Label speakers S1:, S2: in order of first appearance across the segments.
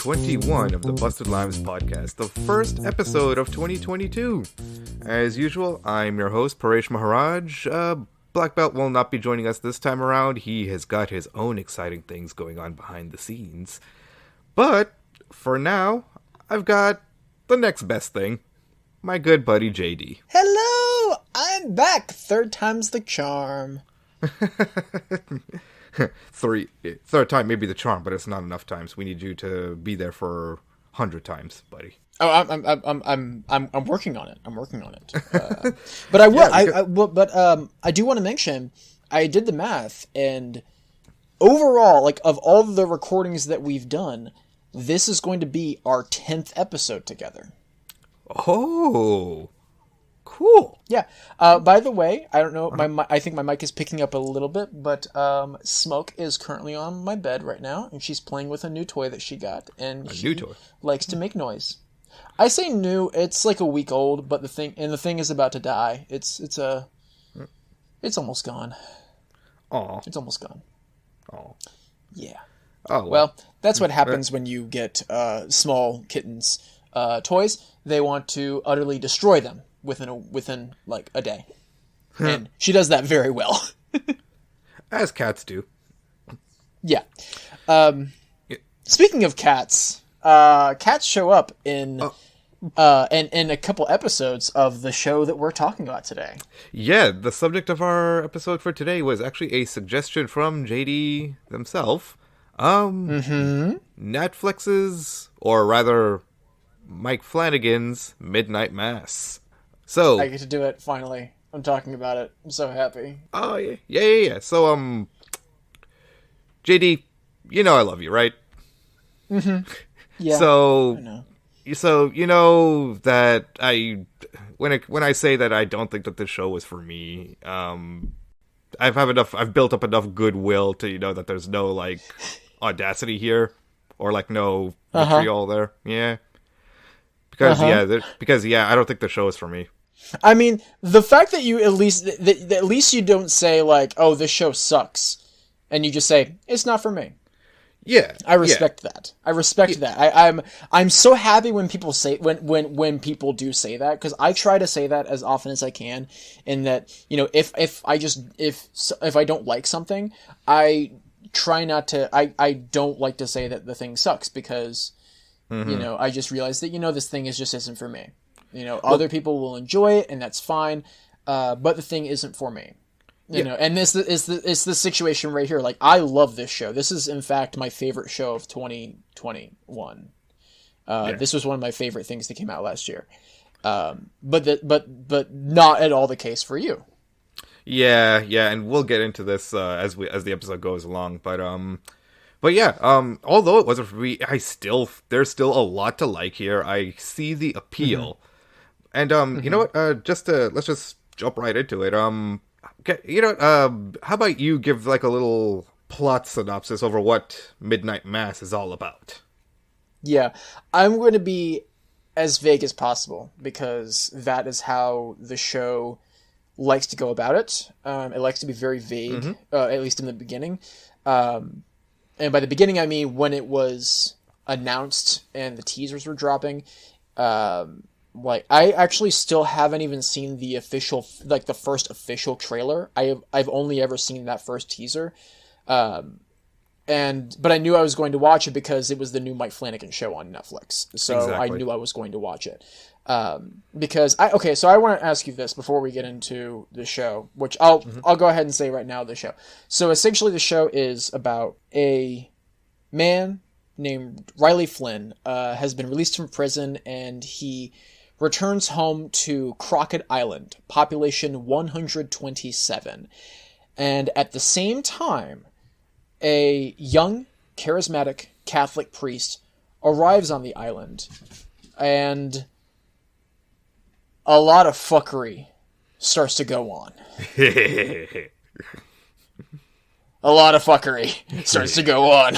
S1: 21 of the Busted Limes podcast, the first episode of 2022. As usual, I'm your host, Paresh Maharaj. Black Belt will not be joining us this time around. He has got his own exciting things going on behind the scenes. But, for now, I've got the next best thing. My good buddy, JD.
S2: Hello! I'm back! Third time's the charm.
S1: Third time may be the charm, but it's not enough times. We need you to be there for 100 times, buddy.
S2: Oh, I'm working on it. I'm working on it. But I will. Yeah, I do want to mention I did the math, and overall, like of all the recordings that we've done, this is going to be our 10th episode together.
S1: Oh, cool.
S2: Yeah. By the way, I don't know. I think my mic is picking up a little bit, but Smoke is currently on my bed right now, and she's playing with a new toy that she got, and she likes to make noise. I say new. It's like a week old, but the thing is about to die. It's almost gone.
S1: Aw.
S2: It's almost gone.
S1: Aw.
S2: Yeah.
S1: Oh
S2: well, that's what happens when you get small kittens toys. They want to utterly destroy them within like a day, and she does that very well.
S1: As cats do.
S2: Yeah. Speaking of cats, cats show up in a couple episodes of the show that we're talking about today. Yeah,
S1: the subject of our episode for today was actually a suggestion from JD themselves. Netflix's, or rather, Mike Flanagan's Midnight Mass. So
S2: I get to do it finally. I'm talking about it. I'm so happy.
S1: Oh yeah. So JD, you know I love you, right?
S2: Mm-hmm. Yeah.
S1: So
S2: I know.
S1: So you know that when I say that I don't think that this show was for me, I've built up enough goodwill to that there's no like audacity here, or like no vitriol there. Yeah. Because I don't think the show is for me.
S2: I mean, the fact that you at least you don't say like, "Oh, this show sucks," and you just say it's not for me.
S1: Yeah,
S2: I respect that. I respect that. I'm so happy when people say when people do say that, because I try to say that as often as I can. In that, if I don't like something, I try not to. I don't like to say that the thing sucks, because I just realized that this thing isn't for me. Other people will enjoy it, and that's fine. But the thing isn't for me. And this is the situation right here. Like, I love this show. This is in fact my favorite show of 2021. This was one of my favorite things that came out last year. But not at all the case for you.
S1: Yeah, and we'll get into this as the episode goes along. But yeah, although it wasn't for me, there's still a lot to like here. I see the appeal, and you know what? Let's just jump right into it. How about you give like a little plot synopsis over what Midnight Mass is all about?
S2: Yeah, I'm going to be as vague as possible, because that is how the show likes to go about it. It likes to be very vague, at least in the beginning. And by the beginning, I mean when it was announced and the teasers were dropping. I actually still haven't even seen the official, like the first official trailer. I've only ever seen that first teaser. But I knew I was going to watch it because it was the new Mike Flanagan show on Netflix. So exactly. I knew I was going to watch it. So I want to ask you this before we get into the show, which I'll go ahead and say right now, the show. So essentially the show is about a man named Riley Flynn, has been released from prison, and he returns home to Crockett Island, population 127. And at the same time, a young, charismatic Catholic priest arrives on the island, and a lot of fuckery starts to go on. A lot of fuckery starts to go on.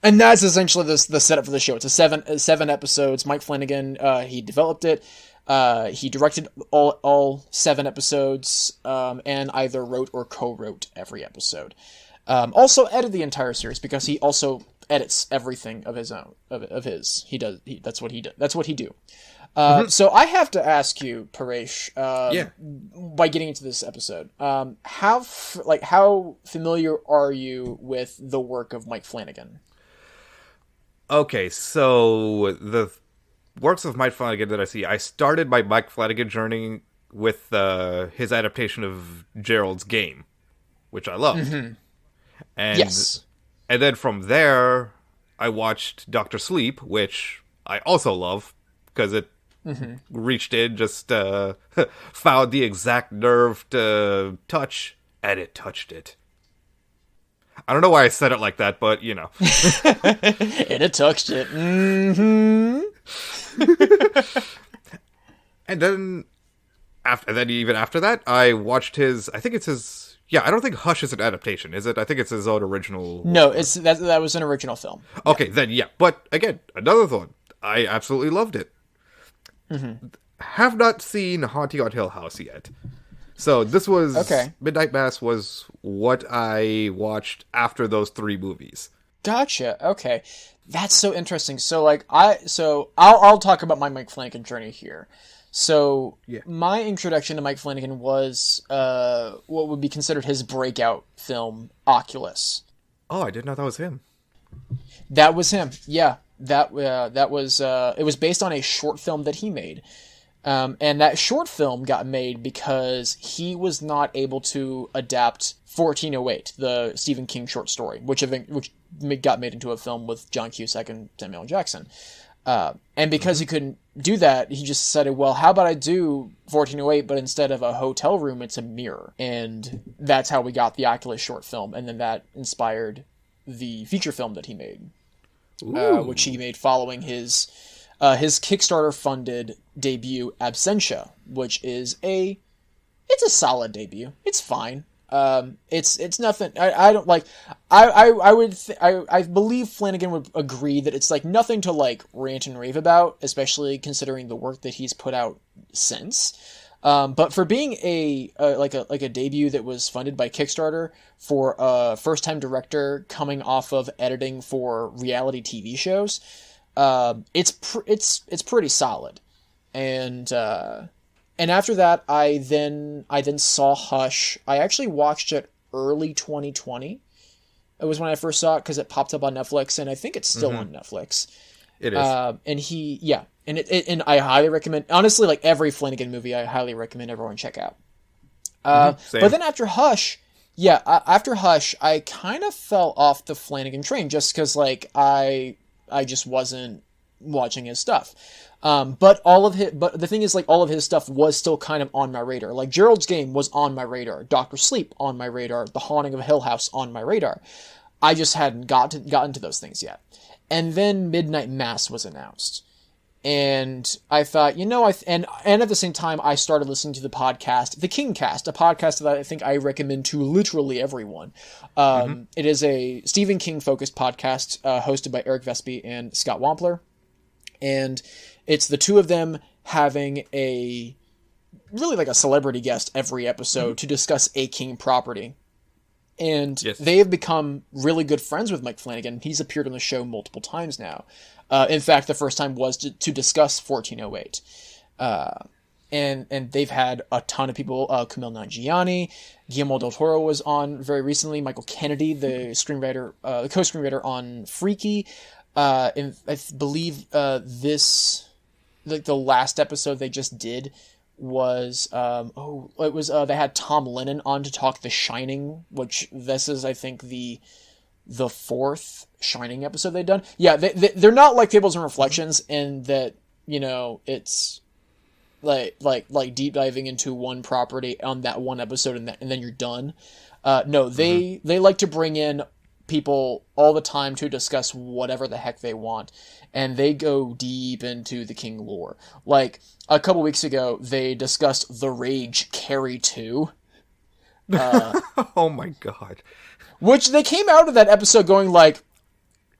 S2: And that's essentially the setup for the show. It's seven episodes. Mike Flanagan, he developed it. He directed all 7 episodes, and either wrote or co-wrote every episode. Also edited the entire series, because he also edits everything of his own of his. That's what he does. That's what he do. So I have to ask you, Paresh, by getting into this episode, how familiar are you with the work of Mike Flanagan?
S1: Okay, so the works of Mike Flanagan that I see, I started my Mike Flanagan journey with his adaptation of Gerald's Game, which I loved. And then from there, I watched Dr. Sleep, which I also love, because it reached in, just found the exact nerve to touch, and it touched it. I don't know why I said it like that, but, you know.
S2: And it touched it.
S1: And then, even after that, I watched his, I think it's his, I don't think Hush is an adaptation, is it? I think it's his own original.
S2: No, that was an original film.
S1: Okay, then, But, again, another thought. I absolutely loved it. Have not seen Haunting on Hill House yet. So this was Midnight Mass was what I watched after those 3 movies.
S2: Gotcha. Okay, that's so interesting. So I'll talk about my Mike Flanagan journey here. So my introduction to Mike Flanagan was what would be considered his breakout film, Oculus.
S1: Oh, I didn't know that was him.
S2: That was him. Yeah, that was it was based on a short film that he made. And that short film got made because he was not able to adapt 1408, the Stephen King short story, which got made into a film with John Cusack and Samuel L. Jackson. And because he couldn't do that, he just said, well, how about I do 1408, but instead of a hotel room, it's a mirror. And that's how we got the Oculus short film. And then that inspired the feature film that he made, which he made following his Kickstarter-funded debut, Absentia, which is it's a solid debut. It's fine. It's nothing. I don't like. I believe Flanagan would agree that it's like nothing to like rant and rave about, especially considering the work that he's put out since. But for being a debut that was funded by Kickstarter for a first-time director coming off of editing for reality TV shows. It's pretty solid, and after that, I then saw Hush. I actually watched it early 2020. It was when I first saw it because it popped up on Netflix, and I think it's still on Netflix.
S1: It is,
S2: and I highly recommend. Honestly, like every Flanagan movie, I highly recommend everyone check out. But then after Hush. After Hush, I kind of fell off the Flanagan train just because like I just wasn't watching his stuff. But the thing is, like, all of his stuff was still kind of on my radar. Like, Gerald's Game was on my radar. Dr. Sleep on my radar. The Haunting of Hill House on my radar. I just hadn't gotten to those things yet. And then Midnight Mass was announced. And I thought, and at the same time, I started listening to the podcast, The Kingcast, a podcast that I think I recommend to literally everyone. It is a Stephen King-focused podcast hosted by Eric Vespi and Scott Wampler. And it's the two of them having really like a celebrity guest every episode to discuss a King property. And they have become really good friends with Mike Flanagan. He's appeared on the show multiple times now. In fact, the first time was to discuss 1408. And they've had a ton of people. Kumail Nanjiani, Guillermo del Toro was on very recently. Michael Kennedy, the screenwriter, the co-screenwriter on Freaky. And I believe the last episode they just did was they had Tom Lennon on to talk The Shining, which this is I think the 4th Shining episode they've done. Yeah, they're not like Fables and Reflections in that it's like deep diving into one property on that one episode and then you're done. No, they like to bring in people all the time to discuss whatever the heck they want, and they go deep into the King lore. Like a couple weeks ago, they discussed The Rage Carrie 2.
S1: Oh my god!
S2: Which they came out of that episode going like,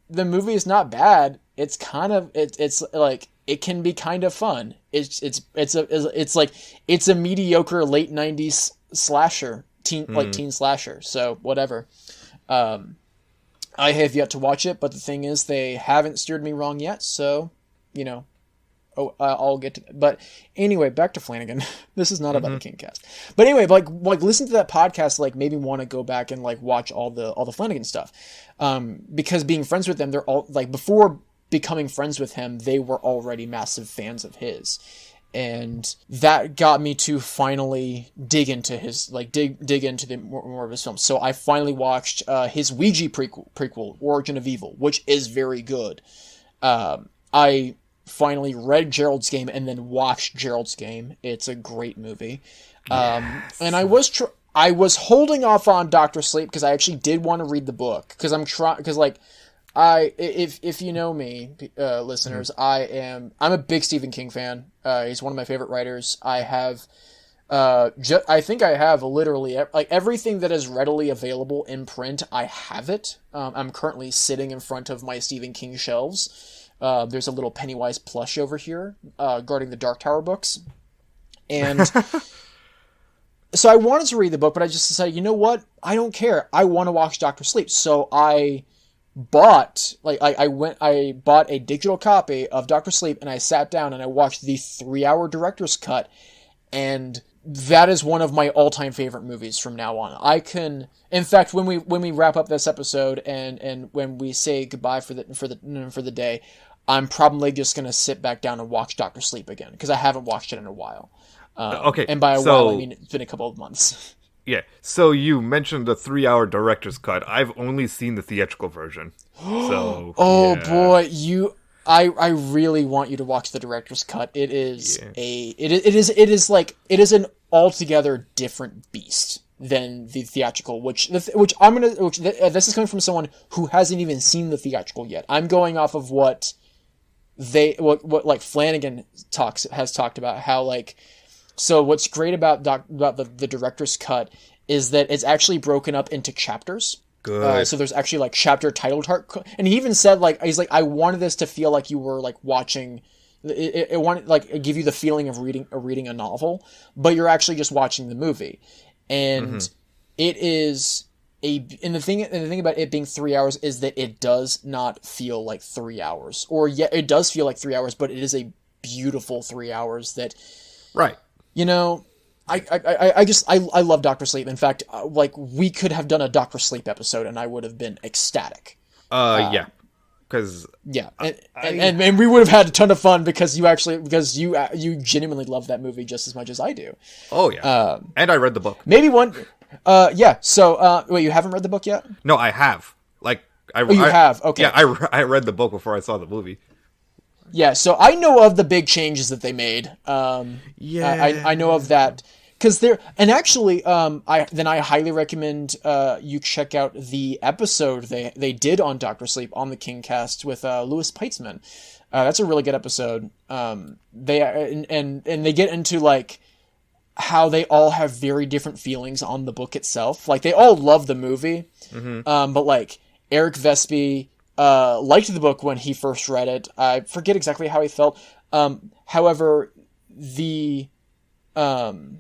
S2: the movie is not bad. It's kind of it's like it can be kind of fun. It's a mediocre late 90s slasher teen slasher. So whatever. I have yet to watch it, but the thing is, they haven't steered me wrong yet, so, you know, I'll get to that. But anyway, back to Flanagan. This is not about the Kingcast. But anyway, like listen to that podcast, like made me want to go back and like watch all the Flanagan stuff. Because being friends with them, they're all like, before becoming friends with him, they were already massive fans of his. And that got me to finally dig into his, like, dig into the more of his films. So I finally watched his Ouija prequel, Origin of Evil, which is very good. I finally read Gerald's Game and then watched Gerald's Game. It's a great movie. Yes. And I was holding off on Dr. Sleep because I actually did want to read the book, because if you know me, listeners, I'm a big Stephen King fan. He's one of my favorite writers. I think I have literally like everything that is readily available in print. I have it. I'm currently sitting in front of my Stephen King shelves. There's a little Pennywise plush over here, guarding the Dark Tower books. And so I wanted to read the book, but I just decided, you know what? I don't care. I want to watch Dr. Sleep. So I bought a digital copy of Dr. Sleep, and I sat down and I watched the 3-hour director's cut, and that is one of my all-time favorite movies from now on. In fact, when we wrap up this episode and when we say goodbye for the day, I'm probably just gonna sit back down and watch Dr. Sleep again, because I haven't watched it in a while.
S1: Okay,
S2: and by a while I mean it's been a couple of months.
S1: Yeah, so you mentioned the 3-hour director's cut. I've only seen the theatrical version. So
S2: boy, I really want you to watch the director's cut. It is it is an altogether different beast than the theatrical, this is coming from someone who hasn't even seen the theatrical yet. I'm going off of what like Flanagan has talked about, how like. So what's great about the director's cut is that it's actually broken up into chapters.
S1: Good.
S2: So there's actually like chapter title and he even said he's like, I wanted this to feel like you were like watching. It wanted like give you the feeling of reading a novel, but you're actually just watching the movie, and it is and the thing about it being 3 hours is that it does not feel like 3 hours, or it does feel like 3 hours, but it is a beautiful 3 hours that.
S1: Right.
S2: You know, I love Dr. Sleep. In fact, like we could have done a Dr. Sleep episode and I would have been ecstatic.
S1: Yeah. Because
S2: and we would have had a ton of fun because you genuinely love that movie just as much as I do.
S1: Oh yeah. And I read the book.
S2: Maybe one. Yeah. So wait, you haven't read the book yet?
S1: No, I have. Like
S2: you have. Okay.
S1: Yeah, I read the book before I saw the movie.
S2: Yeah, so I know of the big changes that they made. I know of that because and actually, I highly recommend you check out the episode they did on Dr. Sleep on the Kingcast with Louis Peitzman. That's a really good episode. They and they get into like how they all have very different feelings on the book itself. Like they all love the movie, but like Eric Vespi. Liked the book when he first read it. I forget exactly how he felt. However, the other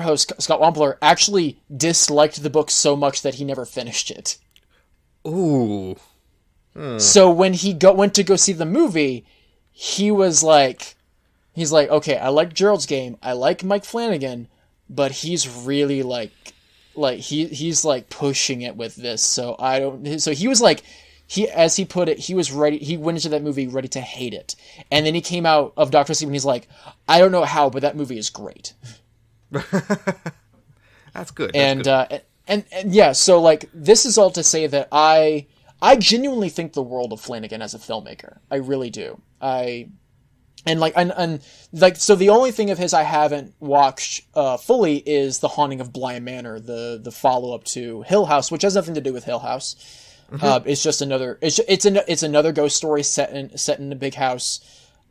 S2: host, Scott Wampler, actually disliked the book so much that he never finished it.
S1: Ooh.
S2: So when he went to go see the movie, he's like, okay, I like Gerald's Game, I like Mike Flanagan, but he's really like he's like pushing it with this. So he was like. As he put it, he was ready. He went into that movie ready to hate it, and then he came out of Dr. Sleep and he's like, "I don't know how, but that movie is great."
S1: That's good.
S2: And yeah, so like this is all to say that I genuinely think the world of Flanagan as a filmmaker. I really do. So the only thing of his I haven't watched fully is The Haunting of Bly Manor, the follow up to Hill House, which has nothing to do with Hill House. It's just another. It's another ghost story set in a big house,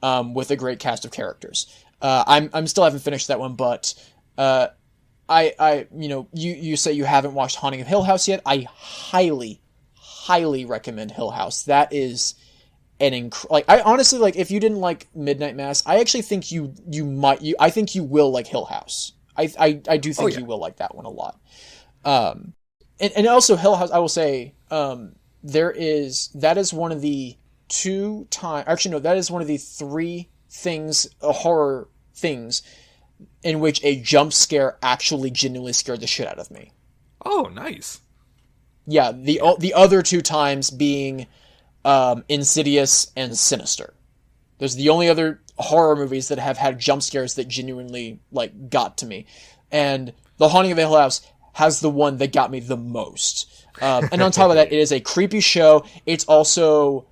S2: with a great cast of characters. I'm still haven't finished that one, but you say you haven't watched Haunting of Hill House yet. I highly recommend Hill House. That is I honestly if you didn't like Midnight Mass, I actually think I think you will like Hill House. I do think you will like that one a lot. And also Hill House, I will say, that is one of the that is one of the three things, horror things, in which a jump scare actually genuinely scared the shit out of me.
S1: Oh, nice.
S2: Yeah, the other two times being Insidious and Sinister. Those are the only other horror movies that have had jump scares that genuinely, like, got to me. And The Haunting of Hill House has the one that got me the most. And on top of that, it is a creepy show. It's also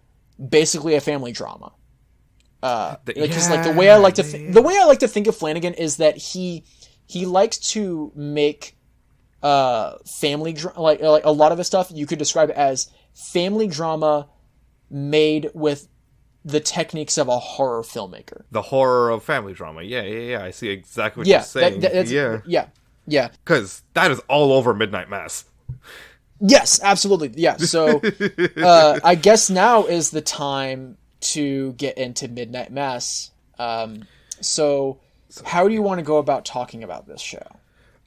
S2: basically a family drama. Because the way I like to think of Flanagan is that he likes to make family like a lot of his stuff you could describe it as family drama made with the techniques of a horror filmmaker.
S1: The horror of family drama. Yeah. I see exactly what you're saying.
S2: Yeah.
S1: Because that is all over Midnight Mass.
S2: Yes, absolutely. Yeah. So I guess now is the time to get into Midnight Mass. So how do you want to go about talking about this show?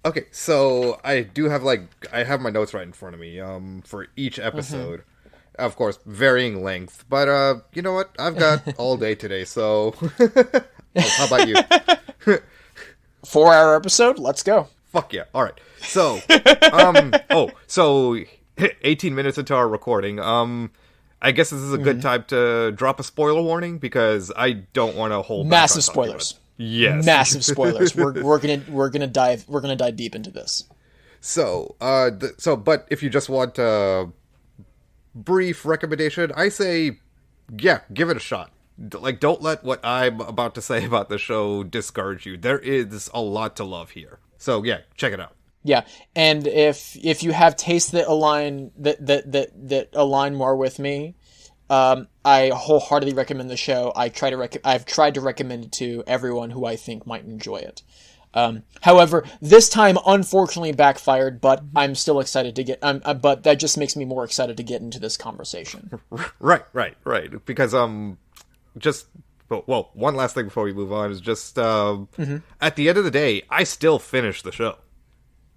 S1: Okay, so I do have I have my notes right in front of me for each episode. Mm-hmm. Of course, varying length, but you know what? I've got all day today, so how about you?
S2: 4-hour episode? Let's go.
S1: Fuck yeah. All right. So, so 18 minutes into our recording, I guess this is a good time to drop a spoiler warning because I don't want to hold back
S2: massive spoilers.
S1: Yes.
S2: Massive spoilers. We're gonna dive deep into this.
S1: So, but if you just want a brief recommendation, I say, yeah, give it a shot. Don't let what I'm about to say about the show discourage you. There is a lot to love here. So yeah, check it out.
S2: Yeah, and if you have tastes that align align more with me, I wholeheartedly recommend the show. I've tried to recommend it to everyone who I think might enjoy it. However, this time unfortunately backfired, but I'm still excited to get. But that just makes me more excited to get into this conversation.
S1: Right. Because one last thing before we move on is just at the end of the day, I still finished the show.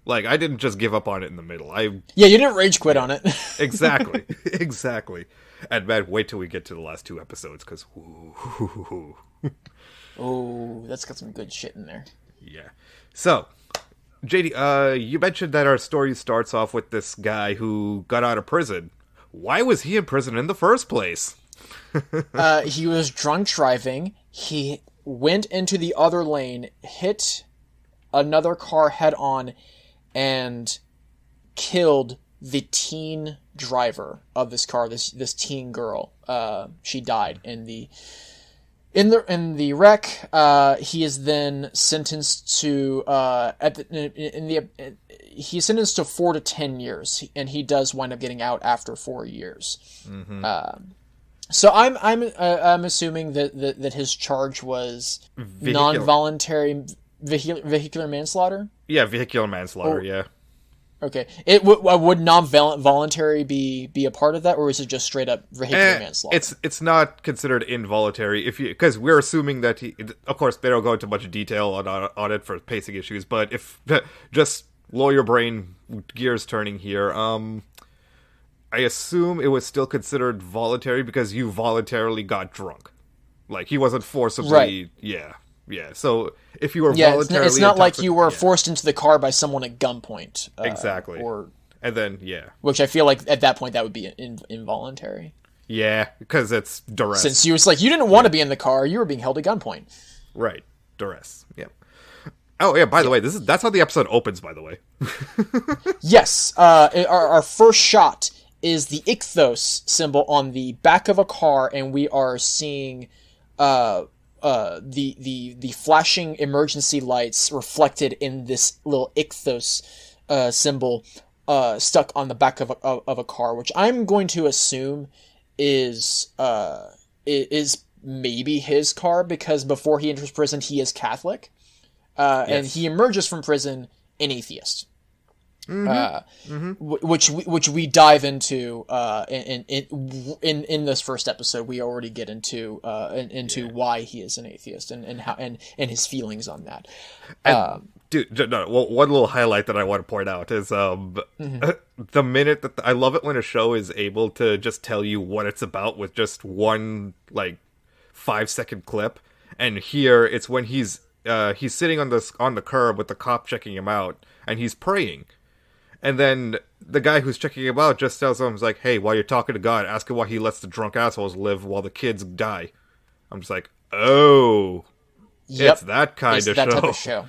S1: I didn't just give up on it in the middle. You
S2: didn't rage quit on it.
S1: Exactly. And man, wait till we get to the last two episodes, because
S2: that's got some good shit in there.
S1: Yeah. So, JD, you mentioned that our story starts off with this guy who got out of prison. Why was he in prison in the first place?
S2: He was drunk driving. He went into the other lane, hit another car head on, and killed the teen driver of this car. This teen girl. She died in the wreck. He is then sentenced to he's sentenced to 4 to 10 years, and he does wind up getting out after 4 years. Mm-hmm. So I'm assuming that his charge was non-voluntary vehicular manslaughter.
S1: Yeah, vehicular manslaughter. Yeah.
S2: Okay. Would non-voluntary be a part of that, or is it just straight up vehicular manslaughter?
S1: It's not considered involuntary because we're assuming that he. Of course, they don't go into much detail on it for pacing issues, but if just lawyer brain gears turning here, I assume it was still considered voluntary because you voluntarily got drunk. He wasn't forcibly. Right. Yeah. So if you were voluntarily,
S2: it's not like you were forced into the car by someone at gunpoint.
S1: Exactly. And then
S2: which I feel like at that point that would be involuntary.
S1: Yeah, because it's duress.
S2: Since you didn't want to be in the car, you were being held at gunpoint.
S1: Right, duress. Yeah. Oh yeah. By the way, that's how the episode opens. By the way.
S2: Yes. Our first shot is the ichthos symbol on the back of a car, and we are seeing the flashing emergency lights reflected in this little ichthos symbol stuck on the back of a car, which I'm going to assume is maybe his car, because before he enters prison he is Catholic, and he emerges from prison an atheist. which we dive into in this first episode. We already get into why he is an atheist and how and his feelings on that.
S1: Dude, no, one little highlight that I want to point out is the minute that I love it when a show is able to just tell you what it's about with just one 5-second clip. And here it's when he's sitting on the curb with the cop checking him out, and he's praying. And then the guy who's checking him out just tells him, he's like, hey, while you're talking to God, ask him why he lets the drunk assholes live while the kids die. I'm just like, oh,
S2: yep.
S1: It's that kind of
S2: that
S1: show.
S2: Type of show.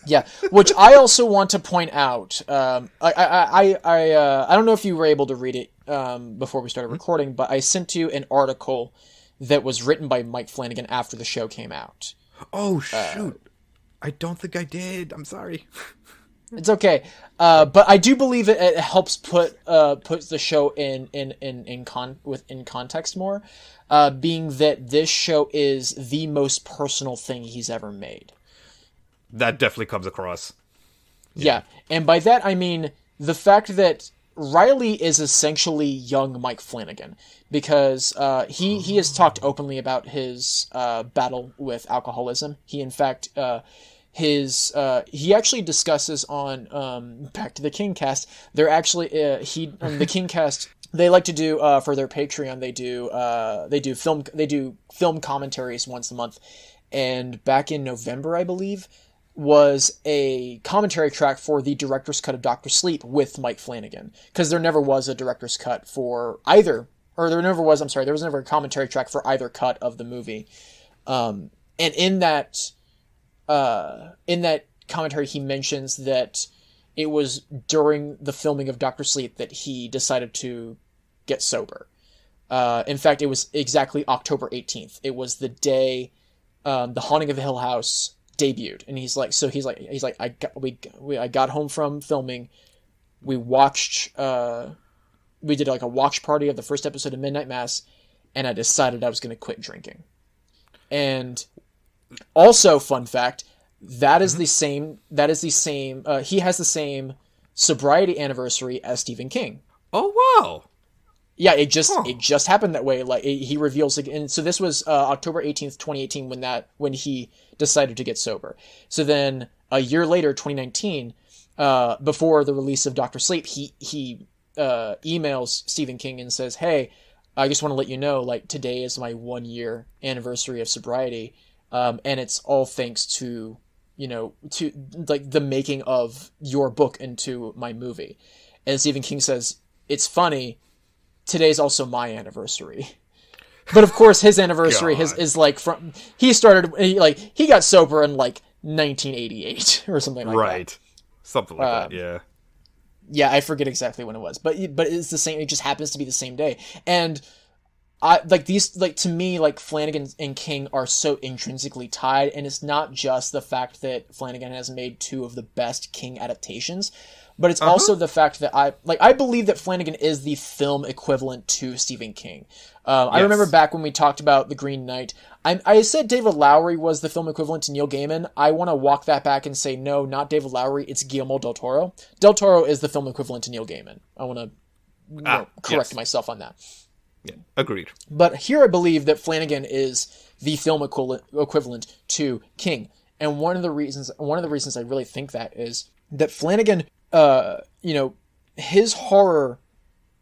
S2: Yeah, which I also want to point out. I don't know if you were able to read it before we started recording, but I sent you an article that was written by Mike Flanagan after the show came out.
S1: Oh, shoot. I don't think I did. I'm sorry.
S2: It's okay. But I do believe it helps puts the show in context more, being that this show is the most personal thing he's ever made.
S1: That definitely comes across.
S2: Yeah. And by that I mean the fact that Riley is essentially young Mike Flanagan, because he has talked openly about his battle with alcoholism. He in fact he actually discusses on back to the Kingcast. They're actually the Kingcast, they like to do for their Patreon, they do film commentaries once a month, and back in November I believe was a commentary track for the director's cut of Dr. Sleep with Mike Flanagan, because there never was a director's cut for either, or there was never a commentary track for either cut of the movie. And in that commentary, he mentions that it was during the filming of Dr. Sleep that he decided to get sober. In fact, it was exactly October 18th. It was the day The Haunting of the Hill House debuted, and he's like, I got home from filming. We watched. We did a watch party of the first episode of Midnight Mass, and I decided I was going to quit drinking. And also, fun fact, that is the same. He has the same sobriety anniversary as Stephen King.
S1: Oh wow!
S2: Yeah, it just happened that way. He reveals, and so this was October 18th, 2018, when he decided to get sober. So then a year later, 2019, before the release of Dr. Sleep, he emails Stephen King and says, "Hey, I just want to let you know, today is my 1-year anniversary of sobriety, and it's all thanks to the making of your book into my movie." And Stephen King says, "It's funny, today's also my anniversary." But of course his anniversary is from he got sober in 1988 or something like that.
S1: Right. Something like that, yeah.
S2: Yeah, I forget exactly when it was, but it's the same. It just happens to be the same day. And I to me, Flanagan and King are so intrinsically tied, and it's not just the fact that Flanagan has made 2 of the best King adaptations, but it's also the fact that I believe that Flanagan is the film equivalent to Stephen King. I remember back when we talked about The Green Knight, I said David Lowery was the film equivalent to Neil Gaiman. I want to walk that back and say, no, not David Lowery, it's Guillermo del Toro. Del Toro is the film equivalent to Neil Gaiman. I want to correct myself on that.
S1: Yeah, agreed.
S2: But here I believe that Flanagan is the film equivalent to King. And one of the reasons I really think that is that Flanagan, his horror,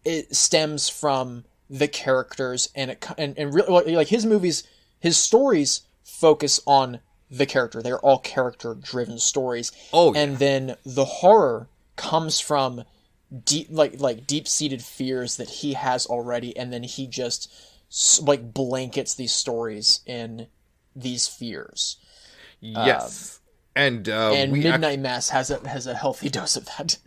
S2: it stems from the characters, and really, his movies, his stories focus on the character. They're all character-driven stories. Oh, yeah. And then the horror comes from deep-seated fears that he has already, and then he just blankets these stories in these fears.
S1: Yes. And
S2: Midnight Mass has a healthy dose of that.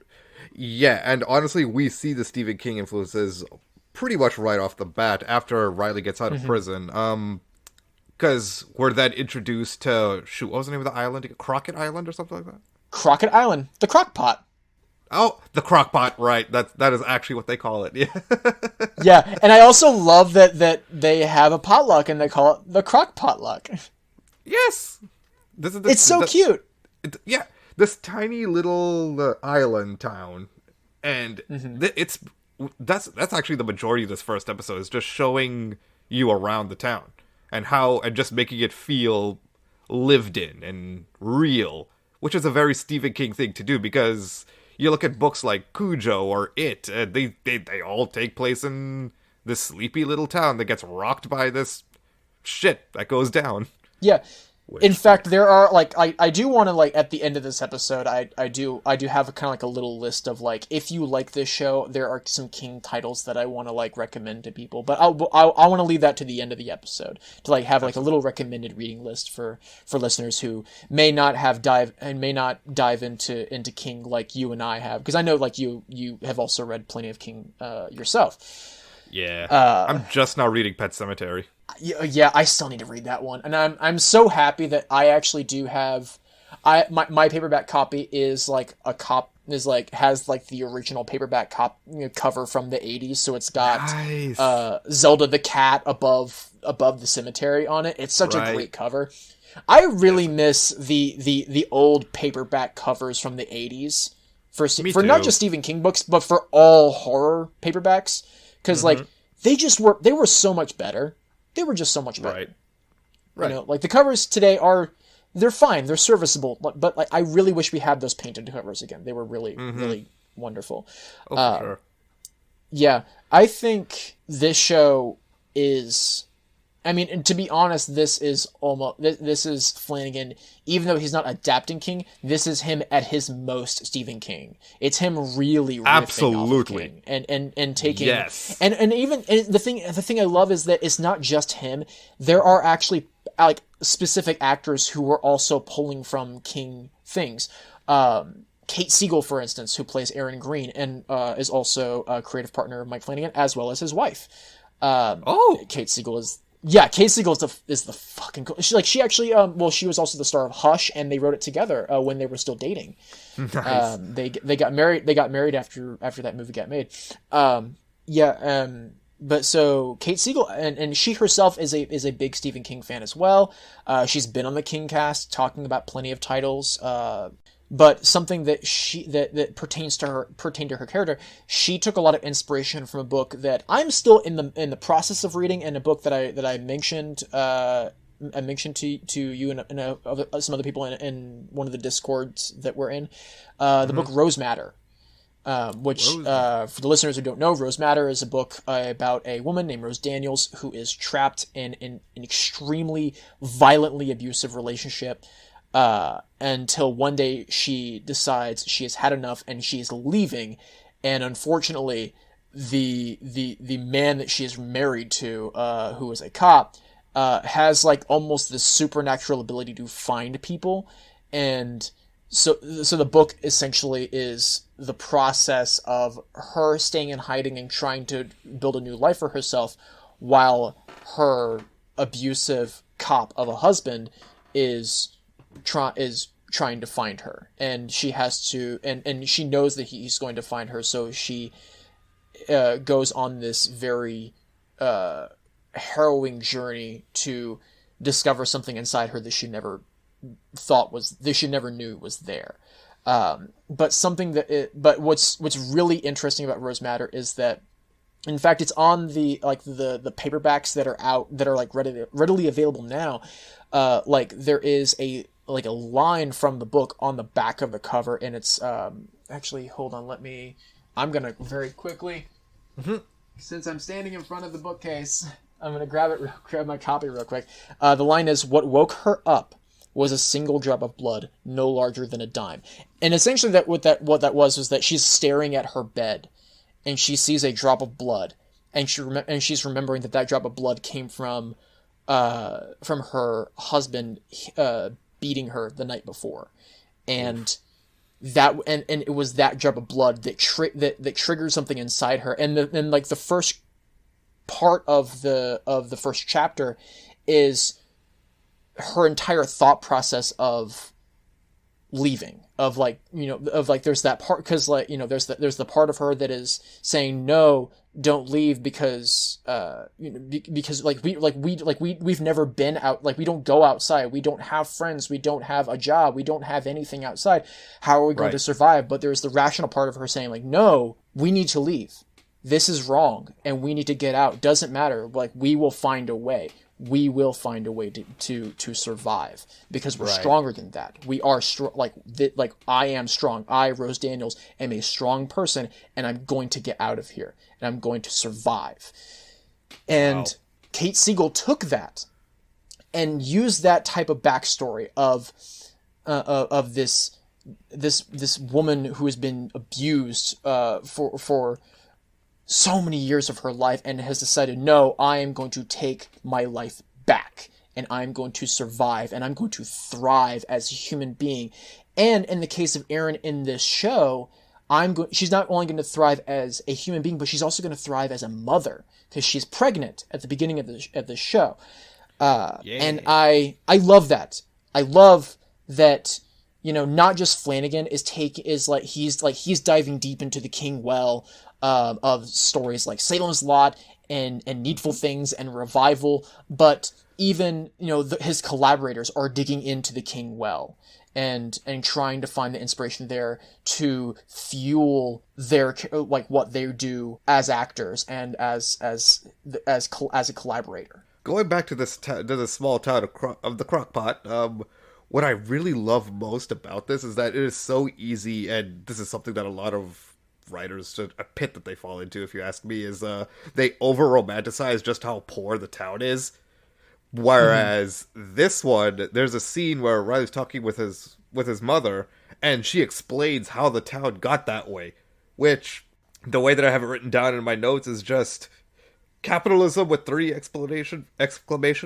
S1: Yeah, and honestly, we see the Stephen King influences pretty much right off the bat after Riley gets out of prison. Because we're then introduced to, what was the name of the island? Crockett Island or something like that?
S2: Crockett Island. The Crockpot.
S1: Oh, the Crockpot, right. That is actually what they call it. Yeah.
S2: Yeah, and I also love that they have a potluck and they call it the Crock Potluck.
S1: Yes.
S2: It's so cute.
S1: Yeah. this tiny little island town, and that's actually the majority of this first episode, is just showing you around the town and just making it feel lived in and real, which is a very Stephen King thing to do, because you look at books like Cujo or It, they all take place in this sleepy little town that gets rocked by this shit that goes down.
S2: Yeah. In fact, there are, like, I do want to, like, at the end of this episode, I do have a kind of like a little list of, like, if you like this show, there are some King titles that I want to, like, recommend to people, but I want to leave that to the end of the episode to, like, have like a little recommended reading list for listeners who may not dive into King like you and I have, because I know, like, you have also read plenty of King yourself.
S1: Yeah, I'm just now reading Pet Sematary.
S2: Yeah, I still need to read that one, and I'm so happy that I actually do have. My paperback copy is like has like the original paperback cover from the 80s, so it's got
S1: nice.
S2: Zelda the cat above the cemetery on it. It's such a great cover. I really miss the old paperback covers from the 80s for not just Stephen King books, but for all horror paperbacks, because like they were so much better. They were just so much better. Right. You know, like the covers today they're fine, they're serviceable, but like I really wish we had those painted covers again. They were really, really wonderful.
S1: Oh, for sure.
S2: Yeah, I think this show is. I mean, and to be honest, this is Flanagan. Even though he's not adapting King, this is him at his most Stephen King. It's him really riffing
S1: absolutely
S2: off of King and taking and even the thing I love is that it's not just him. There are actually like specific actors who are also pulling from King things. Kate Siegel, for instance, who plays Erin Green and is also a creative partner of Mike Flanagan, as well as his wife. Kate Siegel is. Yeah, Kate Siegel is the fucking cool. She actually she was also the star of Hush, and they wrote it together when they were still dating.
S1: Nice.
S2: They got married. They got married after that movie got made. But so Kate Siegel and she herself is a big Stephen King fan as well. She's been on the King cast talking about plenty of titles. But something that that pertained to her character, she took a lot of inspiration from a book that I'm still in the process of reading, and a book that I mentioned to you and some other people in one of the Discords that we're in, the book Rose Matter, which for the listeners who don't know, Rose Matter is a book about a woman named Rose Daniels who is trapped in an extremely violently abusive relationship. Until one day she decides she has had enough and she is leaving, and unfortunately, the man that she is married to, who is a cop, has like almost this supernatural ability to find people, and so the book essentially is the process of her staying in hiding and trying to build a new life for herself, while her abusive cop of a husband is trying to find her, and she has to, and she knows that he's going to find her, so she goes on this very harrowing journey to discover something inside her that she never knew was there. But what's really interesting about Rose Matter is that, in fact, it's on the paperbacks that are out, that are like readily available now. Like there is a line from the book on the back of the cover, and it's actually, hold on, I'm gonna very quickly, since I'm standing in front of the bookcase, I'm gonna grab my copy real quick. The line is, "What woke her up was a single drop of blood, no larger than a dime." And essentially what that was that she's staring at her bed, and she sees a drop of blood, and she's remembering that drop of blood came from her husband beating her the night before, and it was that drop of blood that triggered something inside her. And then like the first part of the first chapter is her entire thought process of leaving, of like, you know, of like, there's that part, because like, you know, there's the part of her that is saying, no, don't leave, because you know, because we've never been out, like we don't go outside, we don't have friends, we don't have a job, we don't have anything outside, how are we going to survive? But there's the rational part of her saying like, no, we need to leave, this is wrong and we need to get out, doesn't matter, like we will find a way, we will find a way to survive, because we're stronger than that. We are strong. Like I am strong. I, Rose Daniels, am a strong person, and I'm going to get out of here, and I'm going to survive. And Kate Siegel took that and used that type of backstory of this woman who has been abused for so many years of her life, and has decided, no, I am going to take my life back, and I'm going to survive, and I'm going to thrive as a human being. And in the case of Erin in this show, she's not only going to thrive as a human being, but she's also going to thrive as a mother, because she's pregnant at the beginning of the show. And I love that. I love that, you know, not just Flanagan is he's diving deep into the King well, of stories like Salem's Lot and Needful Things and Revival, but even, you know, his collaborators are digging into the King well and trying to find the inspiration there to fuel their, like, what they do as actors and as a collaborator.
S1: Going back to the small town of the Crockpot, what I really love most about this is that it is so easy, and this is something that a lot of writers, a pit that they fall into, if you ask me, is they over romanticize just how poor the town is. Whereas this one, there's a scene where Riley's talking with his mother, and she explains how the town got that way, which the way that I have it written down in my notes is just capitalism with 3 exclamation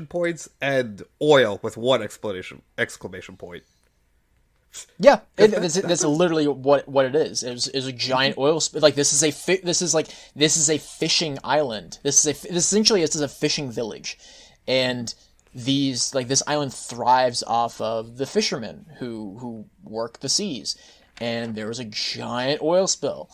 S1: points and oil with 1 exclamation point.
S2: Yeah, that's literally what it is. It is a giant oil spill. Like, this is a fishing island. This is a fishing village, and this island thrives off of the fishermen who work the seas. And there was a giant oil spill,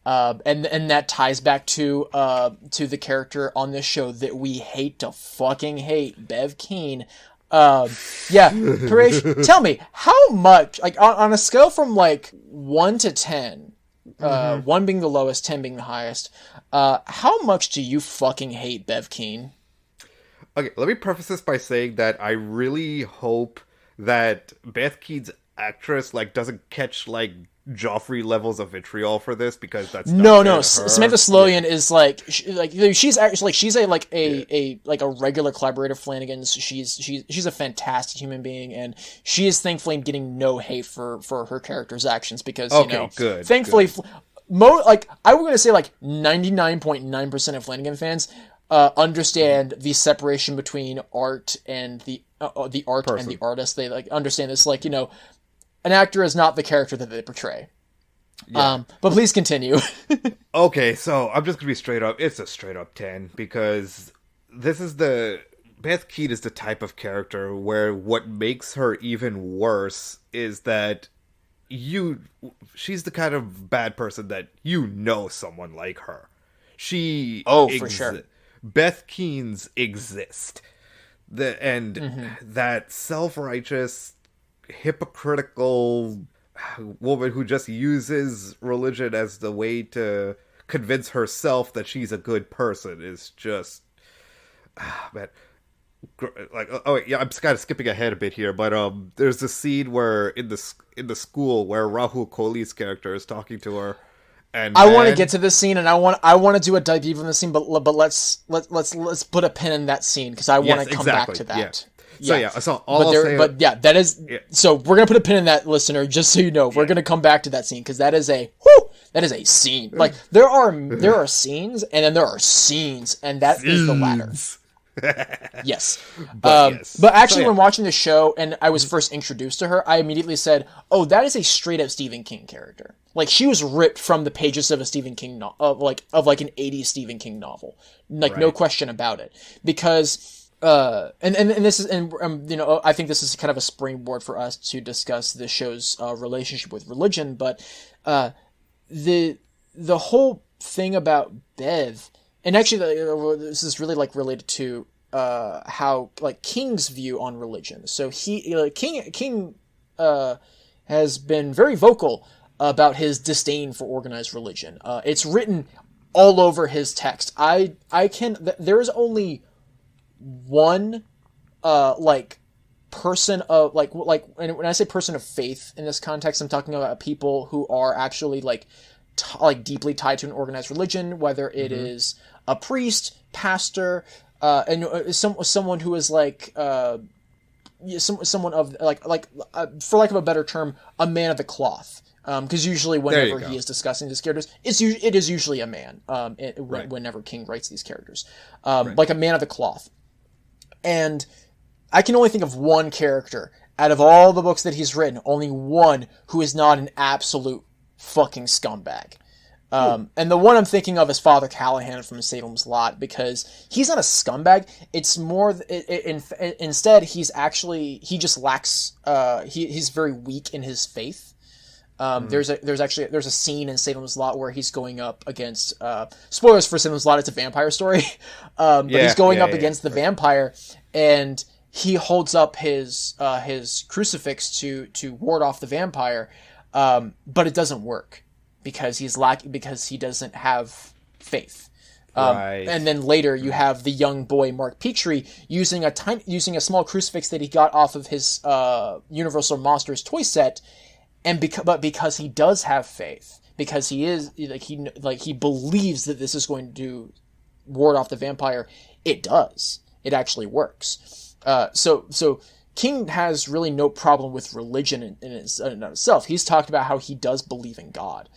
S2: and that ties back to the character on this show that we hate to fucking hate, Bev Keane. Paresh, tell me, how much, like, on a scale from, like, 1 to 10, 1 being the lowest, 10 being the highest, how much do you fucking hate Bev Keane?
S1: Okay, let me preface this by saying that I really hope that Beth Keane's actress, like, doesn't catch, like, Joffrey levels of vitriol for this, because that's not fair to her.
S2: Samantha Sloyan is she's actually she's a regular collaborator of Flanagan's. She's a fantastic human being, and she is thankfully getting no hate for her character's actions, because
S1: good,
S2: thankfully
S1: good.
S2: I was gonna say 99.9% of Flanagan fans understand the separation between art and the art and the artist. They understand this, an actor is not the character that they portray. Yeah. But please continue.
S1: Okay, so I'm just gonna be straight up. It's a straight up 10, because Beth Keane is the type of character where what makes her even worse is that she's the kind of bad person that someone like her.
S2: For sure.
S1: Beth Keane's exist. That self-righteous, hypocritical woman who just uses religion as the way to convince herself that she's a good person is just man. I'm kind of skipping ahead a bit here, but there's this scene where in the school where Rahul Kohli's character is talking to her, and
S2: I want to get to this scene, and I want to do a dive deep on the scene, but let's put a pin in that scene, because I want to come back to that.
S1: Yeah. So that is. Yeah.
S2: So we're gonna put a pin in that, listener, just so you know. We're gonna come back to that scene, because that is a scene. Like, there are scenes, and then there are scenes, and that is the latter. Yes. But actually, when watching the show and I was first introduced to her, I immediately said, "Oh, that is a straight up Stephen King character." Like, she was ripped from the pages of a Stephen King of an 80s Stephen King novel. No question about it. Because this is, and I think this is kind of a springboard for us to discuss the show's relationship with religion. But the whole thing about Bev, and actually this is really like related to how like King's view on religion. So King has been very vocal about his disdain for organized religion. It's written all over his text. There is only one person of and when I say person of faith in this context, I'm talking about people who are actually deeply tied to an organized religion, whether it is a priest, pastor, and someone who is someone of for lack of a better term, a man of the cloth. Because usually whenever he is discussing these characters, it is usually a man. Whenever King writes these characters, like a man of the cloth. And I can only think of one character out of all the books that he's written, only one who is not an absolute fucking scumbag. And the one I'm thinking of is Father Callahan from Salem's Lot, because he's not a scumbag. It's more, instead, he just lacks, he's very weak in his faith. There's a scene in Salem's Lot where he's going up against, spoilers for Salem's Lot, it's a vampire story. But he's going up against the vampire, and he holds up his crucifix to ward off the vampire. But it doesn't work because because he doesn't have faith. And then later you have the young boy Mark Petrie using a small crucifix that he got off of his Universal Monsters toy set, but because he does have faith, because he believes that this is going to ward off the vampire, it does. It actually works. So King has really no problem with religion in itself. He's talked about how he does believe in God.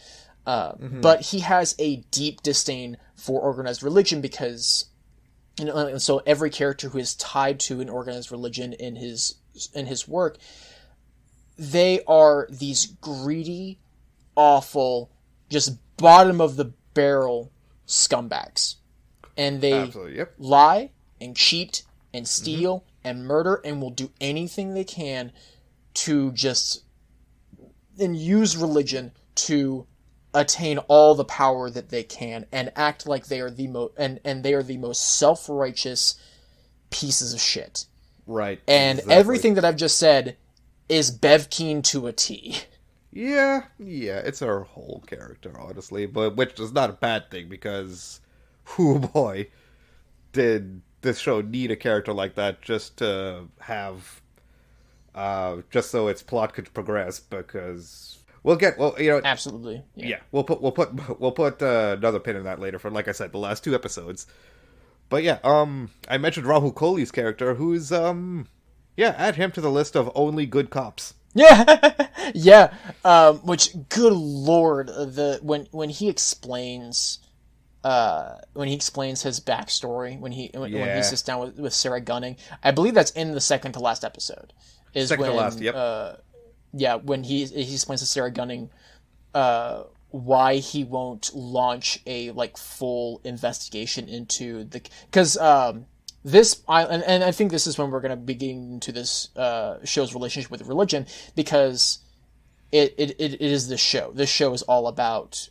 S2: But he has a deep disdain for organized religion because, so every character who is tied to an organized religion in his work, they are these greedy, awful, just bottom of the barrel scumbags. And they lie and cheat and steal and murder and will do anything they can to use religion to attain all the power that they can and act like they are the most self-righteous pieces of shit.
S1: Right.
S2: And everything that I've just said is Bev Keen to a T.
S1: Yeah, it's her whole character, honestly, but which is not a bad thing because, oh boy, did this show need a character like that just to have, just so its plot could progress. Because
S2: absolutely,
S1: we'll put another pin in that later for, like I said, the last 2 episodes. But yeah, I mentioned Rahul Kohli's character, who's add him to the list of only good cops.
S2: Yeah. Which, good lord, when he explains his backstory, when he sits down with Sarah Gunning, I believe that's in the second to last episode. When he explains to Sarah Gunning why he won't launch a full investigation into because this island, and I think this is when we're going to be getting into this show's relationship with religion, because it is this show. This show is all about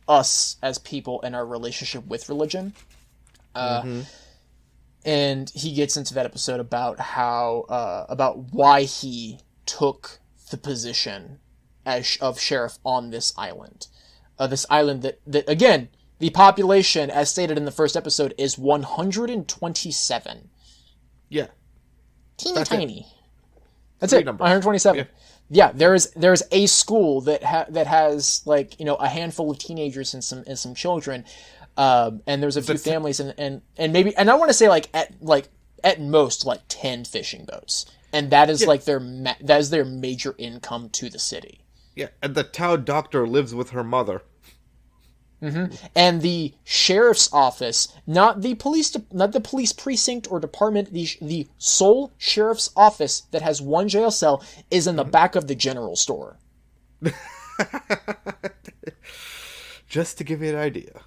S2: us as people and our relationship with religion. And he gets into that episode about about why he took the position of sheriff on this island. This island that again, the population, as stated in the first episode, is 127.
S1: Yeah.
S2: Teeny tiny. That's it. 127. Yeah, there's a school that has a handful of teenagers and some children, and there's a few families and maybe, and I want to say at most 10 fishing boats, and that is that is their major income to the city.
S1: Yeah, and the town doctor lives with her mother.
S2: And the sheriff's office, not the police precinct or department, the sole sheriff's office that has one jail cell is in the back of the general store.
S1: Just to give you an idea.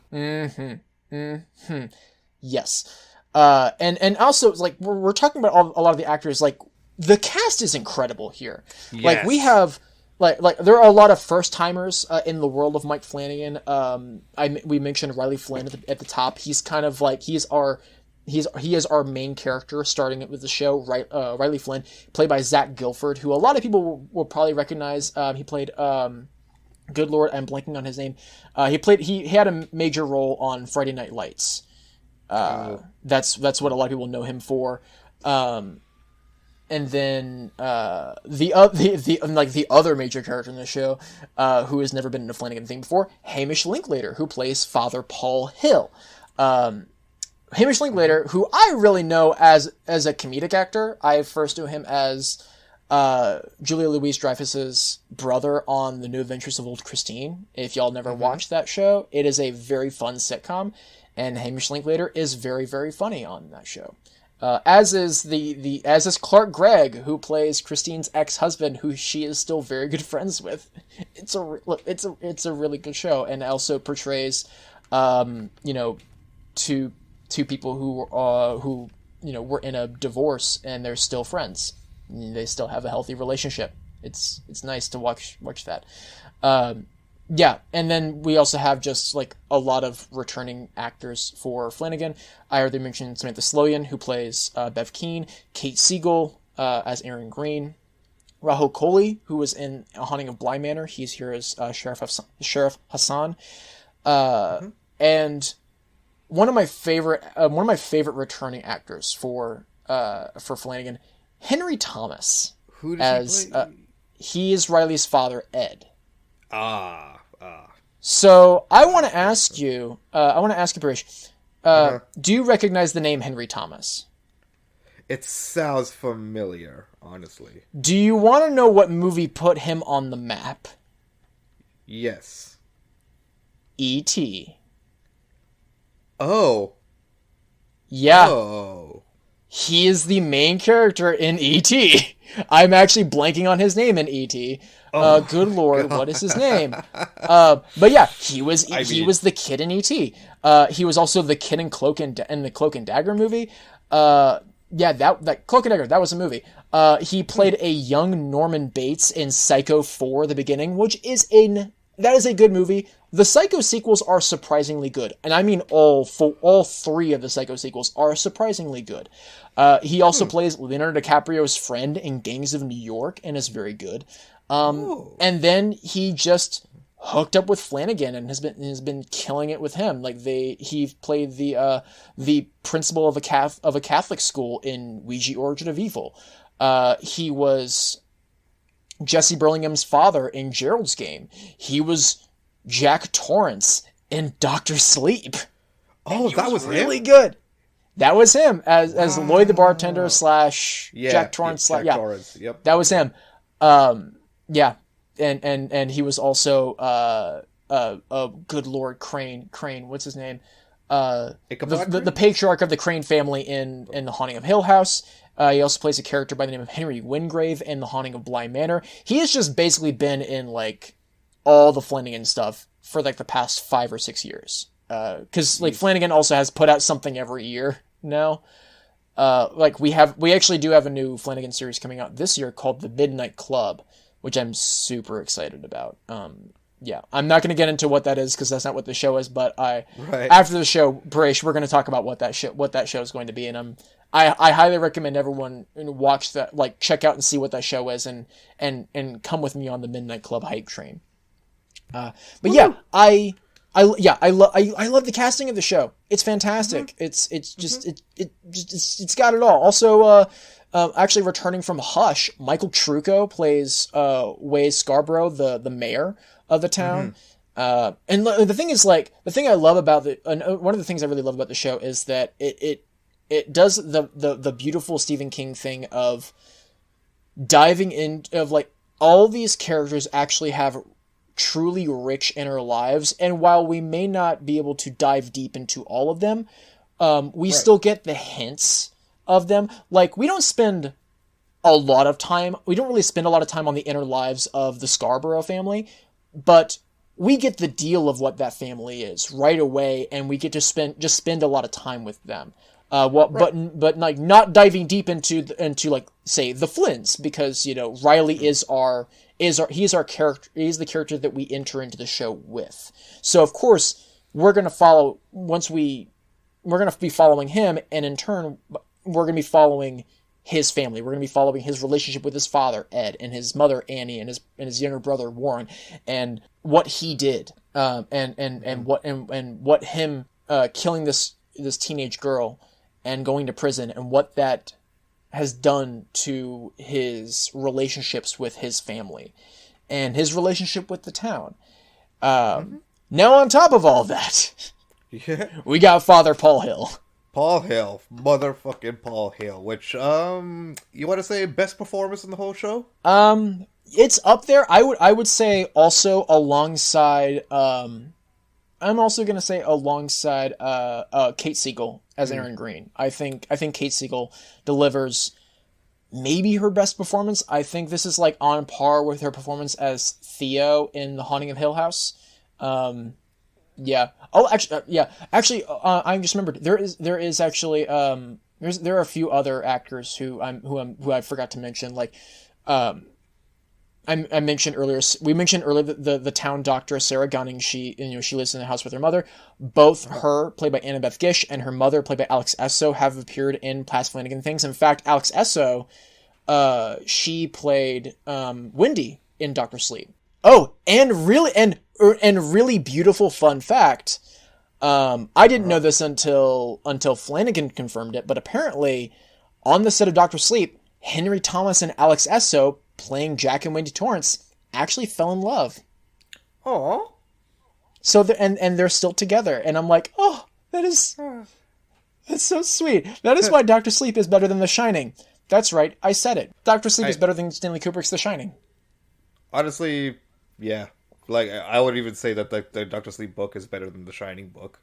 S2: Yes. And also, like, we're talking about a lot of the actors, like, the cast is incredible here.
S1: Yes.
S2: Like, we have, like there are a lot of first-timers in the world of Mike Flanagan. We mentioned Riley Flynn at the top. He's kind of like, he is our main character starting with the show, right? Riley Flynn, played by Zach Gilford, who a lot of people will probably recognize. He played, good Lord, I'm blanking on his name. He had a major role on Friday Night Lights. That's what a lot of people know him for. And then the other major character in the show, who has never been in a Flanagan thing before, Hamish Linklater, who plays Father Paul Hill. Hamish Linklater, who I really know as a comedic actor. I first knew him as Julia Louis-Dreyfus's brother on The New Adventures of Old Christine. If y'all never watched that show, it is a very fun sitcom, and Hamish Linklater is very, very funny on that show. As is Clark Gregg, who plays Christine's ex-husband, who she is still very good friends with. It's a really good show, and also portrays, two people who were in a divorce and they're still friends. They still have a healthy relationship. It's nice to watch that. Yeah, and then we also have just like a lot of returning actors for Flanagan. I already mentioned Samantha Sloyan, who plays Bev Keane, Kate Siegel as Aaron Green, Rahul Kohli, who was in A Haunting of Bly Manor. He's here as Sheriff Hassan, and one of my favorite returning actors for Flanagan, Henry Thomas.
S1: Who does he play?
S2: He is Riley's father, Ed. So I want to ask you, Paresh, do you recognize the name Henry Thomas?
S1: It sounds familiar, honestly.
S2: Do you want to know what movie put him on the map?
S1: Yes.
S2: E.T.
S1: Oh.
S2: Yeah.
S1: Oh.
S2: He is the main character in E.T. I'm actually blanking on his name in E.T. Good Lord, God. What is his name? But yeah, he was the kid in E.T. He was also the kid in the Cloak and Dagger movie. Yeah, that Cloak and Dagger, that was a movie. He played a young Norman Bates in Psycho 4: The Beginning, that is a good movie. The Psycho sequels are surprisingly good, and I mean all three of the Psycho sequels are surprisingly good. He also plays Leonardo DiCaprio's friend in Gangs of New York and is very good. And then he just hooked up with Flanagan and has been killing it with him. Like he played the principal of a Catholic school in Ouija: Origin of Evil. He was Jesse Burlingham's father in Gerald's Game. He was Jack Torrance in Dr. Sleep.
S1: Oh, that was
S2: really
S1: him?
S2: Good. That was him as Lloyd the bartender / Jack Torrance.
S1: Torrance. Yep.
S2: That was him. Yeah, and he was also good Lord Crane. What's his name? The patriarch of the Crane family in The Haunting of Hill House. He also plays a character by the name of Henry Wingrave in The Haunting of Bly Manor. He has just basically been in like all the Flanagan stuff for like the past 5 or 6 years. Because like Flanagan also has put out something every year now. Like we actually do have a new Flanagan series coming out this year called The Midnight Club, which I'm super excited about. Yeah, I'm not going to get into what that is because that's not what the show is. But after the show, Paresh, we're going to talk about what that show is going to be, and I highly recommend everyone watch that, like check out and see what that show is, and come with me on the Midnight Club hype train. But yeah, I love the casting of the show. It's fantastic. It's got it all. Also, actually returning from Hush, Michael Trucco plays Way Scarborough, the mayor of the town. And the thing is, like, the thing I love about one of the things I really love about the show is that it does the beautiful Stephen King thing of diving in, of like all these characters actually have truly rich inner lives, and while we may not be able to dive deep into all of them, we still get the hints of them. Like, we don't really spend a lot of time on the inner lives of the Scarborough family, but we get the deal of what that family is right away, and we get to spend a lot of time with them. But like not diving deep into like say the Flynn's, because Riley he's our character. He's the character that we enter into the show with. So of course we're gonna be following him, and in turn we're gonna be following his family. We're gonna be following his relationship with his father Ed and his mother Annie and his younger brother Warren, and what he did, and what him killing this teenage girl and going to prison, and what that has done to his relationships with his family and his relationship with the town. Now on top of all that, we got Father Paul Hill.
S1: Paul Hill, motherfucking Paul Hill. Which you want to say best performance in the whole show?
S2: It's up there. I would say also alongside. I'm also gonna say alongside Kate Siegel as Erin Green. I think Kate Siegel delivers maybe her best performance. I think this is like on par with her performance as Theo in The Haunting of Hill House. Yeah. Oh, actually, yeah. Actually, I just remembered there is actually there are a few other actors who I forgot to mention. Like, I mentioned earlier. We mentioned earlier the town doctor Sarah Gunning. She lives in the house with her mother. Both her, played by Annabeth Gish, and her mother, played by Alex Esso, have appeared in past Flanagan things. In fact, Alex Esso, she played Wendy in Doctor Sleep. Oh, and really beautiful fun fact. I didn't know this until Flanagan confirmed it, but apparently, on the set of Doctor Sleep, Henry Thomas and Alex Esso, playing Jack and Wendy Torrance, actually fell in love.
S1: Aww.
S2: So they're still together, and I'm like, oh, that's so sweet. That is why Doctor Sleep is better than The Shining. That's right, I said it. Doctor Sleep is better than Stanley Kubrick's The Shining.
S1: Honestly, yeah. Like, I would even say that the Doctor Sleep book is better than The Shining book.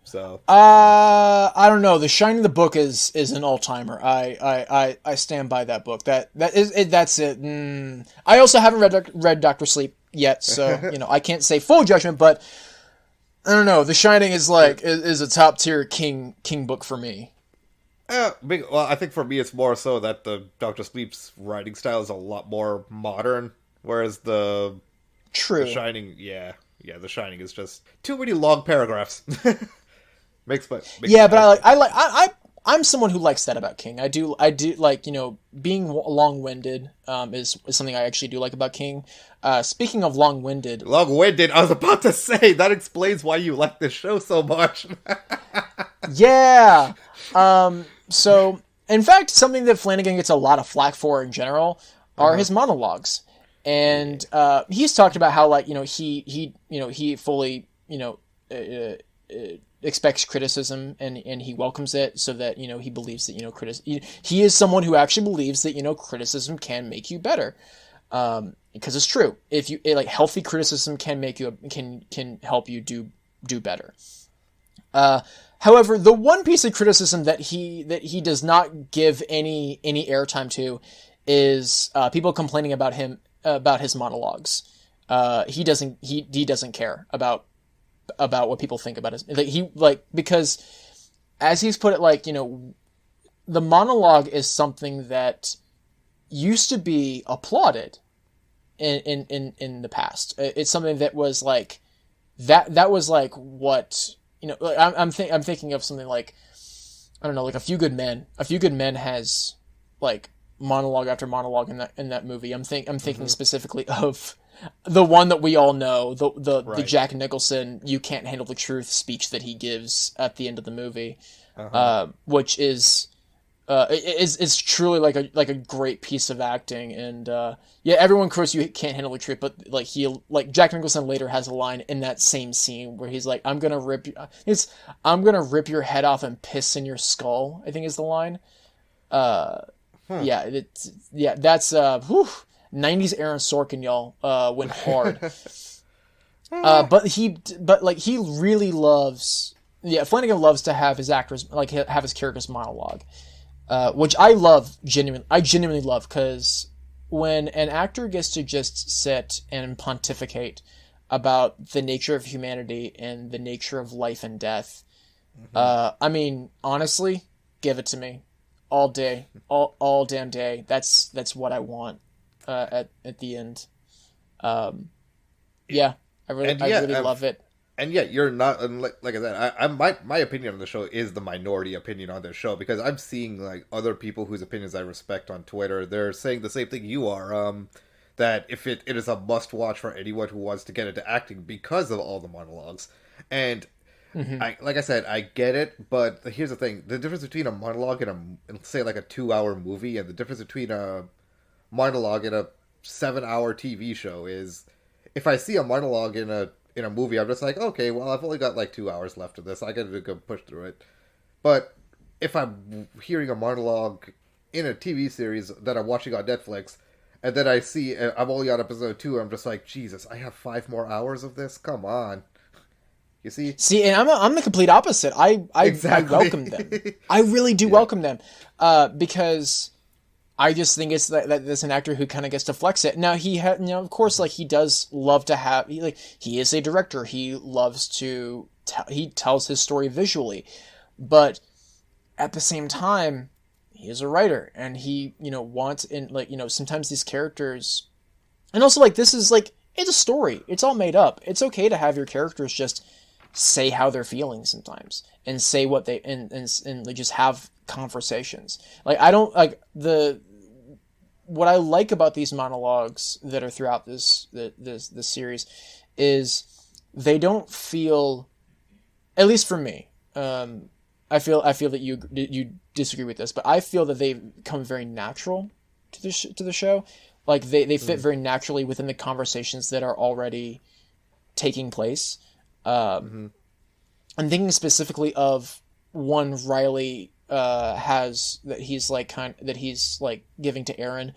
S1: So
S2: I don't know. The Shining the book is an all-timer. I stand by that book. That's it. I also haven't read Doctor Sleep yet, so I can't say full judgment, but I don't know. The Shining is a top tier king book for me.
S1: Well, I think for me it's more so that the Doctor Sleep's writing style is a lot more modern, whereas the Shining, The Shining is just too many long paragraphs. I'm someone who likes that about King. I do like, being long-winded is something I actually do like about King. Speaking of long-winded, I was about to say that explains why you like this show so much.
S2: Yeah. So in fact, something that Flanagan gets a lot of flack for in general are his monologues. And he's talked about how, like, he fully expects criticism and he welcomes it, so that he believes that he is someone who actually believes that criticism can make you better, because it's true. If you healthy criticism can make you can help you do better. However, the one piece of criticism that he does not give any airtime to is people complaining about him, about his monologues. He doesn't care about what people think about his, because as he's put it, the monologue is something that used to be applauded in the past. It's something that was like that was like what I'm thinking of something like, I don't know, like A Few Good Men. A Few Good Men has like monologue after monologue in that movie. I'm thinking specifically of the one that we all know, the Jack Nicholson "You Can't Handle the Truth" speech that he gives at the end of the movie, which is truly like a great piece of acting. And everyone quotes "You Can't Handle the Truth," but Jack Nicholson later has a line in that same scene where he's like, I'm gonna rip your head off and piss in your skull, I think is the line. That's 90s Aaron Sorkin, y'all, went hard. But he really loves, Flanagan loves to have his actors, have his characters monologue, which I genuinely love, because when an actor gets to just sit and pontificate about the nature of humanity and the nature of life and death, I mean, honestly, give it to me all day, all damn day. That's what I want at the end. Yeah, I really love it.
S1: And yet you're not, and like I said, my opinion on the show is the minority opinion on this show, because I'm seeing like other people whose opinions I respect on Twitter. They're saying the same thing you are. That if it is a must watch for anyone who wants to get into acting because of all the monologues. And like I said, I get it, but here's the thing: the difference between a monologue and say like a 2-hour movie, and the difference between a monologue and a 7-hour TV show is, if I see a monologue in a movie, I'm just like, okay, well, I've only got like 2 hours left of this. I gotta go push through it. But if I'm hearing a monologue in a TV series that I'm watching on Netflix, and then I see I'm only on episode 2, I'm just like, Jesus, I have 5 more hours of this? Come on. You see?
S2: See, and I'm the complete opposite. I welcome them. I really do welcome them, because I just think it's that there's an actor who kind of gets to flex it. Now of course, like, he does love to have, he is a director. He loves to he tells his story visually, but at the same time, he is a writer, and he, wants, in, sometimes these characters, and also, like, this is, like, it's a story. It's all made up. It's okay to have your characters just say how they're feeling sometimes, and say what they, and like, just have conversations. Like, I don't, like, what I like about these monologues that are throughout this series is they don't feel, at least for me, I feel that you disagree with this, but I feel that they come very natural to the show. Like, they fit very naturally within the conversations that are already taking place. I'm thinking specifically of one Riley has that he's giving to Aaron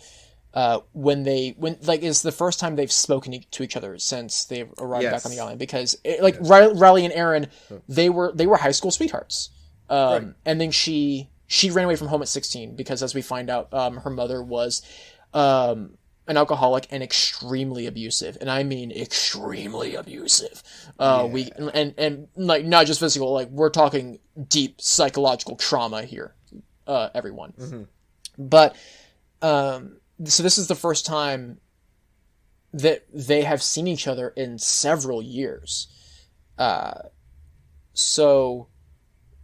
S2: when it's the first time they've spoken to each other since they've arrived back on the island, because Riley and Aaron, they were high school sweethearts. And then she ran away from home at 16 because, as we find out, her mother was an alcoholic and extremely abusive, and I mean extremely abusive. And like, not just physical, like, we're talking deep psychological trauma here, everyone. But so this is the first time that they have seen each other in several years. So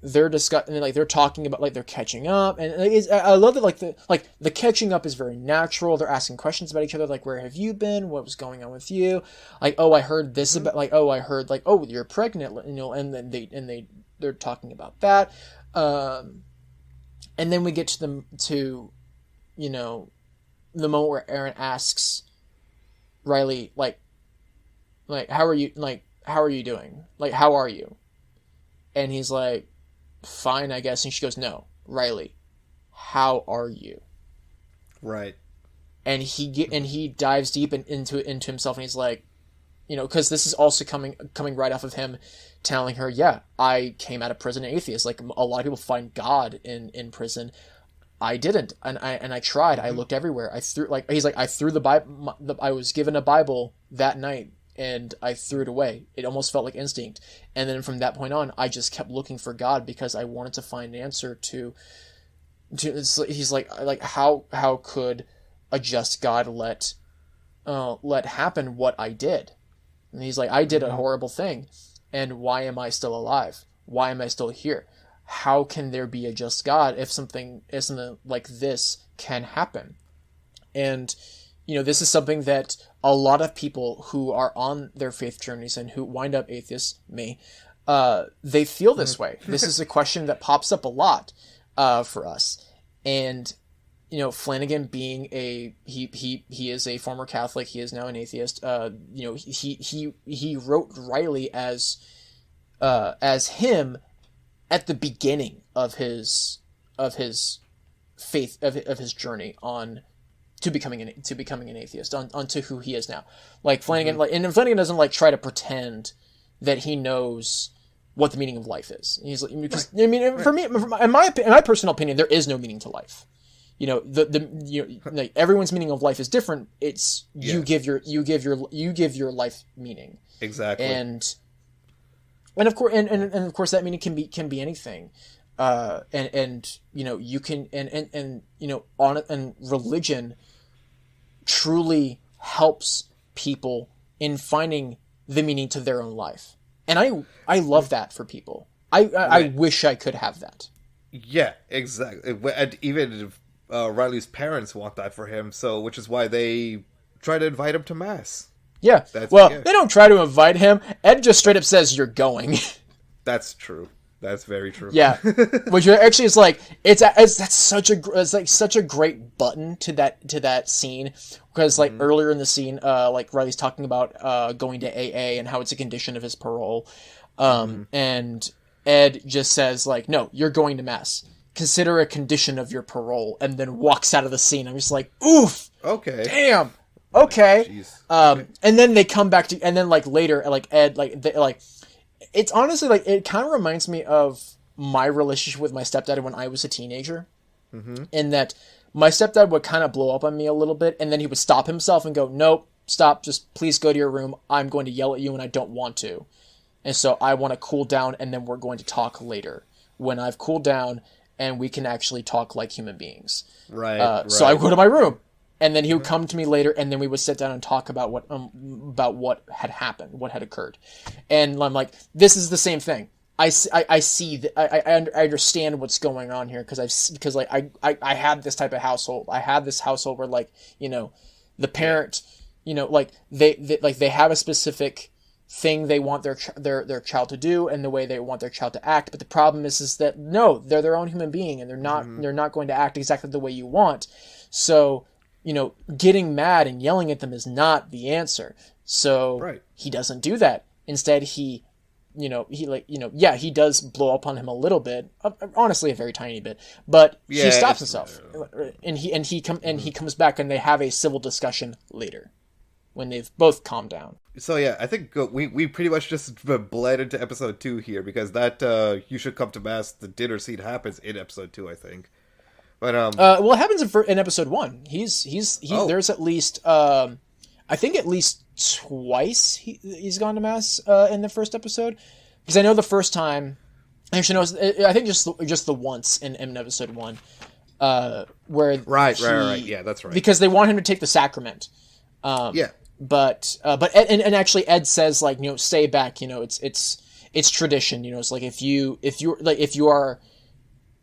S2: they're discussing, like, they're talking about, like, they're catching up, and I love that, the catching up is very natural. They're asking questions about each other, like, where have you been? What was going on with you? Like, oh, I heard this about, like, oh, I heard, like, oh, you're pregnant, and then they're talking about that. And then we get to the moment where Aaron asks Riley, like, how are you doing? Like, how are you? And he's like, fine, I guess. And she goes, no, Riley, how are you?
S1: Right.
S2: And he dives deep into himself, and he's like, because this is also coming right off of him telling her, yeah, I came out of prison an atheist. Like, a lot of people find God in prison. I didn't, and I tried. I looked everywhere. I threw the Bible. I was given a Bible that night, and I threw it away. It almost felt like instinct. And then from that point on, I just kept looking for God because I wanted to find an answer to he's like how could a just God let happen what I did? And he's like, I did a horrible thing, and why am I still alive? Why am I still here? How can there be a just God if something like this can happen? And this is something that a lot of people who are on their faith journeys and who wind up atheists, they feel this way. This is a question that pops up a lot for us. And, Flanagan being he is a former Catholic, he is now an atheist. He wrote Riley as him at the beginning of his faith, of his journey on to becoming an atheist, onto who he is now. Like, Flanagan, and Flanagan doesn't try to pretend that he knows what the meaning of life is. And he's like, because for me, in my personal opinion, there is no meaning to life. Everyone's meaning of life is different. It's you give your life meaning.
S1: Exactly.
S2: And And of course, and of course, that mean it can be anything. And you know, you can, and you know, and religion truly helps people in finding the meaning to their own life. And I love that for people. I wish I could have that.
S1: Yeah, exactly. And even Riley's parents want that for him, so which is why they try to invite him to mass.
S2: Yeah. They don't try to invite him. Ed just straight up says, "You're going."
S1: That's true. That's very true.
S2: Yeah, which actually is like that's such a great button to that scene, because like earlier in the scene, like Riley's talking about going to AA and how it's a condition of his parole, and Ed just says like, "No, you're going to mass. Consider a condition of your parole," and then walks out of the scene. I'm just like, oof. Okay. Damn. Okay. And then they come back to, and then like later, like Ed, like it's honestly like, it kind of reminds me of my relationship with my stepdad when I was a teenager, in that my stepdad would kind of blow up on me a little bit, and then he would stop himself and go, "Nope, stop, just please go to your room. I'm going to yell at you and I don't want to. And so I want to cool down, and then we're going to talk later when I've cooled down and we can actually talk like human beings." Right. So I would go to my room, and then he would come to me later, and then we would sit down and talk about what had happened, what had occurred. And I'm like, this is the same thing. I see that I understand what's going on here, because I had this type of household. I had this household where, like, you know, the parent, you know, like they have a specific thing they want their child to do and the way they want their child to act. But the problem is that no, they're their own human being, and they're not going to act exactly the way you want. So, you know, getting mad and yelling at them is not the answer. So he doesn't do that. Instead, he does blow up on him a little bit, honestly, a very tiny bit, but he stops himself, and he comes back, and they have a civil discussion later when they've both calmed down.
S1: So yeah, I think we pretty much just bled into episode 2 here, because that "you should come to mass," the dinner scene, happens in episode 2, I think. But
S2: well, it happens in episode 1. There's at least I think at least twice he's gone to mass in the first episode, because I know the first time, actually no, I think just the once in episode 1, where
S1: right, yeah, that's right,
S2: because they want him to take the sacrament. But Ed, and actually Ed says, like, you know, stay back, you know, it's tradition, you know, it's like if you are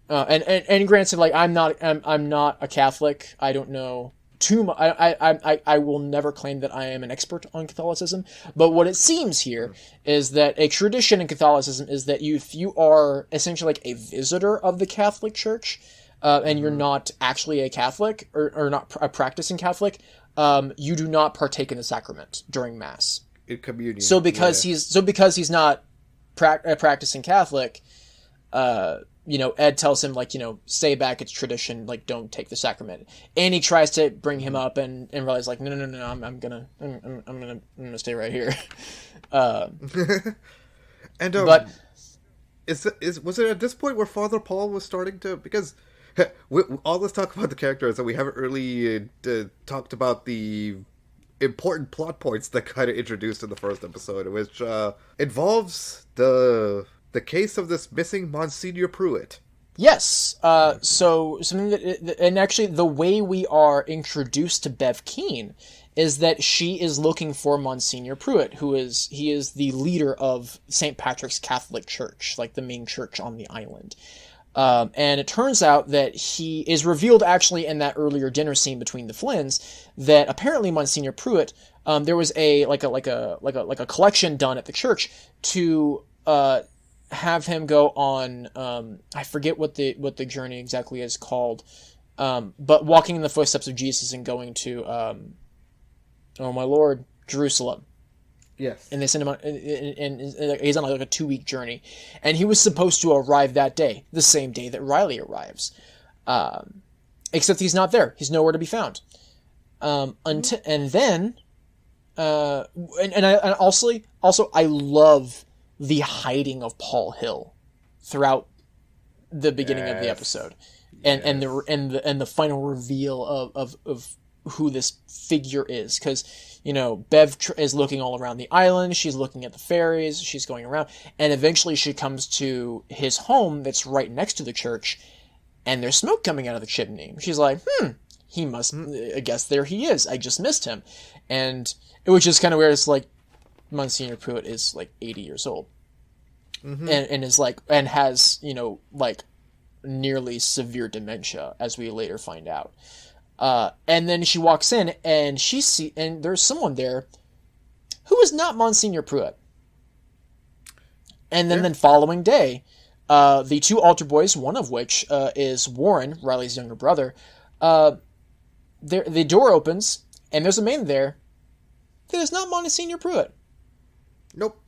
S2: and granted, like, I'm not a Catholic. I don't know too much. I will never claim that I am an expert on Catholicism. But what it seems here is that a tradition in Catholicism is that if you are essentially like a visitor of the Catholic Church, and you're not actually a Catholic or not a practicing Catholic, you do not partake in the sacrament during Mass.
S1: In communion.
S2: So because he's not a practicing Catholic, you know, Ed tells him, like, you know, stay back, it's tradition, like, don't take the sacrament. And he tries to bring him up, and Riley's like, no, I'm gonna stay right here.
S1: And
S2: but
S1: was it at this point where Father Paul was starting to, because all this talk about the characters, and we haven't really talked about the important plot points that kind of introduced in the first episode, which involves the case of this missing Monsignor Pruitt.
S2: Yes. So something that, and actually the way we are introduced to Bev Keane is that she is looking for Monsignor Pruitt, he is the leader of St. Patrick's Catholic Church, like the main church on the island. And it turns out that he is revealed actually in that earlier dinner scene between the Flynns, that apparently Monsignor Pruitt, there was a collection done at the church to have him go on, I forget what the journey exactly is called, but walking in the footsteps of Jesus and going to, oh my Lord, Jerusalem.
S1: Yes.
S2: And they send him on, and he's on like a 2-week journey, and he was supposed to arrive that day, the same day that Riley arrives, except he's not there. He's nowhere to be found. And then, and also I love the hiding of Paul Hill throughout the beginning of the episode, and the final reveal who this figure is, because Bev is looking all around the island. She's looking at the ferries. She's going around, and eventually she comes to his home that's right next to the church, and there's smoke coming out of the chimney. She's like, he must. I guess there he is. I just missed him, and it was just kind of weird. It's like Monsignor Pruitt is like 80 years old, and is like, and has like nearly severe dementia, as we later find out. And then she walks in, and and there's someone there who is not Monsignor Pruitt. And then the following day, the two altar boys, one of which is Warren, Riley's younger brother, the door opens, and there's a man there that is not Monsignor Pruitt.
S1: Nope.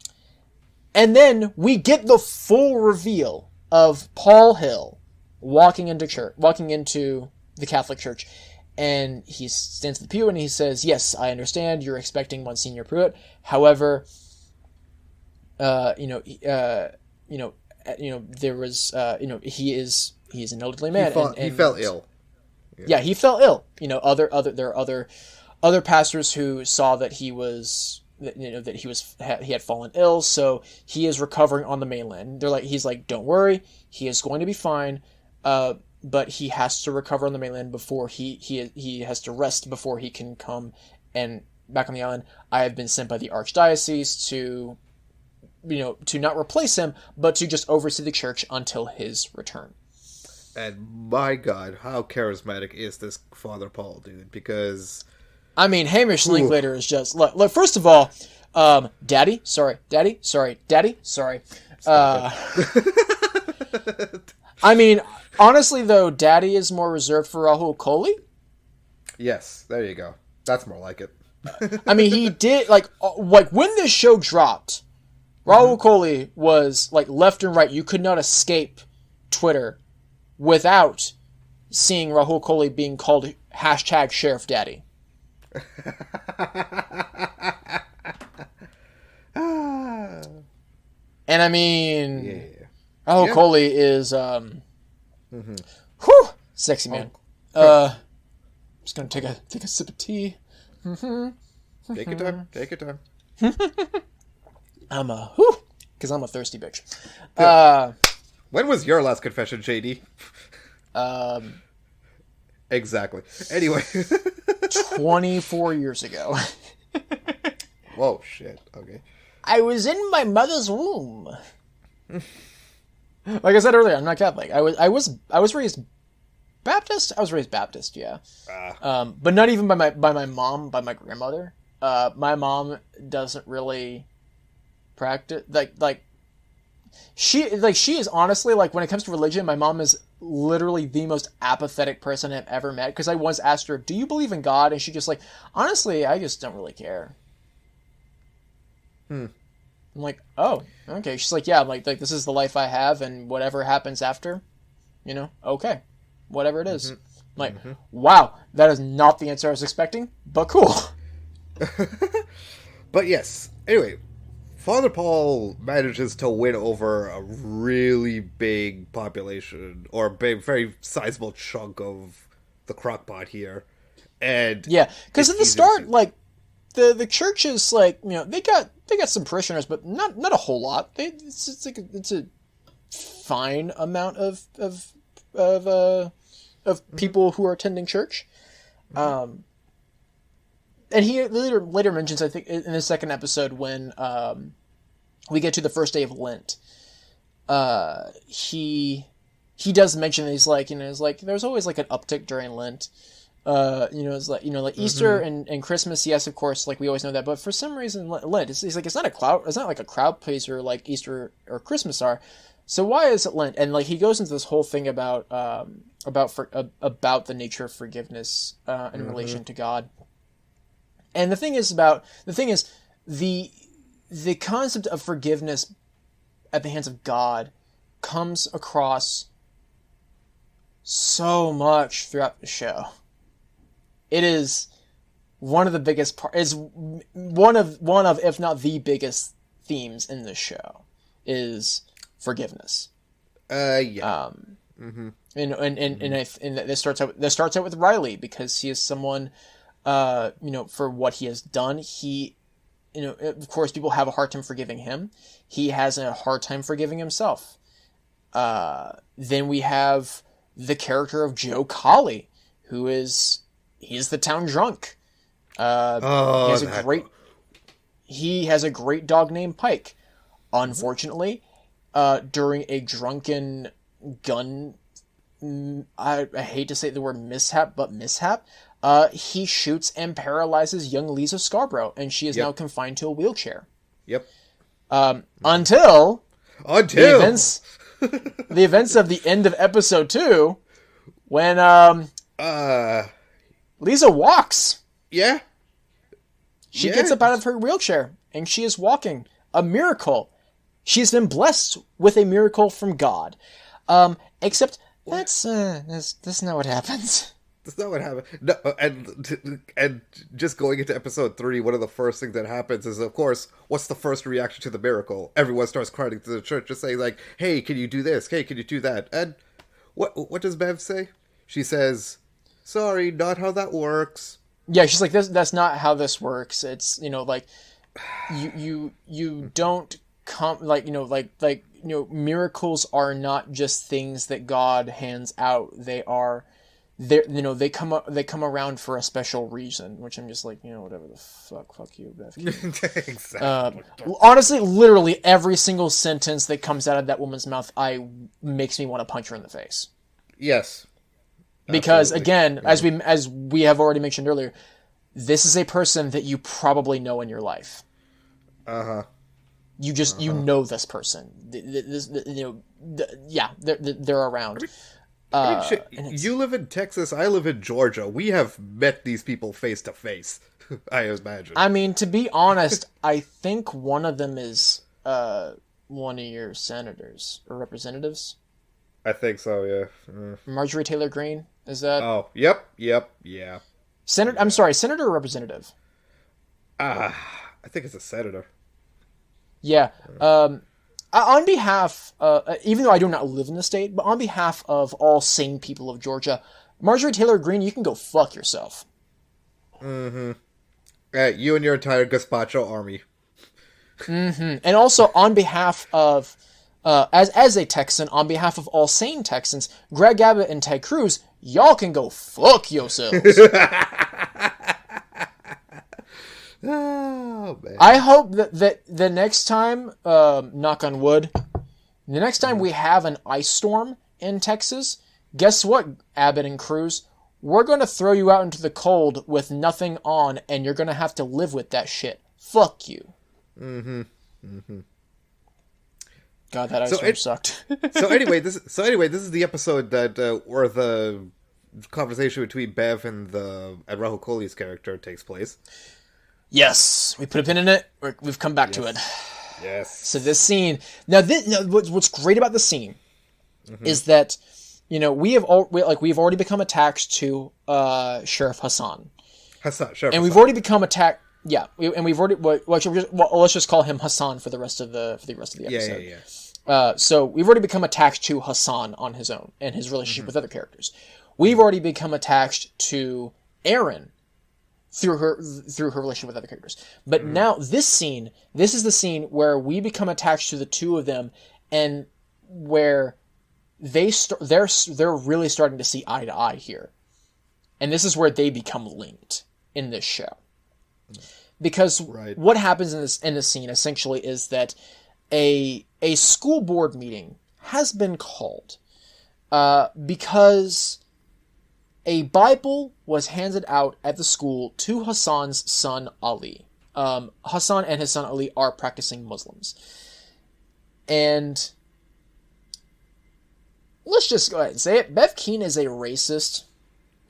S2: And then we get the full reveal of Paul Hill walking into the Catholic Church. And he stands at the pew and he says, "Yes, I understand. You're expecting Monsignor Pruitt. However, there was, he's an elderly man.
S1: He fell ill.
S2: Yeah, he fell ill. There are other pastors who saw that he had fallen ill, so he is recovering on the mainland. He's like, don't worry, he is going to be fine. But he has to recover on the mainland before he has to rest before he can come and back on the island. I have been sent by the archdiocese to not replace him, but to just oversee the church until his return."
S1: And my God, how charismatic is this Father Paul, dude? Because
S2: I mean, Hamish Linklater is just look. First of all, Daddy. I mean, honestly, though, Daddy is more reserved for Rahul Kohli.
S1: Yes, there you go. That's more like it.
S2: I mean, he did, like when this show dropped, Rahul Kohli was, like, left and right. You could not escape Twitter without seeing Rahul Kohli being called #Sheriff Daddy. And I mean, Rahul Kohli is, sexy man. I'm just gonna take a sip of tea.
S1: Take your time. Take your time.
S2: Because I'm a thirsty bitch.
S1: When was your last confession, JD? Exactly. Anyway.
S2: 24 years ago.
S1: Whoa, shit. Okay.
S2: I was in my mother's womb. Like I said earlier, I'm not Catholic. I was raised Baptist. I was raised Baptist, yeah. But not even by my mom, by my grandmother. My mom doesn't really practice she is honestly, like, when it comes to religion, my mom is literally the most apathetic person I've ever met. Because I once asked her, "Do you believe in God?" And she just like, "Honestly, I just don't really care." I'm like, "Oh, okay." She's like, "Yeah, like this is the life I have, and whatever happens after, okay, whatever it is." I'm like, wow, that is not the answer I was expecting, but cool.
S1: But yes, anyway, Father Paul manages to win over a really big population, or a big, very sizable chunk of the crockpot here, and
S2: yeah, because at the start, like, the church is like, they got some parishioners, but not a whole lot. It's a fine amount of people who are attending church. And he later mentions, I think, in the second episode, when we get to the first day of Lent, he does mention that he's like, there's always like an uptick during Lent. It's like, like Easter and Christmas, yes, of course, like we always know that, but for some reason Lent, it's not like a crowd pleaser like Easter or Christmas are. So why is it Lent? And like he goes into this whole thing about the nature of forgiveness in relation to God. And the thing is the concept of forgiveness at the hands of God comes across so much throughout the show. It is one of the biggest is one of if not the biggest themes in this show is forgiveness.
S1: Yeah.
S2: And this starts out with Riley, because he is someone for what he has done. He, of course, people have a hard time forgiving him. He has a hard time forgiving himself. Then we have the character of Joe Collie, he's the town drunk. He has a great dog named Pike. Unfortunately, during a drunken gun, I hate to say the word mishap, he shoots and paralyzes young Lisa Scarborough, and she is now confined to a wheelchair.
S1: Yep.
S2: Until the events of the end of episode 2, when Lisa walks.
S1: Yeah.
S2: She gets up out of her wheelchair, and she is walking. A miracle. She's been blessed with a miracle from God. Except that's not what happens.
S1: That's not what happened. No, and just going into episode 3, one of the first things that happens is, of course, what's the first reaction to the miracle? Everyone starts crying to the church, just saying like, "Hey, can you do this? Hey, can you do that?" And what does Bev say? She says, "Sorry, not how that works."
S2: Yeah, she's like, that's not how this works. It's, like, you don't come, miracles are not just things that God hands out. They come around for a special reason, which I'm just like, whatever the fuck you, Beth.
S1: Exactly.
S2: Honestly, literally every single sentence that comes out of that woman's mouth, makes me want to punch her in the face.
S1: Yes.
S2: Because
S1: Absolutely.
S2: again, as we have already mentioned earlier, this is a person that you probably know in your life. You just you know this person. They're around.
S1: You live in Texas. I live in Georgia. We have met these people face to face. I imagine.
S2: I mean, to be honest, I think one of them is one of your senators or representatives.
S1: I think so, yeah.
S2: Marjorie Taylor Greene, is that?
S1: Oh, yep, yeah.
S2: I'm sorry, senator or representative?
S1: I think it's a senator.
S2: Yeah. On behalf, even though I do not live in the state, but on behalf of all sane people of Georgia, Marjorie Taylor Greene, you can go fuck yourself.
S1: You and your entire gazpacho army.
S2: And also on behalf of... as a Texan, on behalf of all sane Texans, Greg Abbott and Ted Cruz, y'all can go fuck yourselves.
S1: Oh, man.
S2: I hope that the next time, knock on wood, the next time we have an ice storm in Texas, guess what, Abbott and Cruz? We're going to throw you out into the cold with nothing on, and you're going to have to live with that shit. Fuck you. God, that ice storm sucked.
S1: so anyway, this is the episode that where the conversation between Bev and Rahul Kohli's character takes place.
S2: Yes, we put a pin in it. We've come back to it.
S1: Yes.
S2: So this scene now, what's great about this scene is that we've already become attached to Sheriff Hassan. And we've already become attacked. Yeah, we've already. Let's just call him Hassan for the rest of the episode.
S1: Yeah.
S2: So we've already become attached to Hassan on his own and his relationship with other characters. We've already become attached to Erin through her relationship with other characters. But now this is the scene where we become attached to the two of them, and where they're really starting to see eye to eye here, and this is where they become linked in this show. Because what happens in this scene essentially is that a school board meeting has been called because a Bible was handed out at the school to Hassan's son Ali. Hassan and his son Ali are practicing Muslims. And let's just go ahead and say it. Bev Keane is a racist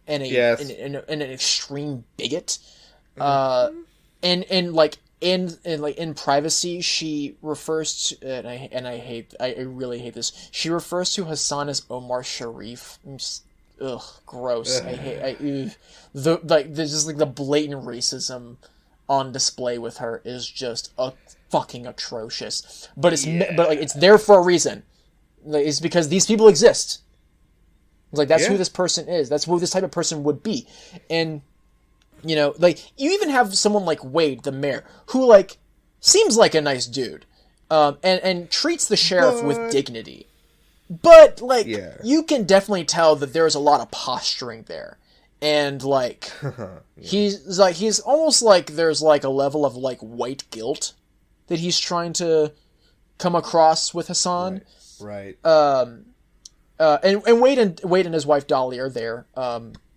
S2: and an extreme bigot. And in privacy, she refers to, I really hate this. She refers to Hassan as Omar Sharif. Gross. The blatant racism on display with her is just fucking atrocious. But it's there for a reason. It's because these people exist. It's like that's who this person is. That's who this type of person would be. And You know, like, you even have someone like Wade, the mayor, who, like, seems like a nice dude, and treats the sheriff with dignity. But, like, you can definitely tell that there's a lot of posturing there. And, like, he's almost like there's, like, a level of, like, white guilt that he's trying to come across with Hassan.
S1: Right.
S2: And Wade and his wife Dolly are there.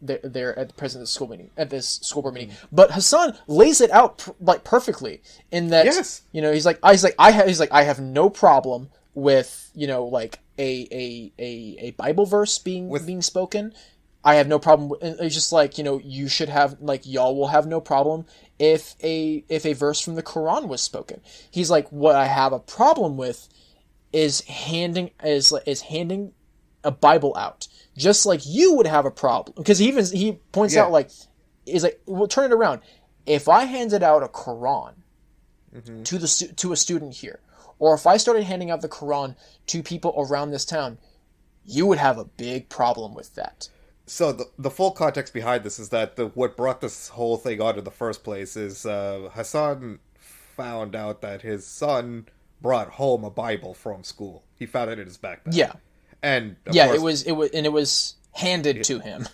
S2: They're at the president's school meeting, at this school board meeting. But Hassan lays it out like perfectly in that, you know, he's like, I have no problem with, you know, like a Bible verse being spoken. I have no problem with, it's just like, you know, you should have, like, y'all will have no problem if a verse from the Quran was spoken. He's like, what I have a problem with is handing a Bible out, just like you would have a problem, because he points out, like, is like, we'll turn it around. If I handed out a Quran to a student here, or if I started handing out the Quran to people around this town, you would have a big problem with that.
S1: So the full context behind this is that what brought this whole thing on in the first place is Hassan found out that his son brought home a Bible from school. He found it in his backpack.
S2: Yeah.
S1: And
S2: course, it was handed to him.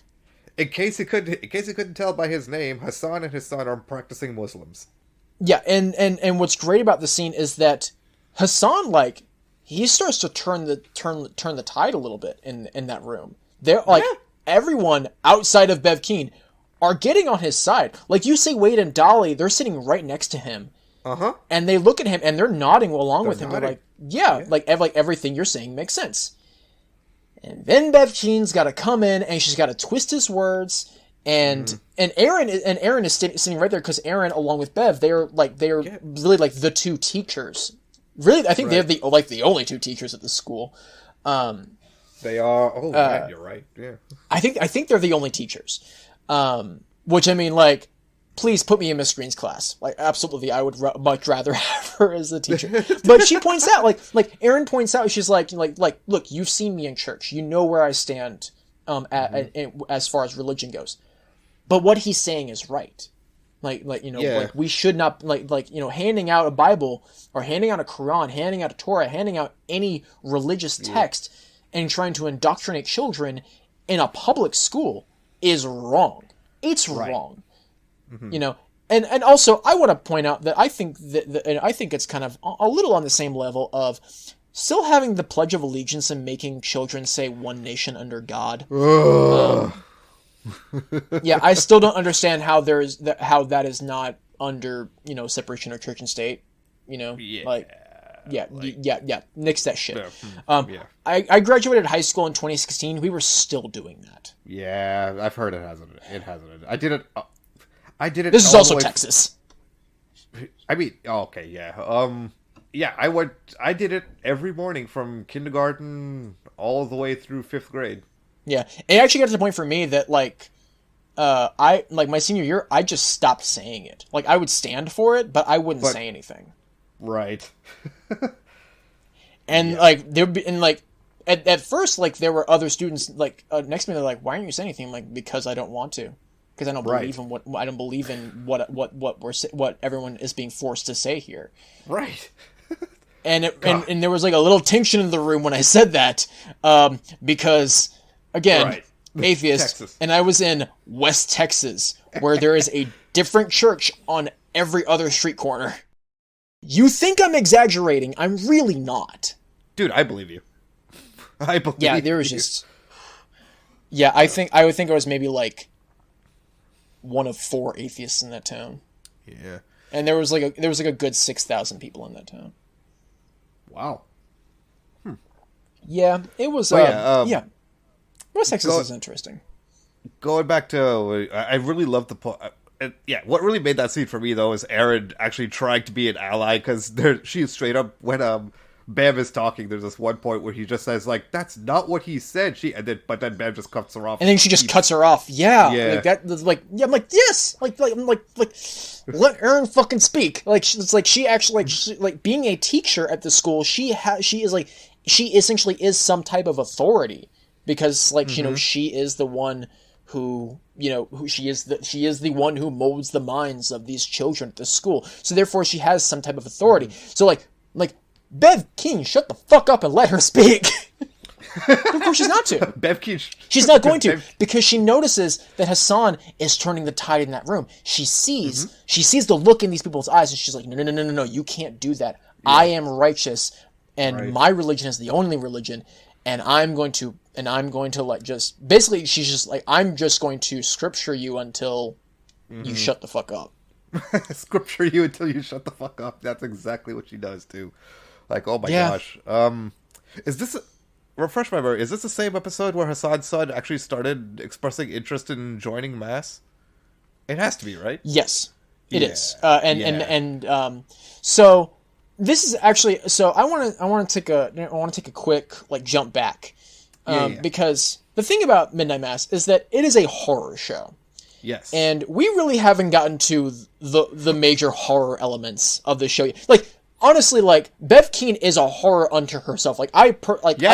S1: In case he couldn't tell by his name, Hassan and his son are practicing Muslims.
S2: Yeah, and what's great about the scene is that Hassan, like, he starts to turn the tide a little bit in that room. They're like, everyone outside of Bev Keane are getting on his side. Like, you say Wade and Dolly, they're sitting right next to him. And they look at him and they're nodding along with him. They're like, like everything you're saying makes sense. And then Bev Keene's got to come in and she's got to twist his words. And Aaron is sitting right there, because Aaron, along with Bev, they're really like the two teachers. Really, I think they're the only two teachers at the school.
S1: They are. Oh, man, you're right. Yeah.
S2: I think they're the only teachers. Which, I mean, like, please put me in Miss Green's class. Like, absolutely, I would much rather have her as a teacher. But she points out, like Erin points out, she's like, look, you've seen me in church. You know where I stand as far as religion goes. But what he's saying is right. Like we should not, handing out a Bible or handing out a Quran, handing out a Torah, handing out any religious text and trying to indoctrinate children in a public school is wrong. It's wrong. You know, and also I want to point out that I think it's kind of a little on the same level of still having the Pledge of Allegiance and making children say one nation under God. I still don't understand how that is not under, you know, separation of church and state. You know, nix that shit. I graduated high school in 2016. We were still doing that.
S1: Yeah, I've heard it hasn't. It hasn't. I did it.
S2: This is also Texas.
S1: I mean, okay, yeah. I did it every morning from kindergarten all the way through 5th grade.
S2: Yeah, it actually got to the point for me that, like, my senior year, I just stopped saying it. Like, I would stand for it, but I wouldn't say anything.
S1: Right.
S2: And there would be, and at first, like, there were other students like next to me. They're like, "Why aren't you saying anything?" I'm like, because I don't want to. Because I don't believe in what everyone is being forced to say here.
S1: Right.
S2: And there was like a little tension in the room when I said that, because again, atheist, Texas. And I was in West Texas, where there is a different church on every other street corner. You think I'm exaggerating? I'm really not.
S1: Dude, I believe you. I believe.
S2: Yeah, there was just. Yeah, I would think I was maybe like one of 4 atheists in that town.
S1: Yeah. And
S2: there was like a good 6,000 people in that town.
S1: Wow.
S2: Yeah, it was. West Texas is interesting.
S1: Going back to, I really loved the. What really made that scene for me though is Erin actually trying to be an ally, because she is straight up when Bam is talking. There's this one point where he just says like, "That's not what he said." But then Bam just cuts her off,
S2: and then she just cuts her off. Yeah. Like that. Like, yeah, I'm like, yes, like let Erin fucking speak. Like, it's like she actually like being a teacher at the school. She essentially is some type of authority, because like you know, she is the one who, who she is the one who molds the minds of these children at the school. So therefore she has some type of authority. So like Bev King, shut the fuck up and let her speak. Of course she's not to.
S1: Bev King.
S2: She's not going to, because she notices that Hassan is turning the tide in that room. She sees the look in these people's eyes, and she's like, no, you can't do that. Yeah. I am righteous, and my religion is the only religion, and I'm going to like just, basically she's just like, I'm just going to scripture you until you shut the fuck up.
S1: Scripture you until you shut the fuck up. That's exactly what she does too. Like, oh my gosh. Is this... Refresh my memory. Is this the same episode where Hassan's son actually started expressing interest in joining Mass? It has to be, right?
S2: Yes, it is. So this is actually. So I want to take a quick jump back, because the thing about Midnight Mass is that it is a horror show.
S1: Yes,
S2: and we really haven't gotten to the major horror elements of the show yet. Like, honestly, like, Bev Keane is a horror unto herself. Like, I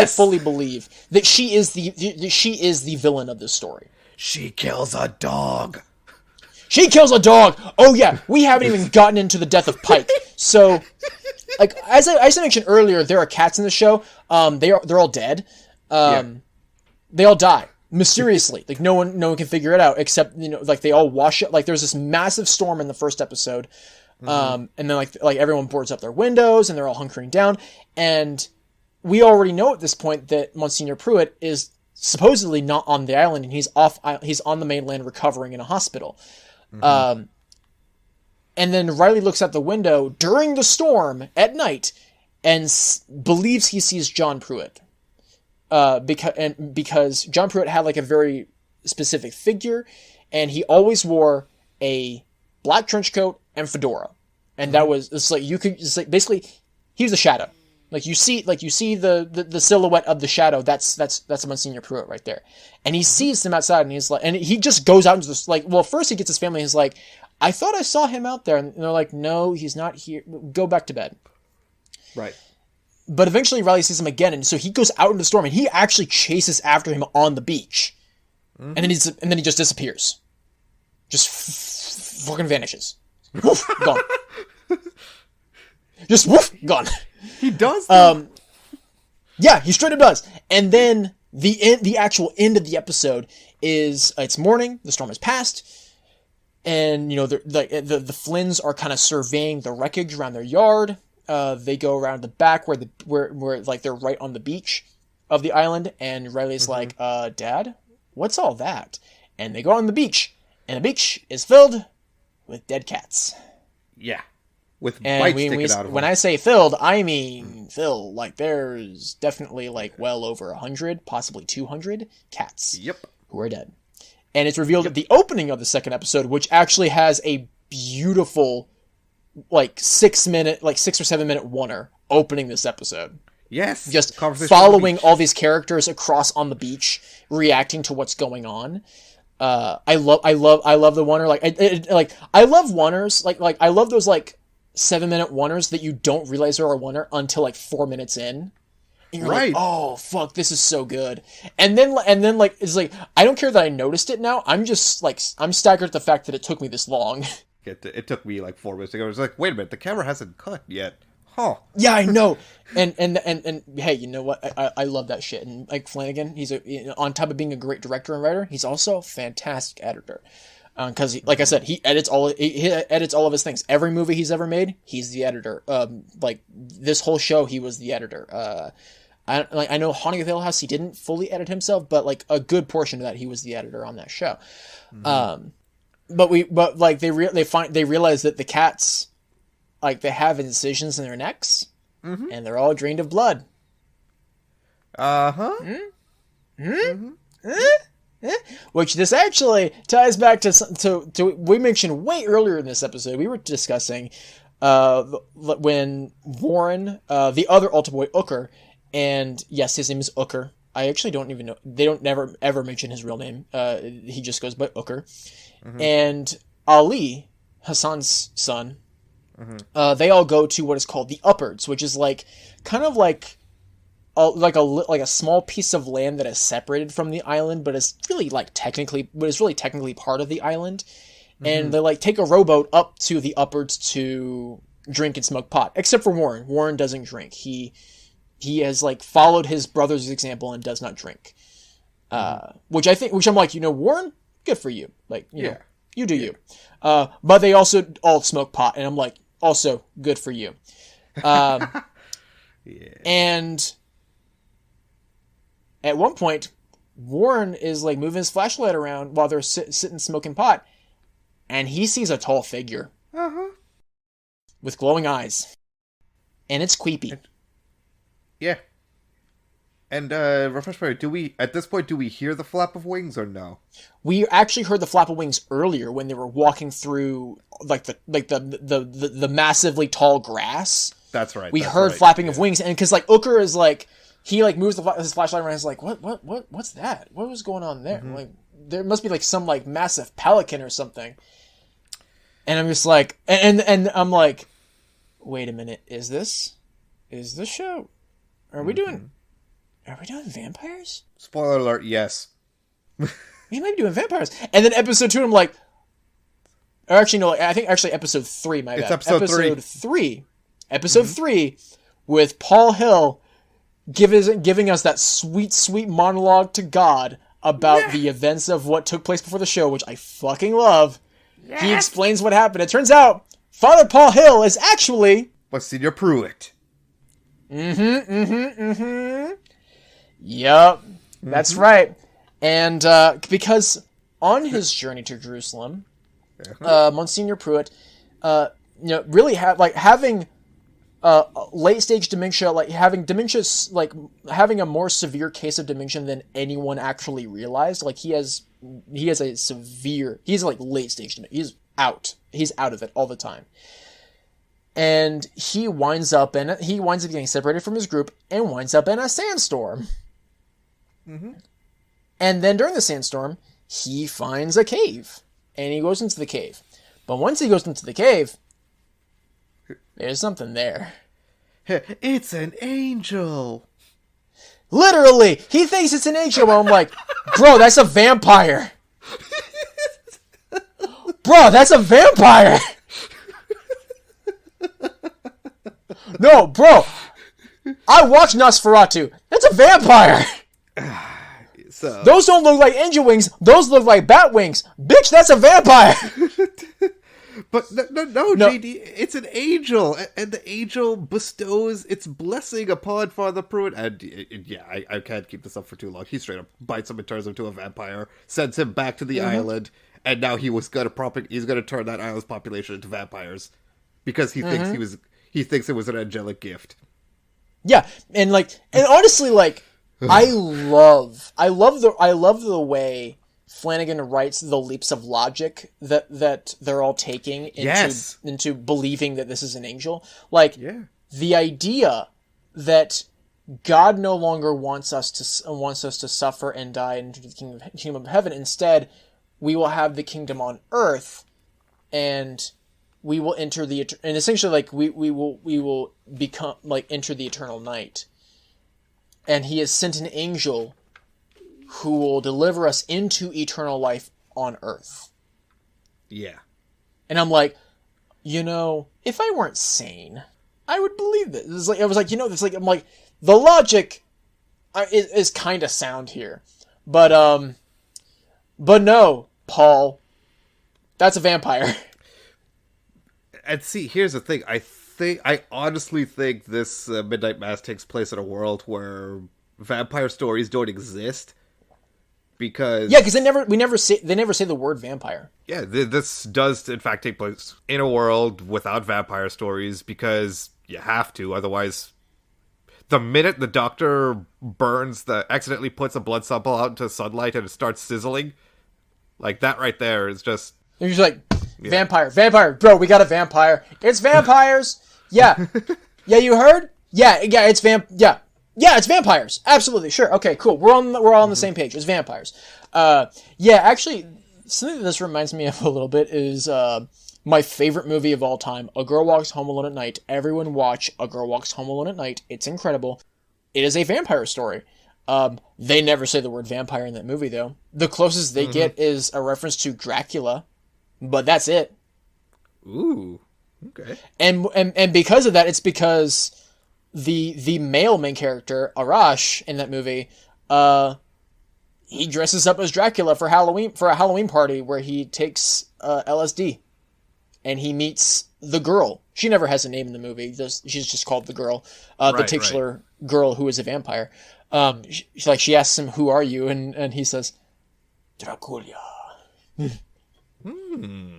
S2: fully believe that she is the villain of this story.
S1: She kills a dog.
S2: She kills a dog. Oh yeah, we haven't even gotten into the death of Pike. So, like, as I mentioned earlier, there are cats in the show. They're all dead. They all die mysteriously. Like, no one can figure it out, except, like, they all wash up. Like, there's this massive storm in the first episode. And then like everyone boards up their windows and they're all hunkering down, and we already know at this point that Monsignor Pruitt is supposedly not on the island, and he's on the mainland recovering in a hospital. And then Riley looks out the window during the storm at night and believes he sees John Pruitt, because John Pruitt had like a very specific figure, and he always wore a black trench coat and fedora, and that was, it's like, basically he was a shadow. Like you see the silhouette of the shadow. That's Monsignor Pruitt right there, and he sees him outside, and he's like, and he just goes out into this, like, well, first he gets his family, and he's like, I thought I saw him out there, and they're like, no, he's not here. Go back to bed.
S1: Right.
S2: But eventually Riley sees him again, and so he goes out in the storm, and he actually chases after him on the beach, and then he just disappears, just fucking vanishes. Woof, gone. Just woof, gone.
S1: He does.
S2: Yeah, he straight up does. And then the actual end of the episode is, it's morning. The storm has passed, and the Flynns are kind of surveying the wreckage around their yard. They go around the back where like they're right on the beach of the island, and Riley's like, Dad, what's all that? And they go on the beach, and the beach is filled with dead cats.
S1: Yeah. With bites sticking out of them.
S2: When I say filled, I mean filled. Like, there's definitely like well over 100, possibly 200 cats.
S1: Yep.
S2: Who are dead. And it's revealed at the opening of the second episode, which actually has a beautiful, like 6 or 7 minute oneer opening this episode.
S1: Yes.
S2: Just following all these characters across on the beach, reacting to what's going on. I love the oneer. I love oneers. Like I love those like 7 minute oneers that you don't realize are a oneer until like 4 minutes in. And you're like, oh fuck, this is so good. And then like, it's like, I don't care that I noticed it now. I'm just like, I'm staggered at the fact that it took me this long.
S1: It took me like 4 minutes to go. I was like, wait a minute, the camera hasn't cut yet. Huh.
S2: Yeah, I know. And hey, you know what? I love that shit. And like Flanagan, he's on top of being a great director and writer, he's also a fantastic editor. Because, like I said, he edits all of his things. Every movie he's ever made, he's the editor. Like this whole show, he was the editor. I know Haunting of Hill House, he didn't fully edit himself, but like a good portion of that, he was the editor on that show. But they realize that the cats, like, they have incisions in their necks, and they're all drained of blood. Which this actually ties back to we mentioned way earlier in this episode. We were discussing when Warren, the other altar boy, Ooker, and yes, his name is Ooker. I actually don't even know. They don't never ever mention his real name. He just goes by Ooker. And Ali, Hassan's son, they all go to what is called the Uppards, which is like kind of like like a small piece of land that is separated from the island, but it's really technically part of the island. And they like take a rowboat up to the upwards to drink and smoke pot. Except for Warren. Warren doesn't drink. He has like followed his brother's example and does not drink. Which I'm like, Warren, good for you. Like, you know, you do you. But they also all smoke pot, and I'm like, also good for you. And at one point, Warren is like moving his flashlight around while they're sitting smoking pot, and he sees a tall figure with glowing eyes, and it's creepy.
S1: Yeah. And refresh my memory, at this point do we hear the flap of wings or no?
S2: We actually heard the flap of wings earlier when they were walking through like the massively tall grass.
S1: That's right.
S2: We heard flapping of wings, and because like Uker is like he like moves his flashlight around, and he's like, what's that? What was going on there? Like there must be like some like massive pelican or something. And I'm just like, and I'm like, wait a minute, is this show? Are we doing vampires?
S1: Spoiler alert, yes.
S2: We might be doing vampires. And then episode 2, I'm like, or actually no, I think actually episode 3, my bad.
S1: It's episode
S2: 3. Episode 3 with Paul Hill giving us that sweet monologue to God about the events of what took place before the show, which I fucking love. Yes. He explains what happened. It turns out Father Paul Hill is actually
S1: Senior Pruitt.
S2: Yep, that's right. And because on his journey to Jerusalem, Monsignor Pruitt, really having late stage dementia, like having dementia, like having a more severe case of dementia than anyone actually realized. Like he's like late stage dementia. He's out of it all the time. And he winds up getting separated from his group and winds up in a sandstorm. And then during the sandstorm, he finds a cave. And he goes into the cave. But once he goes into the cave, there's something there.
S1: It's an angel.
S2: Literally! He thinks it's an angel. I'm like, bro, that's a vampire. Bro, that's a vampire. No, bro. I watched Nosferatu. That's a vampire.
S1: So
S2: those don't look like angel wings. Those look like bat wings. Bitch, that's a vampire.
S1: But no, JD, it's an angel, and the angel bestows its blessing upon Father Pruitt. And I can't keep this up for too long. He straight up bites him and turns him to a vampire, sends him back to the island, and now he's gonna turn that island's population into vampires because he thinks it was an angelic gift. Yeah, and
S2: honestly, like I love the way Flanagan writes the leaps of logic that they're all taking into believing that this is an angel. The idea that God no longer wants us to suffer and die and enter the kingdom of heaven. Instead, we will have the kingdom on earth, and we will enter and essentially we will become enter the eternal night. And he has sent an angel who will deliver us into eternal life on earth.
S1: Yeah.
S2: And I'm like, if I weren't sane, I would believe this. I'm like, the logic is kind of sound here. But no, Paul, that's a vampire.
S1: And see, here's the thing. I honestly think this Midnight Mass takes place in a world where vampire stories don't exist. Because
S2: they never say the word vampire.
S1: Yeah, this does in fact take place in a world without vampire stories because you have to, otherwise. The minute the doctor accidentally puts a blood sample out into sunlight and it starts sizzling, like that right there is just.
S2: You're just like, vampire, bro. We got a vampire. It's vampires. Yeah, yeah. You heard? Yeah. It's it's vampires. Absolutely, sure. Okay, cool. We're all on the same page. It's vampires. Actually, something that this reminds me of a little bit is my favorite movie of all time, A Girl Walks Home Alone at Night. Everyone watch A Girl Walks Home Alone at Night. It's incredible. it is a vampire story. They never say the word vampire in that movie, though. The closest they get is a reference to Dracula, but that's it.
S1: Ooh, okay.
S2: And because of that, it's because the male main character, Arash, in that movie, he dresses up as Dracula for a Halloween party where he takes LSD, and he meets the girl. She never has a name in the movie. She's just called the girl, the titular girl who is a vampire. She asks him, "Who are you?" and he says, "Dracula."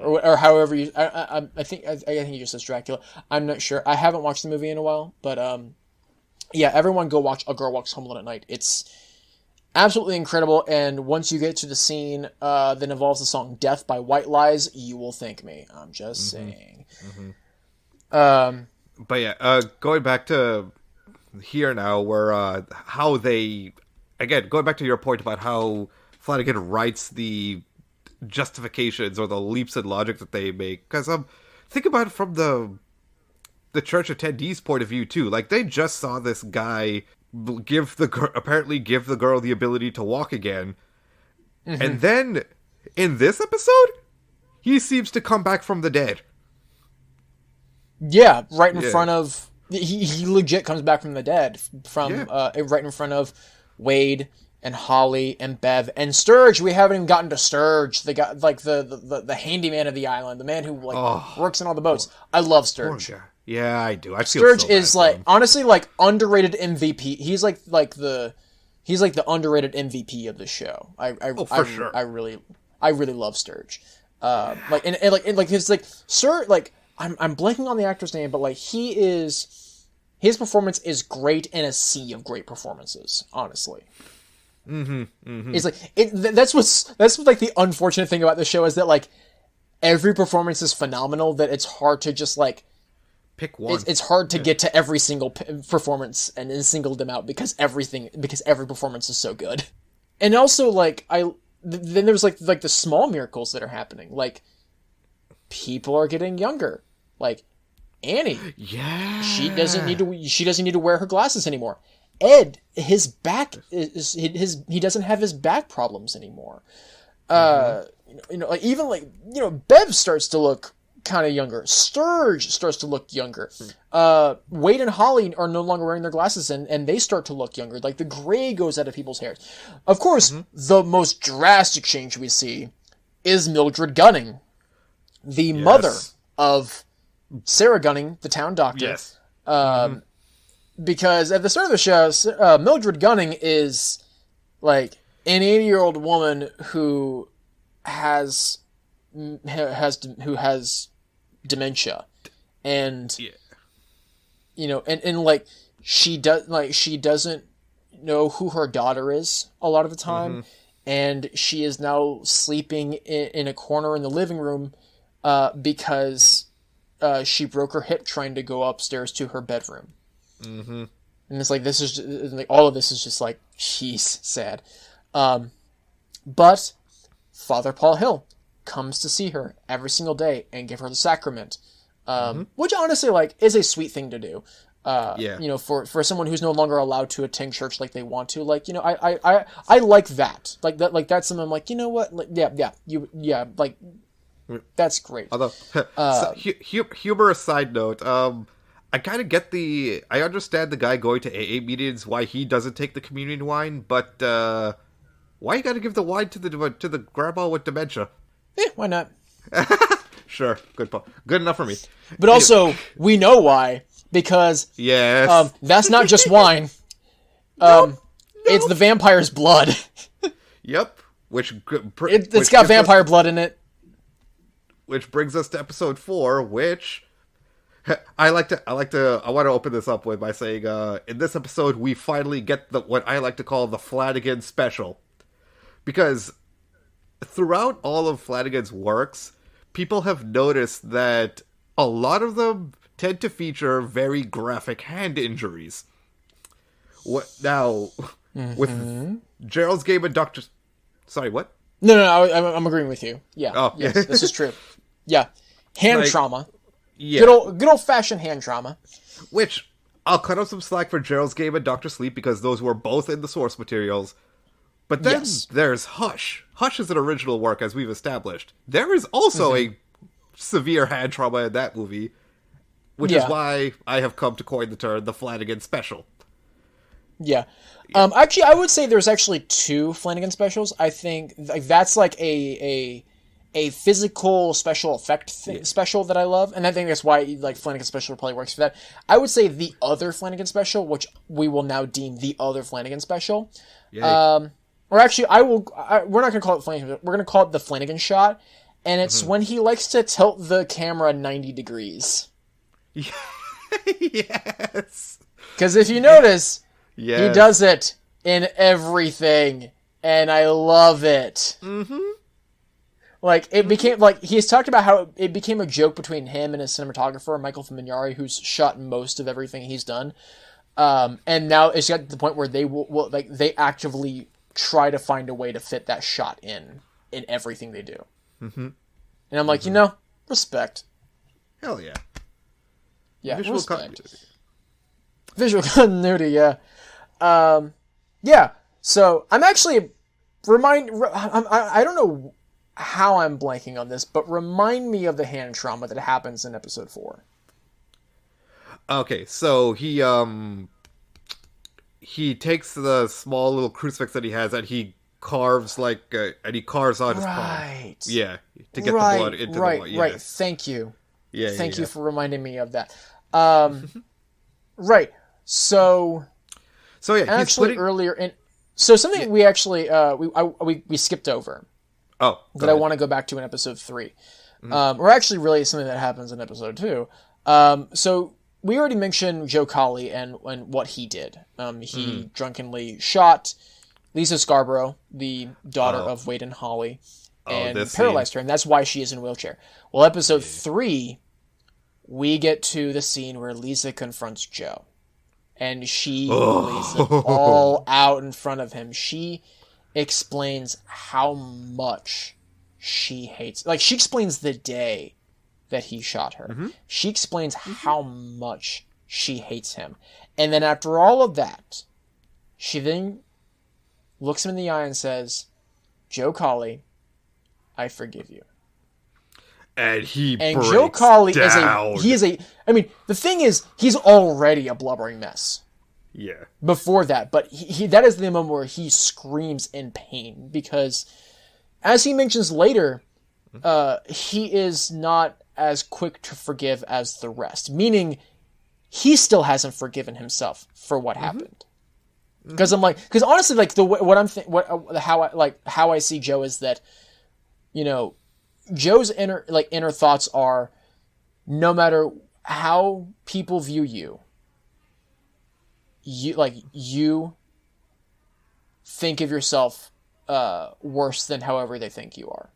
S2: or however you. I think he just says Dracula. I'm not sure. I haven't watched the movie in a while, but yeah, everyone go watch A Girl Walks Home Alone at Night. It's absolutely incredible, and once you get to the scene that involves the song "Death" by White Lies, you will thank me. I'm just saying.
S1: But yeah, going back to here now, where how they, again, going back to your point about how Flanagan writes the justifications or the leaps in logic that they make, because think about it from the church attendees' point of view too. Like, they just saw this guy apparently give the girl the ability to walk again, and then in this episode, he seems to come back from the dead.
S2: Yeah, right in front of he legit comes back from the dead right in front of Wade and Holly and Bev and Sturge. We haven't even gotten to Sturge. They got like the handyman of the island, the man who works in all the boats. I love Sturge.
S1: Yeah, I do. I feel
S2: Sturge
S1: so
S2: is
S1: bad
S2: like honestly like underrated MVP. He's like the underrated MVP of the show. For sure. I really love Sturge. Like it's like Sir like. I'm blanking on the actor's name, but like his performance is great in a sea of great performances. Honestly, it's like that's what's like the unfortunate thing about the show is that like every performance is phenomenal. That it's hard to just like
S1: pick one.
S2: It's hard to get to every single performance and then single them out because every performance is so good. And also like then there's like the small miracles that are happening. Like people are getting younger. Like Annie, she doesn't need to wear her glasses anymore. Ed, his back he doesn't have his back problems anymore. Like even like Bev starts to look kind of younger. Sturge starts to look younger. Wade and Holly are no longer wearing their glasses and they start to look younger. Like the gray goes out of people's hairs. Of course, the most drastic change we see is Mildred Gunning, the mother of Sarah Gunning, the town doctor.
S1: Yes.
S2: Because at the start of the show, Mildred Gunning is like an 80-year-old woman who has dementia, and and like she doesn't know who her daughter is a lot of the time, and she is now sleeping in a corner in the living room because she broke her hip trying to go upstairs to her bedroom. And it's like this is just, like all of this is just like jeez, sad. But Father Paul Hill comes to see her every single day and give her the sacrament, which honestly like is a sweet thing to do. For someone who's no longer allowed to attend church like they want to, like I like that. Like that, like that's something I'm like, you know what, like like that's great.
S1: Although humorous side note, I kind of get I understand the guy going to AA meetings why he doesn't take the communion wine, but why you got to give the wine to the grandma with dementia?
S2: Why not?
S1: Sure, good enough for me.
S2: But also, we know why, because that's not just wine. It's the vampire's blood.
S1: Yep,
S2: it's got vampire blood in it.
S1: Which brings us to episode 4, which I want to open this up with by saying, in this episode we finally get what I like to call the Flanagan special, because throughout all of Flanagan's works, people have noticed that a lot of them tend to feature very graphic hand injuries. With Gerald's Game of Doctor... Sorry, what?
S2: No, I'm agreeing with you. Yeah. Oh. Yes, this is true. Yeah. Hand trauma. Yeah. Good old-fashioned hand trauma.
S1: Which, I'll cut up some slack for Gerald's Game and Doctor Sleep because those were both in the source materials. But then there's Hush. Hush is an original work, as we've established. There is also a severe hand trauma in that movie, which is why I have come to coin the term the Flanagan Special.
S2: Yeah. Actually, I would say there's actually 2 Flanagan specials. I think that's like a physical special effect special that I love, and I think that's why like Flanagan special probably works for that. I would say the other Flanagan special, which we will now deem the other Flanagan special. Yay. Or actually, we're not going to call it Flanagan. We're going to call it the Flanagan shot, and it's when he likes to tilt the camera 90 degrees.
S1: Yes.
S2: Because if you notice, he does it in everything, and I love it. Mm-hmm. Like, it became, like, he's talked about how it became a joke between him and his cinematographer, Michael Famignari, who's shot most of everything he's done. And now it's got to the point where they will like, they actively try to find a way to fit that shot in everything they do. Mm-hmm. And I'm like, respect.
S1: Hell yeah.
S2: Yeah, visual continuity. Visual continuity, yeah. Yeah, so I'm actually I don't know how I'm blanking on this, but remind me of the hand trauma that happens in episode 4.
S1: Okay, so he takes the small little crucifix that he has and he carves and he carves on his palm. Yeah, to get the blood into the blood. Yeah.
S2: Right. Thank you.
S1: Yeah.
S2: Thank you for reminding me of that. Right. So
S1: yeah,
S2: actually earlier in something we actually we skipped over.
S1: Oh,
S2: that I want to go back to in episode 3. Or actually really something that happens in episode 2. So we already mentioned Joe Colley and what he did. He drunkenly shot Lisa Scarborough, the daughter of Wade and Holly, and paralyzed her, and that's why she is in a wheelchair. Well, episode 3, we get to the scene where Lisa confronts Joe. And she lays it all out in front of him. She explains how much she hates... Like, she explains the day that he shot her. Mm-hmm. She explains how much she hates him. And then after all of that, she then looks him in the eye and says, Joe Colley, I forgive you.
S1: And
S2: Joe Colley is I mean, the thing is, he's already a blubbering mess.
S1: Yeah.
S2: Before that, but he that is the moment where he screams in pain because, as he mentions later, he is not as quick to forgive as the rest. Meaning, he still hasn't forgiven himself for what happened. Because because honestly, like how I see Joe is that, Joe's inner thoughts are, no matter how people view you, you think of yourself worse than however they think you are.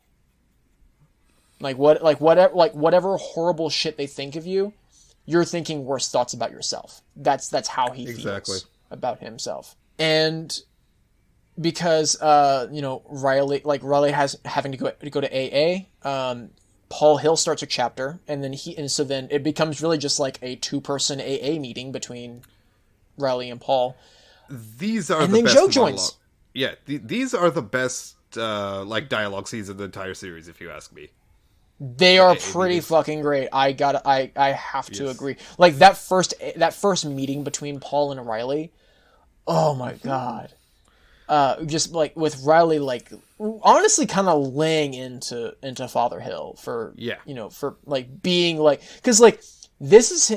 S2: Whatever horrible shit they think of you, you're thinking worse thoughts about yourself. That's how he feels about himself. And because Riley has having to go to AA, Paul Hill starts a chapter, and so then it becomes really just like a 2-person AA meeting between Riley and Paul.
S1: These are
S2: and
S1: the
S2: then
S1: best
S2: Joe joins.
S1: Yeah, these are the best dialogue scenes in the entire series, if you ask me.
S2: They are pretty fucking great. I have to agree. Like that first meeting between Paul and Riley. Oh my god. Just like with Riley, like honestly, kind of laying into Father Hill for for like being like, because like this is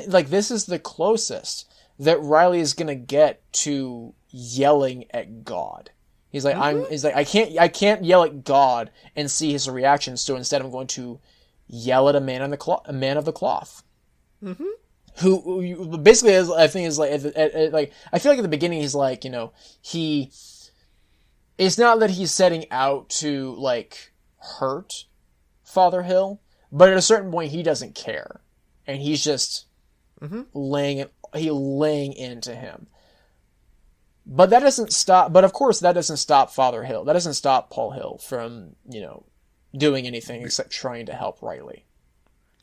S2: the closest that Riley is gonna get to yelling at God. He's like I can't yell at God and see his reaction. So instead, I'm going to yell at a man of the cloth. Mm-hmm. Who basically is, I think is like I feel like at the beginning he's like, it's not that he's setting out to like hurt Father Hill, but at a certain point he doesn't care, and he's just laying into him. But that doesn't stop. But of course that doesn't stop Father Hill. That doesn't stop Paul Hill from doing anything except trying to help Riley.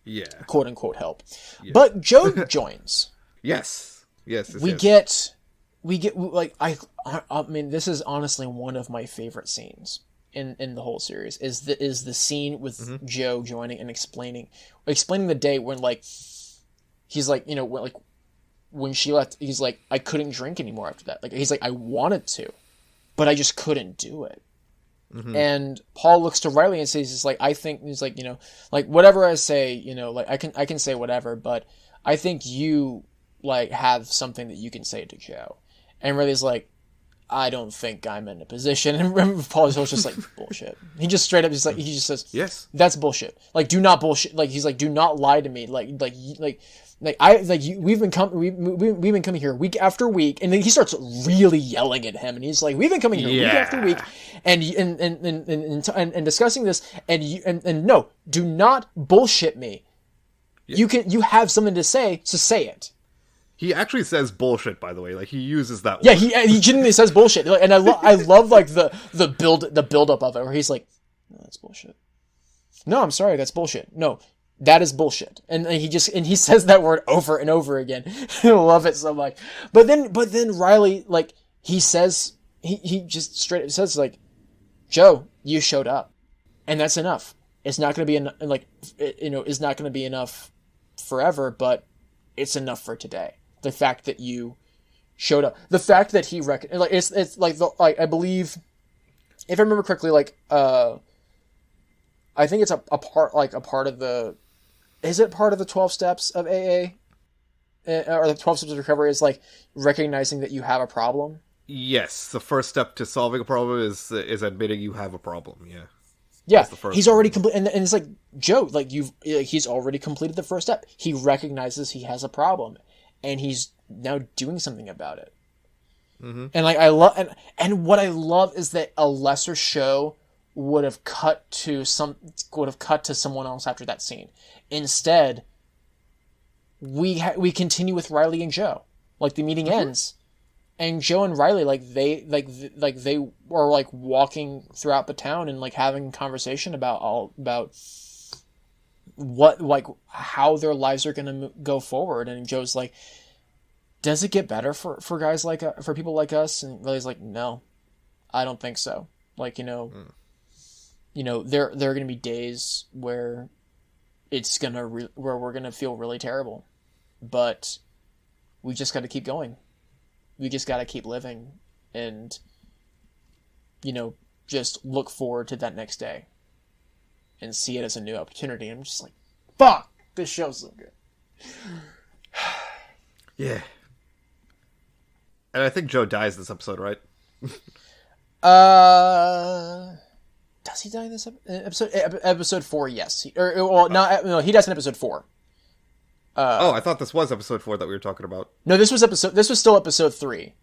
S1: Yeah.
S2: Quote unquote help. Yeah. But Joe joins.
S1: Yes. Yes.
S2: We get like I mean, this is honestly one of my favorite scenes in the whole series is the scene with Joe joining and explaining the day when like he's like, you know, when she left, he's like, I couldn't drink anymore after that. Like he's like, I wanted to, but I just couldn't do it. And Paul looks to Riley and says, "He's like, I think," he's like, you know, like whatever I say, you know, like I can say whatever, but I think you like have something that you can say to Joe. And Riley's like, I don't think I'm in a position. And Paul is just like, bullshit. He just straight up just like, he just says,
S1: yes,
S2: that's bullshit. Like, do not bullshit. Like, he's like, do not lie to me. We've been coming here week after week, and then he starts really yelling at him, and he's like, we've been coming here week after week, and discussing this, and no, do not bullshit me. Yeah. You have something to say, so say it.
S1: He actually says bullshit, by the way. Like, he uses that word.
S2: Yeah, he genuinely says bullshit. And I love like the build up of it, where he's like, no, that's bullshit. No, I'm sorry, that's bullshit. No, that is bullshit. And he says that word over and over again. I love it so much. But then Riley, like, he says, he just straight up says, like, Joe, you showed up. And that's enough. It's not going to be it's not going to be enough forever, but it's enough for today. The fact that you showed up, the fact that he it's like I believe, if I remember correctly, like I think it's a part of the, is it part of the 12 steps of AA, or the 12 steps of recovery is like recognizing that you have a problem.
S1: Yes, the first step to solving a problem is admitting you have a problem. Yeah.
S2: Yeah, he's already complete, and it's like, Joe, like he's already completed the first step. He recognizes he has a problem, and he's now doing something about it. And like I love, and what I love is that a lesser show would have cut to someone else after that scene. Instead, we continue with Riley and Joe. Like the meeting ends. And Joe and Riley, they were like walking throughout the town and like having a conversation about what, like, how their lives are gonna go forward. And Joe's like, "Does it get better for guys like for people like us?" And Riley's like, "No, I don't think so. Like, there are gonna be days where it's where we're gonna feel really terrible, but we just got to keep going." We just got to keep living and, just look forward to that next day and see it as a new opportunity. I'm just like, fuck, this show's so good.
S1: Yeah. And I think Joe dies this episode, right?
S2: Does he die in this episode? Episode 4, yes. He dies in episode 4.
S1: I thought this was episode 4 that we were talking about.
S2: No, this was still episode 3.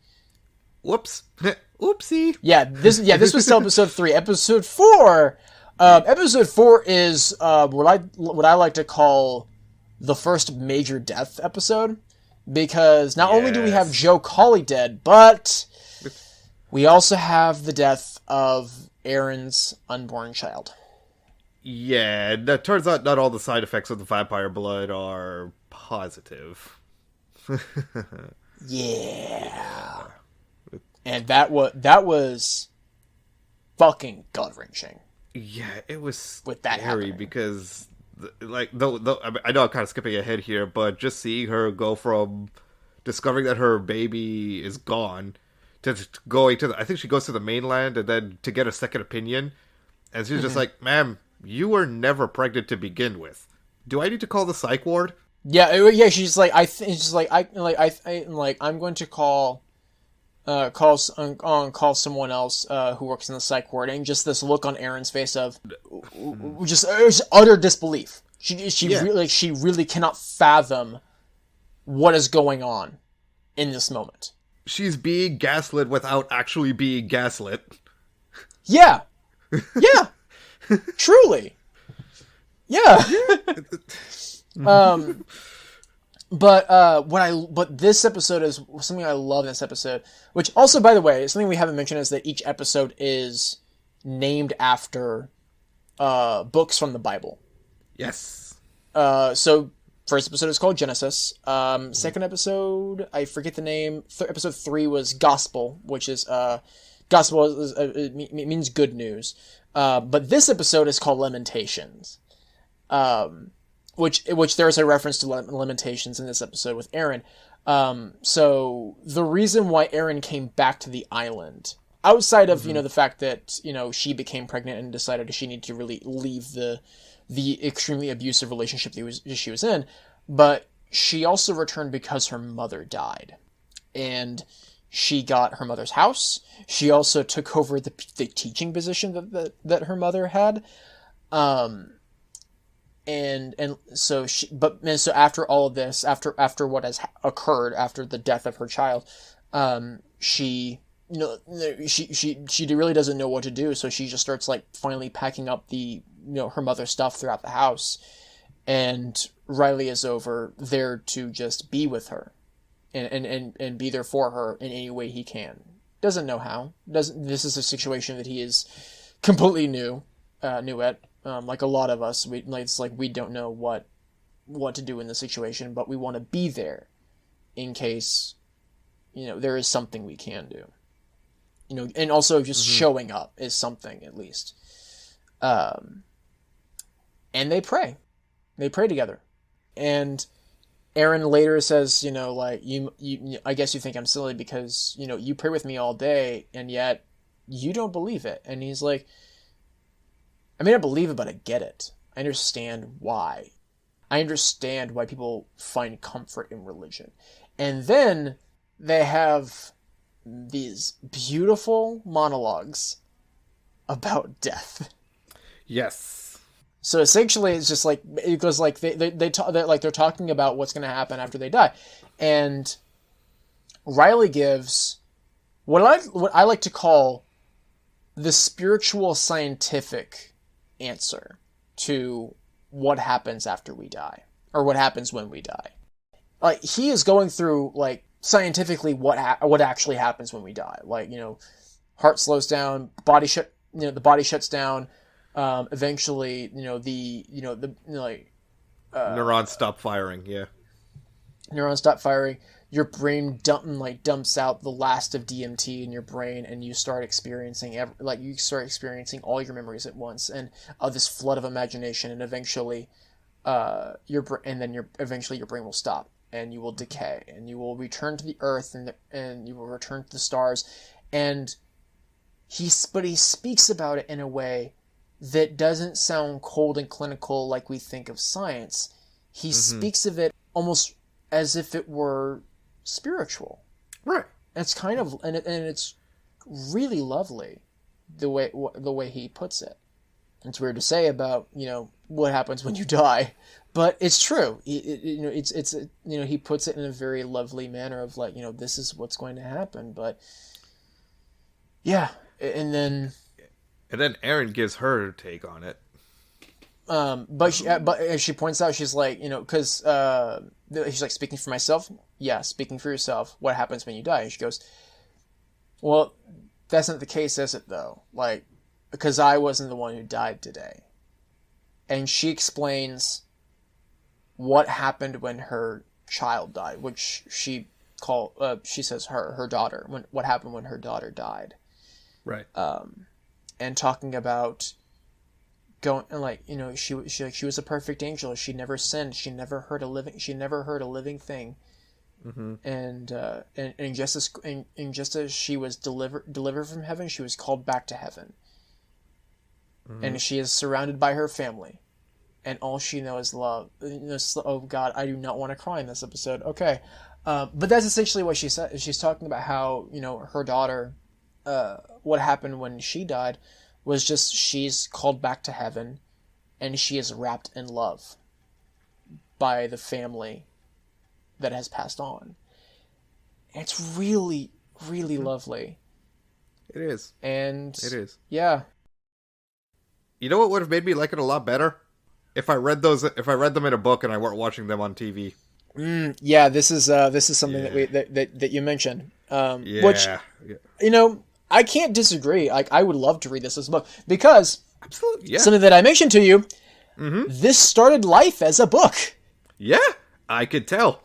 S1: Whoops. Oopsie.
S2: Yeah, this was still episode 3. Episode 4, is what I like to call the first major death episode, because not only do we have Joe Colley dead, but we also have the death of Aaron's unborn child.
S1: Yeah, it turns out not all the side effects of the vampire blood are positive.
S2: Yeah. And that was fucking gut-wrenching.
S1: Yeah, it was
S2: with that
S1: scary
S2: happening.
S1: Because, like, though I know I'm kind of skipping ahead here, but just seeing her go from discovering that her baby is gone to going to I think she goes to the mainland and then to get a second opinion, and she's just like, "Ma'am, you were never pregnant to begin with. Do I need to call the psych ward?"
S2: Yeah. She's like, I'm going to call someone else who works in the psych ward, and just this look on Aaron's face of just utter disbelief. She really cannot fathom what is going on in this moment.
S1: She's being gaslit without actually being gaslit.
S2: Yeah. Yeah. Truly. Yeah. But this episode is something I love in this episode, which also, by the way, something we haven't mentioned is that each episode is named after books from the Bible.
S1: Yes.
S2: So First episode is called Genesis. Second episode, I forget the name. Episode 3 was Gospel, which is Gospel it means good news. But this episode is called Lamentations, which there's a reference to Lamentations in this episode with Aaron. So the reason why Aaron came back to the island, outside of the fact that she became pregnant and decided she needed to really leave the extremely abusive relationship that she was in, but she also returned because her mother died, and she got her mother's house. She also took over the teaching position that her mother had, and so after all of this, after what has occurred, after the death of her child, she really doesn't know what to do, so she just starts like finally packing up her mother's stuff throughout the house, and Riley is over there to just be with her and be there for her in any way he can. Doesn't know how. This is a situation that he is completely new at. Like a lot of us, we don't know what to do in the situation, but we want to be there in case there is something we can do. And also just showing up is something, at least. And they pray. They pray together. And Aaron later says, you I guess you think I'm silly because, you pray with me all day and yet you don't believe it. And he's like, I mean, I believe it, but I get it. I understand why. I understand why people find comfort in religion. And then they have these beautiful monologues about death.
S1: Yes.
S2: So essentially, it's just like it goes like they're talking about what's going to happen after they die, and Riley gives what I like to call the spiritual scientific answer to what happens after we die, or what happens when we die. Like, he is going through like scientifically what actually happens when we die. Like, heart slows down, the body shuts down. Eventually,
S1: neurons stop firing. Yeah,
S2: neurons stop firing. Your brain dumps out the last of DMT in your brain, and you start experiencing all your memories at once, and this flood of imagination, and eventually, your brain will stop, and you will decay, and you will return to the earth, and you will return to the stars, and he speaks about it in a way that doesn't sound cold and clinical like we think of science. He speaks of it almost as if it were spiritual.
S1: Right.
S2: It's kind of, and it's really lovely the way he puts it. It's weird to say about what happens when you die, but it's true. He puts it in a very lovely manner of like, this is what's going to happen. But yeah, and then
S1: Erin gives her take on it.
S2: But as she points out, she's like, because she's like, speaking for myself. Yeah, speaking for yourself. What happens when you die? And she goes, well, that's not the case, is it though? Like, because I wasn't the one who died today. And she explains what happened when her child died, which she says her daughter. What happened when her daughter died?
S1: Right.
S2: And talking about going, like, she was a perfect angel. She never sinned. She never hurt a living thing. Mm-hmm. And just as she was delivered from heaven, she was called back to heaven. Mm-hmm. And she is surrounded by her family, and all she knows is love. Oh God, I do not want to cry in this episode. Okay, but that's essentially what she said. She's talking about how her daughter. What happened when she died was just she's called back to heaven, and she is wrapped in love by the family that has passed on. And it's really, really lovely.
S1: It is.
S2: And
S1: it is.
S2: Yeah.
S1: You know what would have made me like it a lot better? If I read them in a book and I weren't watching them on TV.
S2: Yeah, this is something that you mentioned. Which I can't disagree. Like, I would love to read this as a book because something that I mentioned to you. Mm-hmm. This started life as a book.
S1: Yeah. I could tell.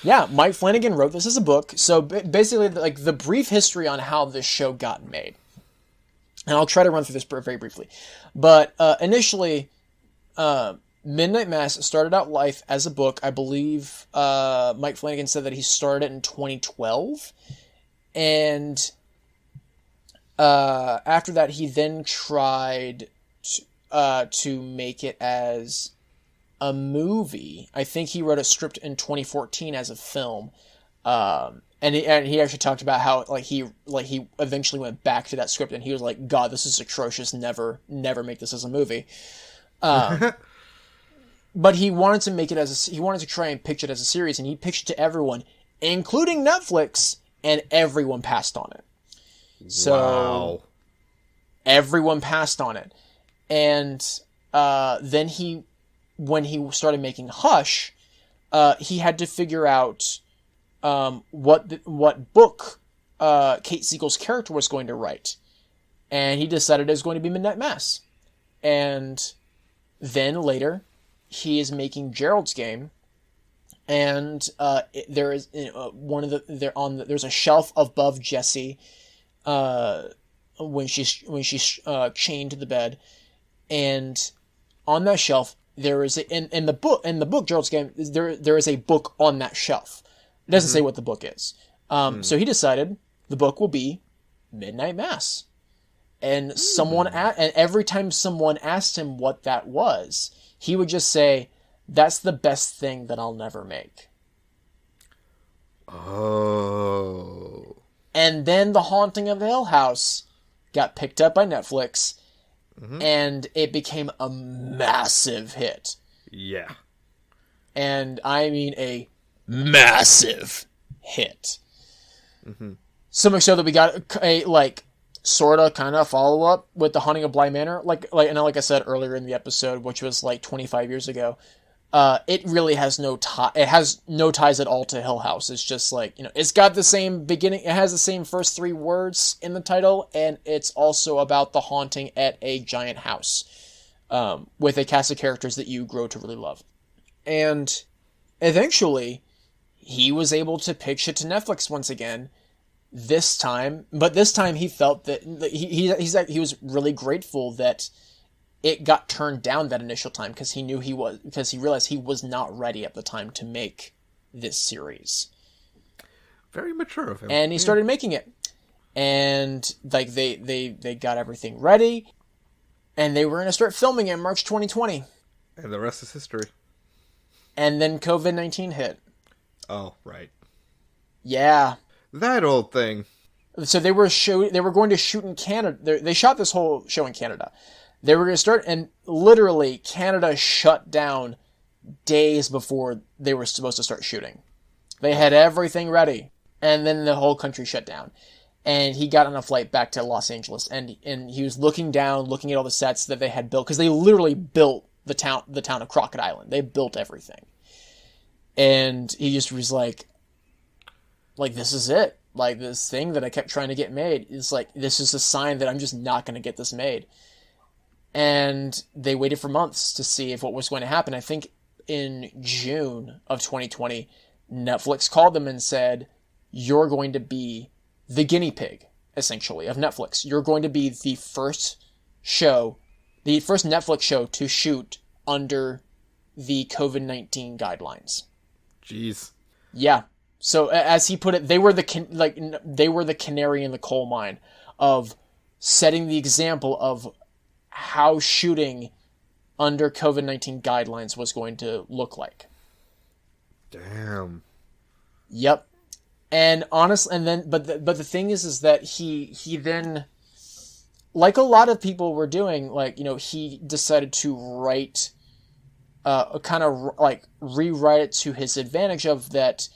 S2: Yeah, Mike Flanagan wrote this as a book. So basically, like the brief history on how this show got made, and I'll try to run through this very briefly. But initially, Midnight Mass started out life as a book. I believe Mike Flanagan said that he started it in 2012, and after that, he then tried to make it as a movie. I think he wrote a script in 2014 as a film, and he actually talked about how he eventually went back to that script and he was like, "God, this is atrocious. Never make this as a movie." But he wanted to make it he wanted to try and pitch it as a series, and he pitched it to everyone, including Netflix, and everyone passed on it. So
S1: Wow.
S2: everyone passed on it, and then when he started making Hush, he had to figure out what book Kate Siegel's character was going to write, and he decided it was going to be Midnight Mass. And then later, he is making Gerald's Game, and there is there's a shelf above Jessie when she's chained to the bed, and on that shelf there is in the book Gerald's Game there is a book on that shelf. It doesn't say what the book is. So he decided the book will be Midnight Mass. And and every time someone asked him what that was, he would just say, "That's the best thing that I'll never make."
S1: Oh.
S2: And then The Haunting of the Hill House got picked up by Netflix, and it became a massive hit.
S1: Yeah.
S2: And I mean a massive hit. So much so that we got a sort of kind of follow up with The Haunting of Bly Manor, like I said earlier in the episode, which was 25 years ago. It really has no it has no ties at all to Hill House. It's just it's got the same beginning. It has the same first 3 words in the title, and it's also about the haunting at a giant house, with a cast of characters that you grow to really love. And eventually, he was able to pitch it to Netflix once again. This time he felt that he was really grateful that it got turned down that initial time, because he realized he was not ready at the time to make this series.
S1: Very mature of him.
S2: And he started making it, and they got everything ready, and they were going to start filming it in March 2020.
S1: And the rest is history.
S2: And then COVID-19 hit.
S1: Oh, right.
S2: Yeah.
S1: That old thing.
S2: So they were going to shoot in Canada. They shot this whole show in Canada. They were going to start, and literally Canada shut down days before they were supposed to start shooting. They had everything ready, and then the whole country shut down. And he got on a flight back to Los Angeles, and he was looking at all the sets that they had built, because they literally built the town of Crockett Island. They built everything. And he just was like, this is it. This thing that I kept trying to get made is this is a sign that I'm just not going to get this made. And they waited for months to see if what was going to happen. I think in June of 2020, Netflix called them and said, "You're going to be the guinea pig, essentially, of Netflix. You're going to be the first Netflix show to shoot under the COVID-19 guidelines."
S1: Jeez.
S2: Yeah. So as he put it, they were the canary in the coal mine of setting the example of how shooting under COVID-19 guidelines was going to look like.
S1: Damn.
S2: Yep. And but the thing is that he then, like a lot of people were doing, he decided to write, rewrite it to his advantage of that,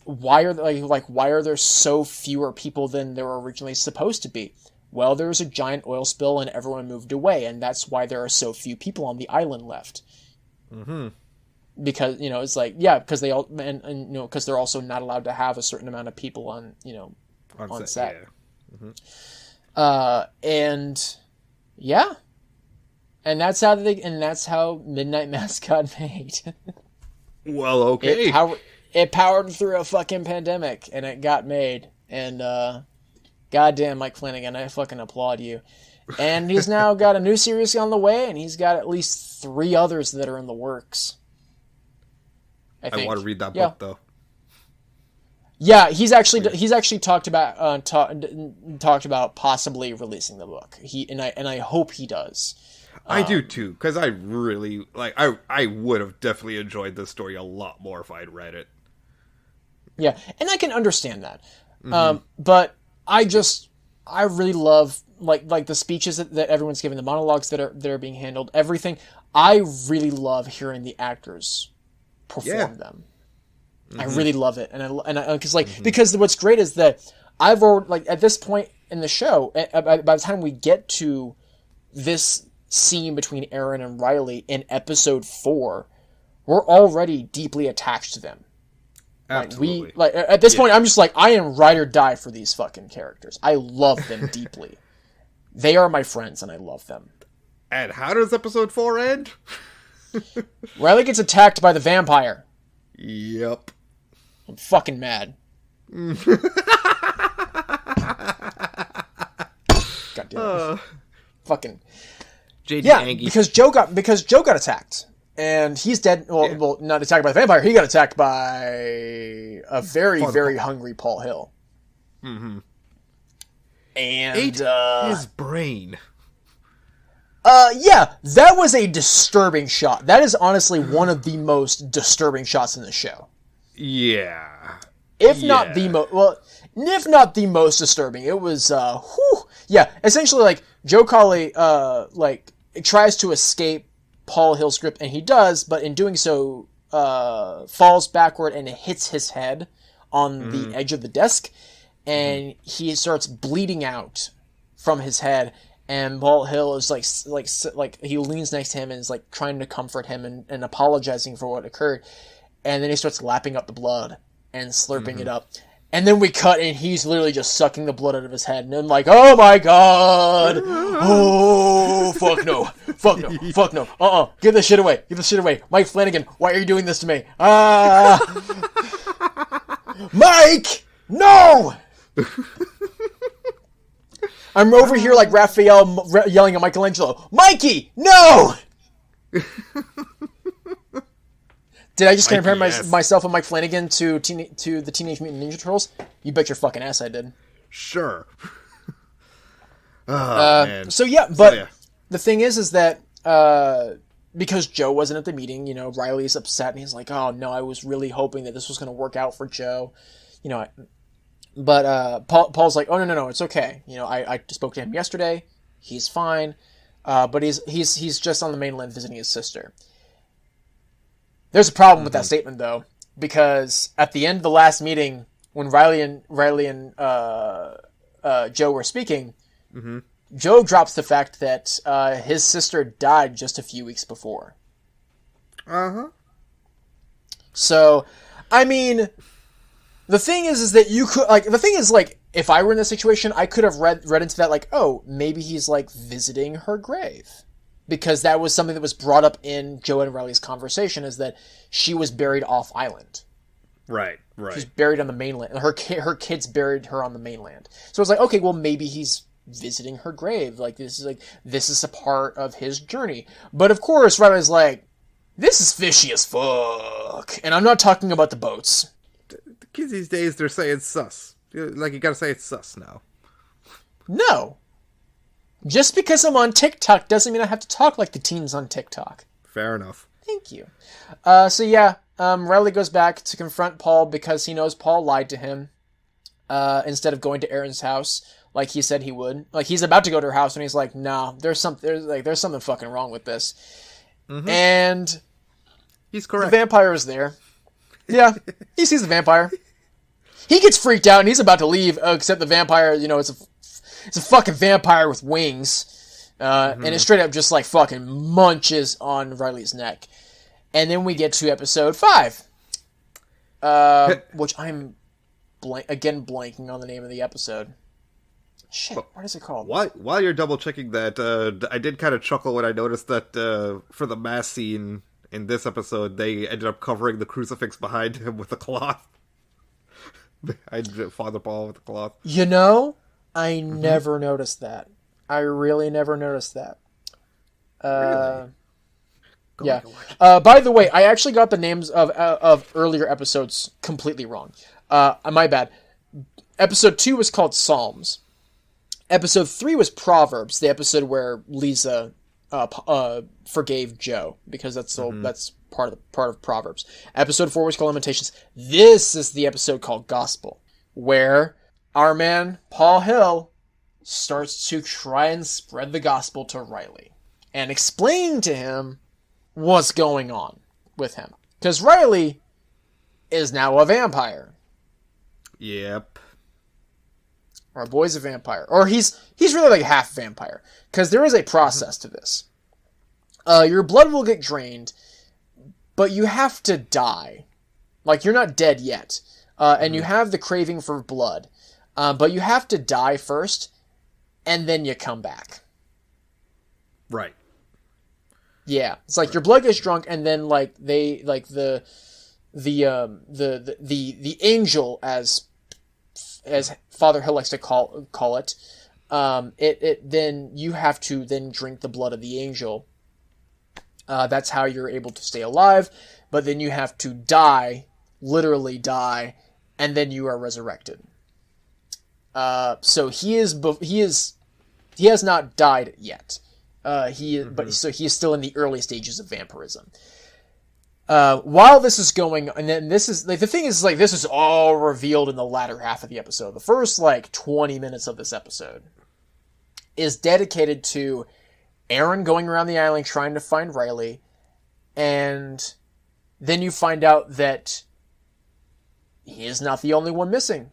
S2: why are there so fewer people than there were originally supposed to be? Well, there was a giant oil spill and everyone moved away, and that's why there are so few people on the island left. Mm-hmm. Because, it's because they all, and because they're also not allowed to have a certain amount of people on set.
S1: Yeah. Mm-hmm.
S2: And yeah, And that's how Midnight Mass got made.
S1: Well, okay.
S2: It powered through a fucking pandemic, and it got made. And goddamn, Mike Flanagan, I fucking applaud you. And he's now got a new series on the way, and he's got at least 3 others that are in the works. I
S1: want to read that book though.
S2: Yeah, he's actually talked about possibly releasing the book. I hope he does.
S1: I do too, because I really I would have definitely enjoyed this story a lot more if I'd read it.
S2: Yeah, and I can understand that. But I really love like the speeches that everyone's giving, the monologues that are being handled, everything. I really love hearing the actors perform them. I really love it, because what's great is that I've already, at this point in the show, by the time we get to this scene between Aaron and Riley in episode 4, we're already deeply attached to them.
S1: Absolutely.
S2: At this point, I'm just I am ride or die for these fucking characters. I love them deeply. They are my friends, and I love them.
S1: And how does episode 4 end?
S2: Riley gets attacked by the vampire.
S1: Yep.
S2: I'm fucking mad. God damn it. Fucking
S1: JD Angie.
S2: because Joe got attacked. And he's dead. Well, not attacked by the vampire. He got attacked by a very, very hungry Paul Hill.
S1: Mm-hmm.
S2: And
S1: ate his brain.
S2: Yeah, that was a disturbing shot. That is honestly one of the most disturbing shots in the show.
S1: Yeah.
S2: If not the most disturbing, it was yeah. Essentially, Joe Colley tries to escape Paul Hill's grip, and he does, but in doing so, falls backward and hits his head on the edge of the desk, and he starts bleeding out from his head. And Paul Hill is he leans next to him and is trying to comfort him and apologizing for what occurred, and then he starts lapping up the blood and slurping it up. And then we cut, and he's literally just sucking the blood out of his head. And I'm like, oh my god! Oh, fuck no. Fuck no. Fuck no. Give this shit away. Give this shit away. Mike Flanagan, why are you doing this to me? Mike! No! I'm over here like Raphael yelling at Michelangelo. Mikey! No! Did I just compare myself and Mike Flanagan to the Teenage Mutant Ninja Turtles? You bet your fucking ass I did.
S1: Sure.
S2: Man. The thing is that because Joe wasn't at the meeting, Riley's upset and he's like, oh no, I was really hoping that this was going to work out for Joe. But Paul's like, oh no, it's okay. I spoke to him yesterday. He's fine. But he's just on the mainland visiting his sister. There's a problem with that statement though, because at the end of the last meeting, when Riley and Joe were speaking, Joe drops the fact that his sister died just a few weeks before. So, I mean, the thing is that you could if I were in this situation, I could have read into that oh, maybe he's visiting her grave. Because that was something that was brought up in Joe and Riley's conversation, is that she was buried off island. Right. She's buried on the mainland. Her kids buried her on the mainland. So it's okay, well, maybe he's visiting her grave. This is a part of his journey. But of course, Riley's this is fishy as fuck. And I'm not talking about the boats.
S1: The kids these days, they're saying sus. You gotta say it's sus now.
S2: No. Just because I'm on TikTok doesn't mean I have to talk like the teens on TikTok.
S1: Fair enough.
S2: Thank you. Riley goes back to confront Paul because he knows Paul lied to him. Instead of going to Aaron's house like he said he would. He's about to go to her house and he's like, "No, there's something fucking wrong with this." And
S1: he's correct.
S2: The vampire is there. Yeah, he sees the vampire. He gets freaked out and he's about to leave. Except the vampire, it's a fucking vampire with wings. And it straight up just fucking munches on Riley's neck. And then we get to episode 5. Which I'm blanking on the name of the episode. Shit, what is it called?
S1: While you're double checking that, I did kind of chuckle when I noticed that for the mass scene in this episode, they ended up covering the crucifix behind him with a cloth. Father Paul with a cloth.
S2: You know, I never noticed that. I really never noticed that.
S1: Really?
S2: Yeah. By the way, I actually got the names of earlier episodes completely wrong. My bad. Episode 2 was called Psalms. Episode 3 was Proverbs, the episode where Lisa forgave Joe, because that's part of Proverbs. Episode 4 was called Lamentations. This is the episode called Gospel, where our man Paul Hill starts to try and spread the gospel to Riley and explain to him what's going on with him, because Riley is now a vampire.
S1: Yep.
S2: Our boy's a vampire. Or he's really like half vampire. Because there is a process to this. Your blood will get drained, but you have to die. Like, you're not dead yet. And you have the craving for blood. But you have to die first, and then you come back.
S1: Right.
S2: Yeah. It's like your blood gets drunk, and then like they like the angel, as Father Hill likes to call it, then you have to then drink the blood of the angel. That's how you're able to stay alive, but then you have to die, literally die, and then you are resurrected. So he has not died yet. But he is still in the early stages of vampirism. While this is going, and then this is like the thing is like this is all revealed in the latter half of the episode. The first like 20 minutes of this episode is dedicated to Aaron going around the island trying to find Riley, and then you find out that he is not the only one missing.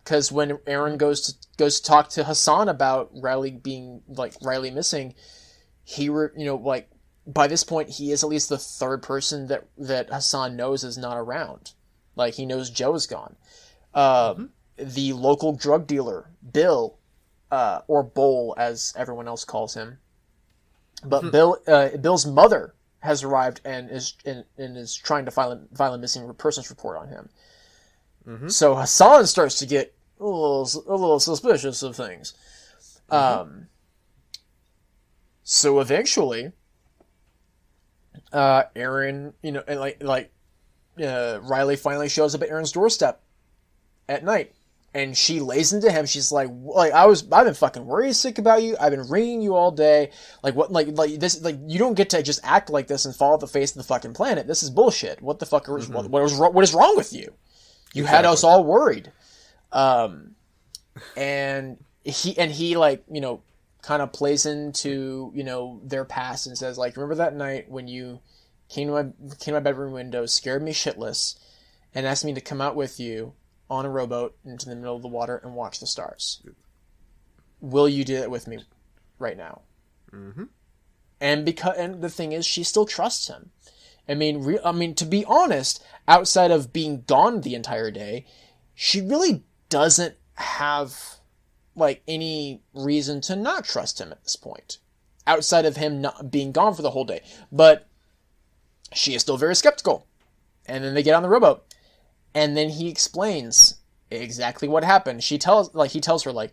S2: Because when Aaron goes to talk to Hassan about Riley missing, by this point, he is at least the third person that Hassan knows is not around. Like, he knows Joe is gone. The local drug dealer, Bill, or Bowl, as everyone else calls him. But Bill's mother has arrived and is trying to file a missing persons report on him. So Hassan starts to get a little suspicious of things. So eventually, Aaron, Riley finally shows up at Aaron's doorstep at night, and she lays into him. She's like, I've been fucking worried sick about you. I've been ringing you all day. Like, what, like this, like, you don't get to just act like this and fall off the face of the fucking planet. This is bullshit. What the fuck is, what is wrong with you? You had us all worried. And he like, kind of plays into, their past and says, like, remember that night when you came to my bedroom window, scared me shitless, and asked me to come out with you on a rowboat into the middle of the water and watch the stars. Will you do that with me right now? And the thing is, she still trusts him. I mean, to be honest, outside of being gone the entire day, she really doesn't have like any reason to not trust him at this point, outside of him not being gone for the whole day. But she is still very skeptical. And then they get on the rowboat, and then he explains exactly what happened. He tells her, like,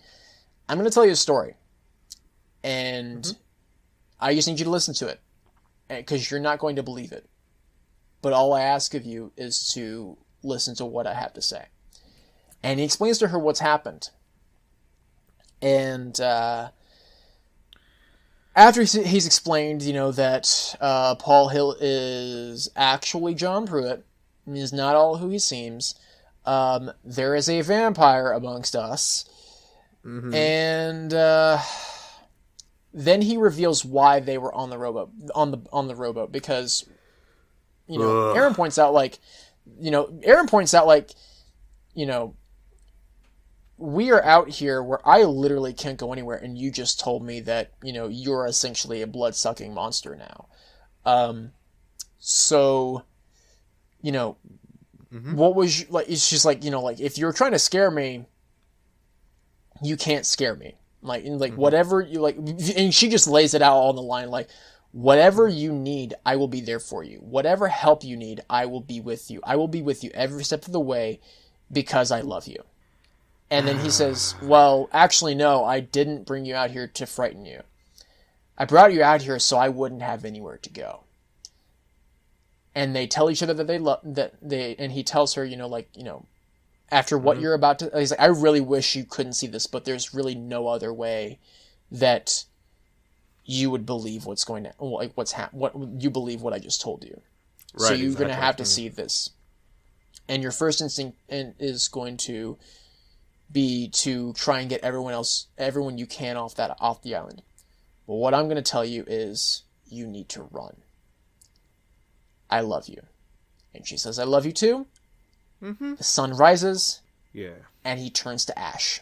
S2: I'm going to tell you a story, and I just need you to listen to it, because you're not going to believe it. But all I ask of you is to listen to what I have to say. And he explains to her what's happened. And after he's explained, that Paul Hill is actually John Pruitt, he's not all who he seems, there is a vampire amongst us, and then he reveals why they were on the rowboat, because Aaron points out, we are out here where I literally can't go anywhere, and you just told me that, you're essentially a blood-sucking monster now. So, what was, like, it's just like, like, if you're trying to scare me, you can't scare me. Whatever you like, and she just lays it out on the line, like, whatever you need, I will be there for you. Whatever help you need, I will be with you. I will be with you every step of the way because I love you. And then he says, well, actually, no, I didn't bring you out here to frighten you. I brought you out here so I wouldn't have anywhere to go. And they tell each other that and he tells her, after what you're about to, he's like, I really wish you couldn't see this, but there's really no other way that you would believe what's going to, like, what you believe what I just told you. Right, so you're going to have to see this. And your first instinct is going to be to try and get everyone you can off the island. But what I'm going to tell you is you need to run. I love you. And she says, I love you too. Mm-hmm. The sun rises.
S1: Yeah.
S2: And he turns to ash.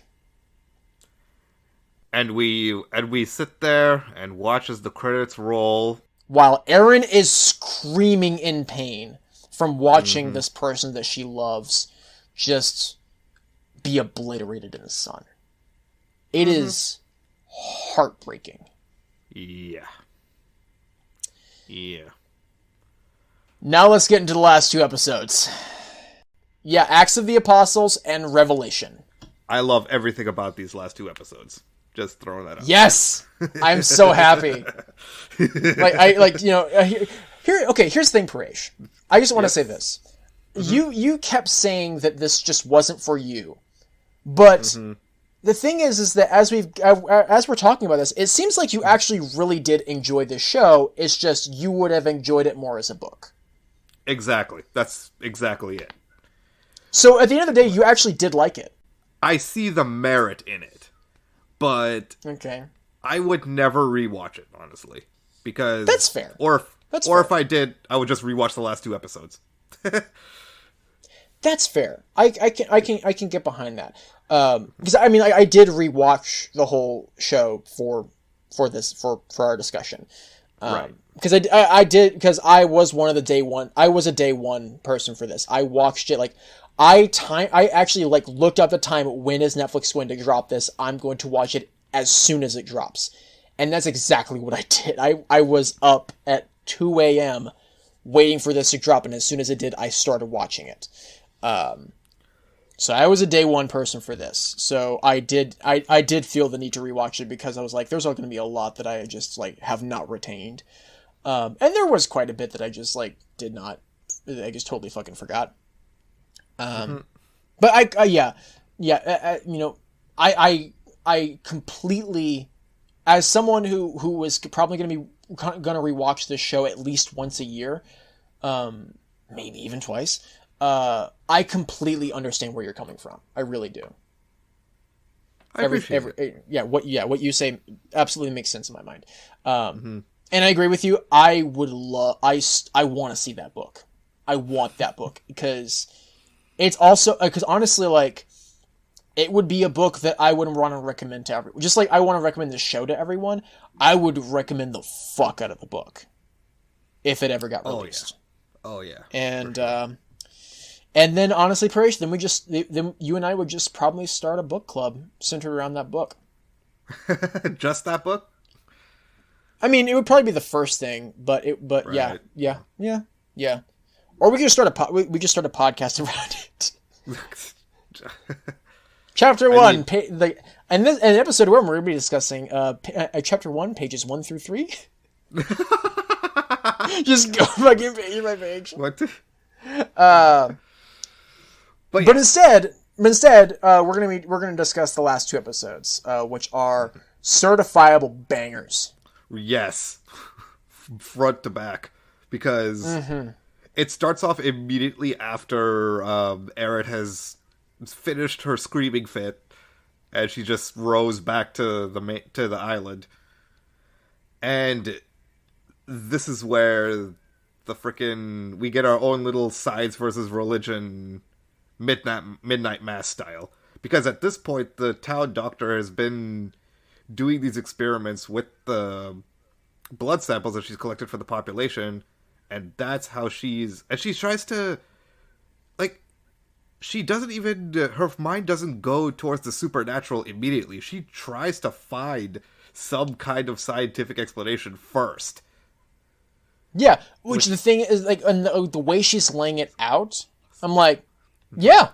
S1: And we sit there and watch as the credits roll.
S2: While Erin is screaming in pain from watching this person that she loves just be obliterated in the sun. It is heartbreaking.
S1: Yeah. Yeah.
S2: Now let's get into the last two episodes. Yeah, Acts of the Apostles and Revelation.
S1: I love everything about these last two episodes. Just throwing that out.
S2: Yes! I'm so happy. Here's the thing, Paresh. I just want to say this. You kept saying that this just wasn't for you. But the thing is that as we're talking about this, it seems like you actually really did enjoy this show. It's just you would have enjoyed it more as a book.
S1: Exactly. That's exactly it.
S2: So at the end of the day, you actually did like it.
S1: I see the merit in it. But I would never rewatch it, honestly. Because
S2: that's fair.
S1: Or if I did, I would just rewatch the last two episodes.
S2: That's fair. I can get behind that. Because I did rewatch the whole show for our discussion. Right. Because I did, because I was one of the day one. I was a day one person for this. I watched it I actually looked up the time. When is Netflix going to drop this? I'm going to watch it as soon as it drops. And that's exactly what I did. I was up at 2 a.m. waiting for this to drop, and as soon as it did, I started watching it. So I was a day one person for this. So I did feel the need to rewatch it because I was like, there's going to be a lot that I just have not retained. And there was quite a bit that I just I just totally fucking forgot. But I completely, as someone who was probably going to rewatch this show at least once a year, maybe even twice, I completely understand where you're coming from. I really do. What you say absolutely makes sense in my mind. And I agree with you. I want to see that book. I want that book because it's also, because honestly, it would be a book that I would want to recommend to everyone. Just like I want to recommend the show to everyone, I would recommend the fuck out of the book if it ever got released.
S1: Oh yeah.
S2: And and then honestly, Paresh, then you and I would just probably start a book club centered around that book.
S1: Just that book?
S2: I mean, it would probably be the first thing, but right. yeah. Or we could just start a podcast around it. Chapter 1, and episode 1, we're going to be discussing Chapter 1, pages 1 through 3. Just go fucking page by page.
S1: What?
S2: But instead, we're gonna discuss the last two episodes, which are certifiable bangers.
S1: Yes, front to back, because it starts off immediately after Erin has finished her screaming fit, and she just rows back to the island, and this is where we get our own little science versus religion midnight mass style, because at this point the town doctor has been doing these experiments with the blood samples that she's collected for the population, and that's how she tries to she doesn't even, her mind doesn't go towards the supernatural immediately. She tries to find some kind of scientific explanation first.
S2: Yeah, which the thing is, like, the way she's laying it out, I'm like, yeah,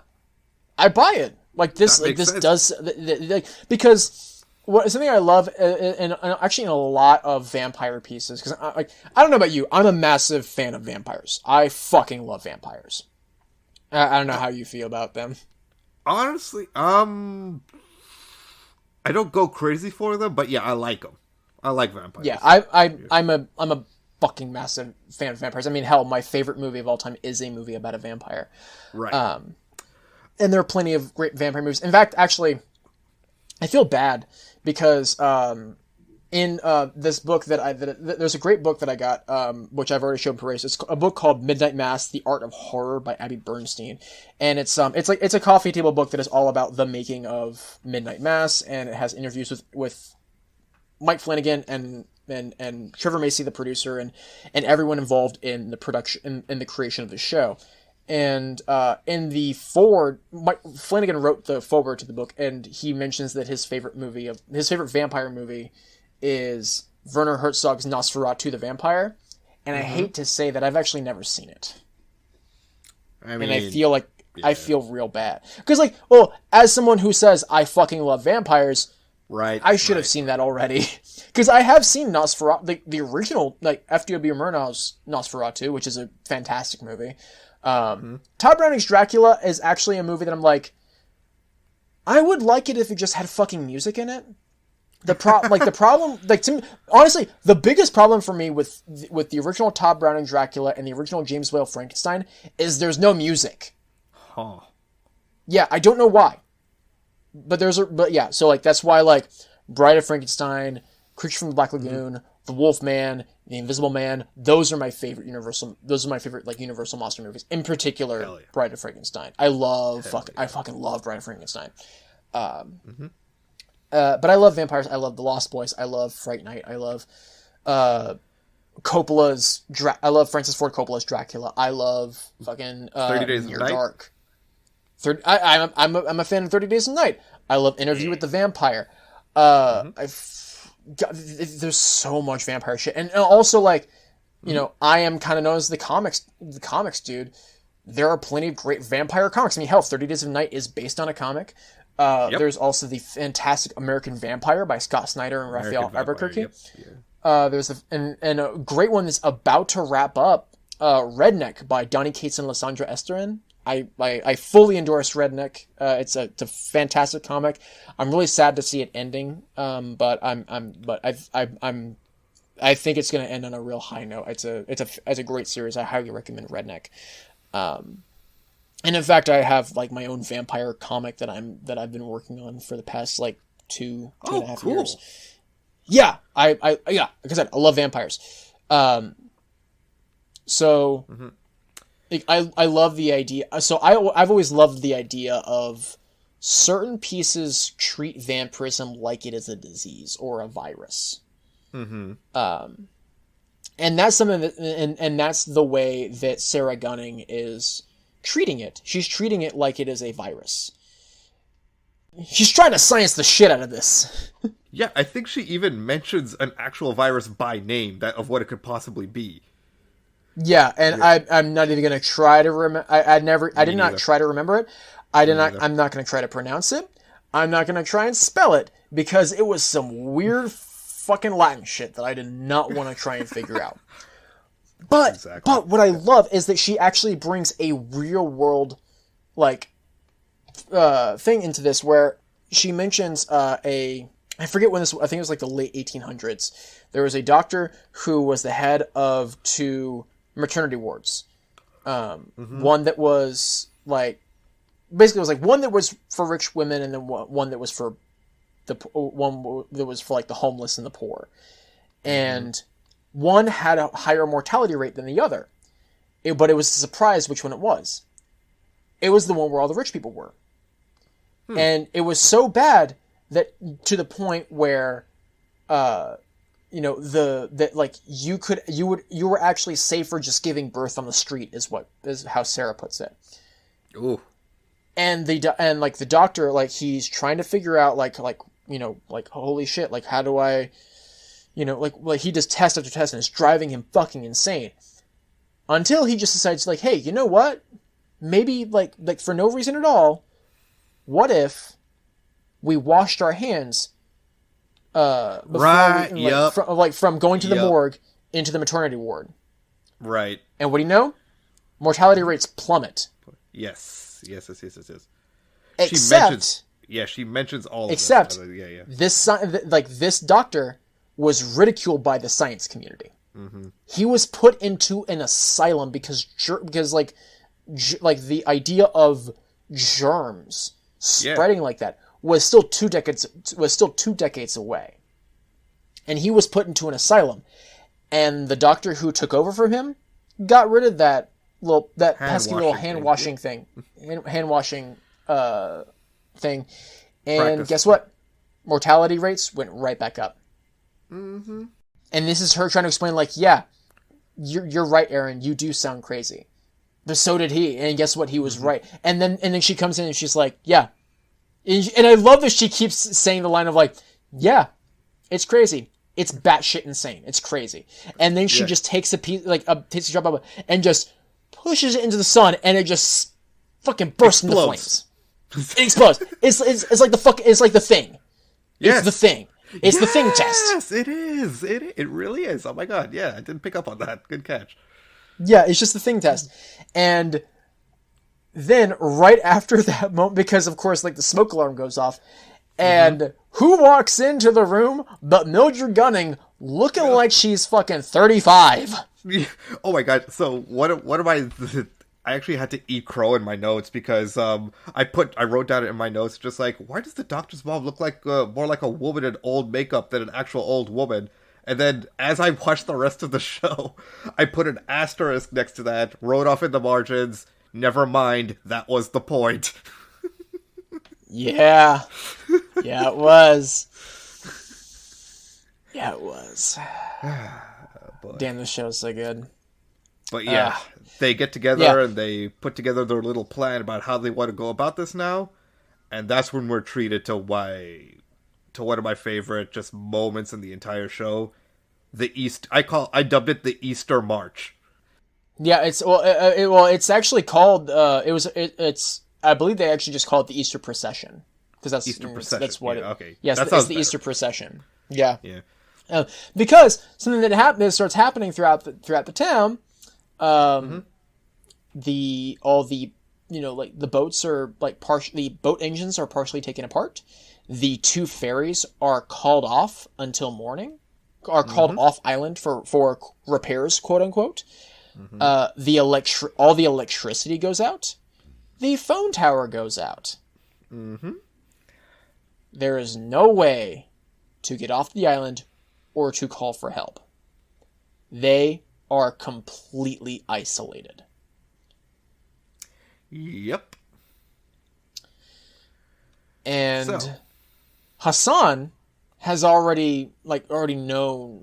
S2: I buy it. Like, this does, like, because something I love, and actually in a lot of vampire pieces, because I don't know about you, I'm a massive fan of vampires. I fucking love vampires. I don't know how you feel about them.
S1: Honestly, I don't go crazy for them, but yeah, I like them. I like vampires.
S2: Yeah, I'm a fucking massive fan of vampires. I mean, hell, my favorite movie of all time is a movie about a vampire.
S1: Right.
S2: And there are plenty of great vampire movies. In fact, actually, I feel bad because in this book there's a great book that I got, which I've already shown Paresh. It's a book called Midnight Mass: The Art of Horror by Abby Bernstein, and it's a coffee table book that is all about the making of Midnight Mass, and it has interviews with Mike Flanagan and Trevor Macy, the producer, and everyone involved in the production in the creation of the show. And in the foreword, Flanagan wrote the foreword to the book, and he mentions that his favorite vampire movie is Werner Herzog's Nosferatu the Vampire. And I hate to say that I've actually never seen it. I mean, and I feel like I feel real bad. Because, like, well, as someone who says I fucking love vampires,
S1: right,
S2: I should have seen that already. Because I have seen Nosferatu, the original, like, F.W. Murnau's Nosferatu, which is a fantastic movie. Todd Browning's Dracula is actually a movie that I'm like, I would like it if it just had fucking music in it. The problem, like, to me, honestly, the biggest problem for me with the original Todd Browning Dracula and the original James Whale Frankenstein is there's no music.
S1: Huh.
S2: Yeah, I don't know why. But yeah, so, like, that's why, like, Bride of Frankenstein, Creature from the Black Lagoon, The Wolf Man, The Invisible Man, those are my favorite Universal monster movies. In particular, Bride of Frankenstein. I fucking love Bride of Frankenstein. But I love vampires. I love The Lost Boys. I love Fright Night. I love I love Francis Ford Coppola's Dracula. I love fucking
S1: 30 Days
S2: Near
S1: of Night.
S2: Dark. I'm a fan of 30 Days of Night. I love Interview with the Vampire. There's so much vampire shit, and also, like, you know, I am kind of known as the comics dude. There are plenty of great vampire comics. I mean, hell, 30 Days of Night is based on a comic. There's also the fantastic American Vampire by Scott Snyder and Raphael Albuquerque. There's a great one that's about to wrap up, Redneck by Donny Cates and Lysandra Esterin. I fully endorse Redneck. It's a fantastic comic. I'm really sad to see it ending. But I think it's going to end on a real high note. It's a great series. I highly recommend Redneck. And in fact, I have, like, my own vampire comic that I've been working on for the past, like, two and a half years. Yeah, like I said, I love vampires. So. Like, I love the idea. So I've always loved the idea of certain pieces treat vampirism like it is a disease or a virus. And that's something that, and that's the way that Sarah Gunning is treating it. She's treating it like it is a virus. She's trying to science the shit out of this.
S1: Yeah, I think she even mentions an actual virus by name of what it could possibly be.
S2: Yeah, and I'm not even gonna try to remember. I did not try to remember it. I'm not gonna try to pronounce it. I'm not gonna try and spell it because it was some weird fucking Latin shit that I did not want to try and figure out. But what I love is that she actually brings a real world, like, thing into this where she mentions I forget when this. I think it was like the late 1800s. There was a doctor who was the head of two maternity wards. One that was like, basically it was like one that was for rich women, and then one that was for like the homeless and the poor. And one had a higher mortality rate than the other. But it was a surprise which one it was. It was the one where all the rich people were. And it was so bad that to the point where you know, you were actually safer just giving birth on the street is how Sarah puts it.
S1: Ooh.
S2: And the doctor, like, he's trying to figure out, like, holy shit, like, how do I, like he does test after test, and it's driving him fucking insane. Until he just decides, like, hey, you know what? Maybe, like for no reason at all, what if we washed our hands before from going to the morgue into the maternity ward?
S1: Right.
S2: And what do you know? Mortality rates plummet.
S1: Yes.
S2: Except
S1: she mentions all of
S2: except
S1: this.
S2: This doctor was ridiculed by the science community.
S1: Mm-hmm.
S2: He was put into an asylum because the idea of germs spreading like that was still 2 decades away. And he was put into an asylum. And the doctor who took over from him got rid of that pesky little hand washing thing. And guess what? Mortality rates went right back up.
S1: Mm-hmm.
S2: And this is her trying to explain, like, yeah, you're right, Aaron. You do sound crazy. But so did he. And guess what? He was right. And then she comes in and she's like, yeah. And I love that she keeps saying the line of, like, yeah, it's crazy. It's batshit insane. It's crazy. And then she just takes takes a drop of it and just pushes it into the sun, and it just fucking bursts into flames. It explodes. It's like the thing.
S1: Yes.
S2: It's the thing. It's the thing test.
S1: Yes, it is. It really is. Oh my god, yeah, I didn't pick up on that. Good catch.
S2: Yeah, it's just the thing test. And then right after that moment, because of course, like, the smoke alarm goes off, and who walks into the room but Mildred Gunning, looking like she's fucking 35.
S1: Oh my god! So what am I? I actually had to eat crow in my notes because I wrote down it in my notes, just like, why does the doctor's mom look like more like a woman in old makeup than an actual old woman? And then as I watched the rest of the show, I put an asterisk next to that, wrote off in the margins, never mind, that was the point.
S2: Yeah. Yeah, it was. Yeah, it was. Damn, this show's so good.
S1: But yeah, they get together and they put together their little plan about how they want to go about this now. And that's when we're treated to one of my favorite just moments in the entire show. I dubbed it the Easter March.
S2: Yeah, it's actually called it's I believe they actually just call it the Easter Procession, because that's
S1: Easter Procession.
S2: That's what
S1: okay.
S2: Yes, it's the Easter Procession. Yeah.
S1: Yeah.
S2: Because something that starts happening throughout the town, the boats are the boat engines are partially taken apart. The 2 ferries are called off until morning, are called off island for repairs, quote unquote. All the electricity goes out. The phone tower goes out. There is no way to get off the island or to call for help. They are completely isolated.
S1: Yep.
S2: And Hassan has already known,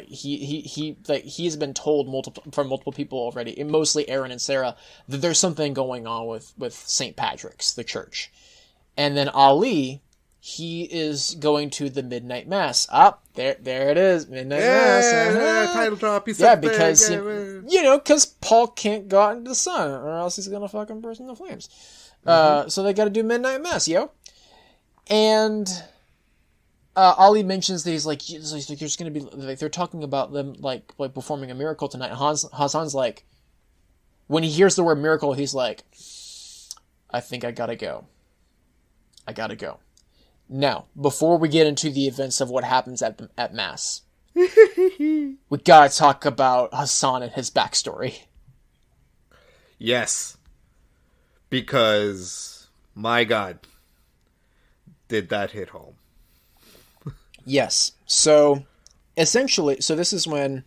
S2: he's been told from multiple people already, and mostly Aaron and Sarah, that there's something going on with St. Patrick's, the church. And then Ali, he is going to the midnight mass. There it is, midnight mass.
S1: Title drop.
S2: Because because Paul can't go out into the sun, or else he's gonna fucking burst into flames. So they got to do midnight mass, yo. And Ali mentions that he's like, there's gonna be they're talking about them like performing a miracle tonight. Hassan's like, when he hears the word miracle, he's like, I think I gotta go. Now, before we get into the events of what happens at Mass, we gotta talk about Hassan and his backstory.
S1: Yes. Because, my God, did that hit home.
S2: Yes. So, essentially, this is when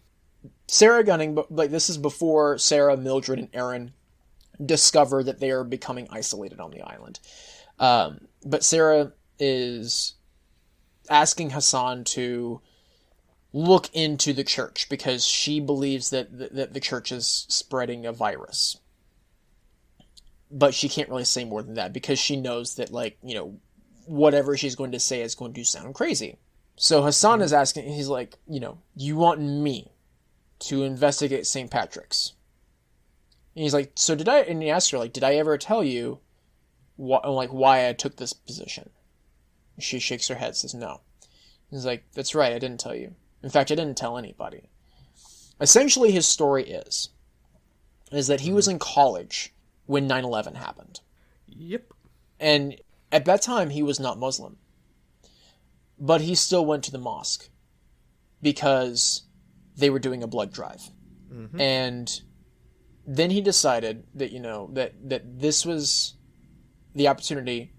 S2: Sarah Gunning, this is before Sarah, Mildred, and Aaron discover that they are becoming isolated on the island. But Sarah is asking Hassan to look into the church because she believes that the church is spreading a virus. but she can't really say more than that because she knows that, like, you know, whatever she's going to say is going to sound crazy. So Hassan is asking, he's like, you know, you want me to investigate St. Patrick's? And he's like, so did I, and he asks her, like, did I ever tell you why I took this position? She shakes her head, says no. He's like, that's right, I didn't tell you. In fact, I didn't tell anybody. Essentially, his story is that he was in college when 9/11 happened.
S1: Yep.
S2: And at that time, he was not Muslim. But he still went to the mosque because they were doing a blood drive. Mm-hmm. And then he decided that, you know, that this was the opportunity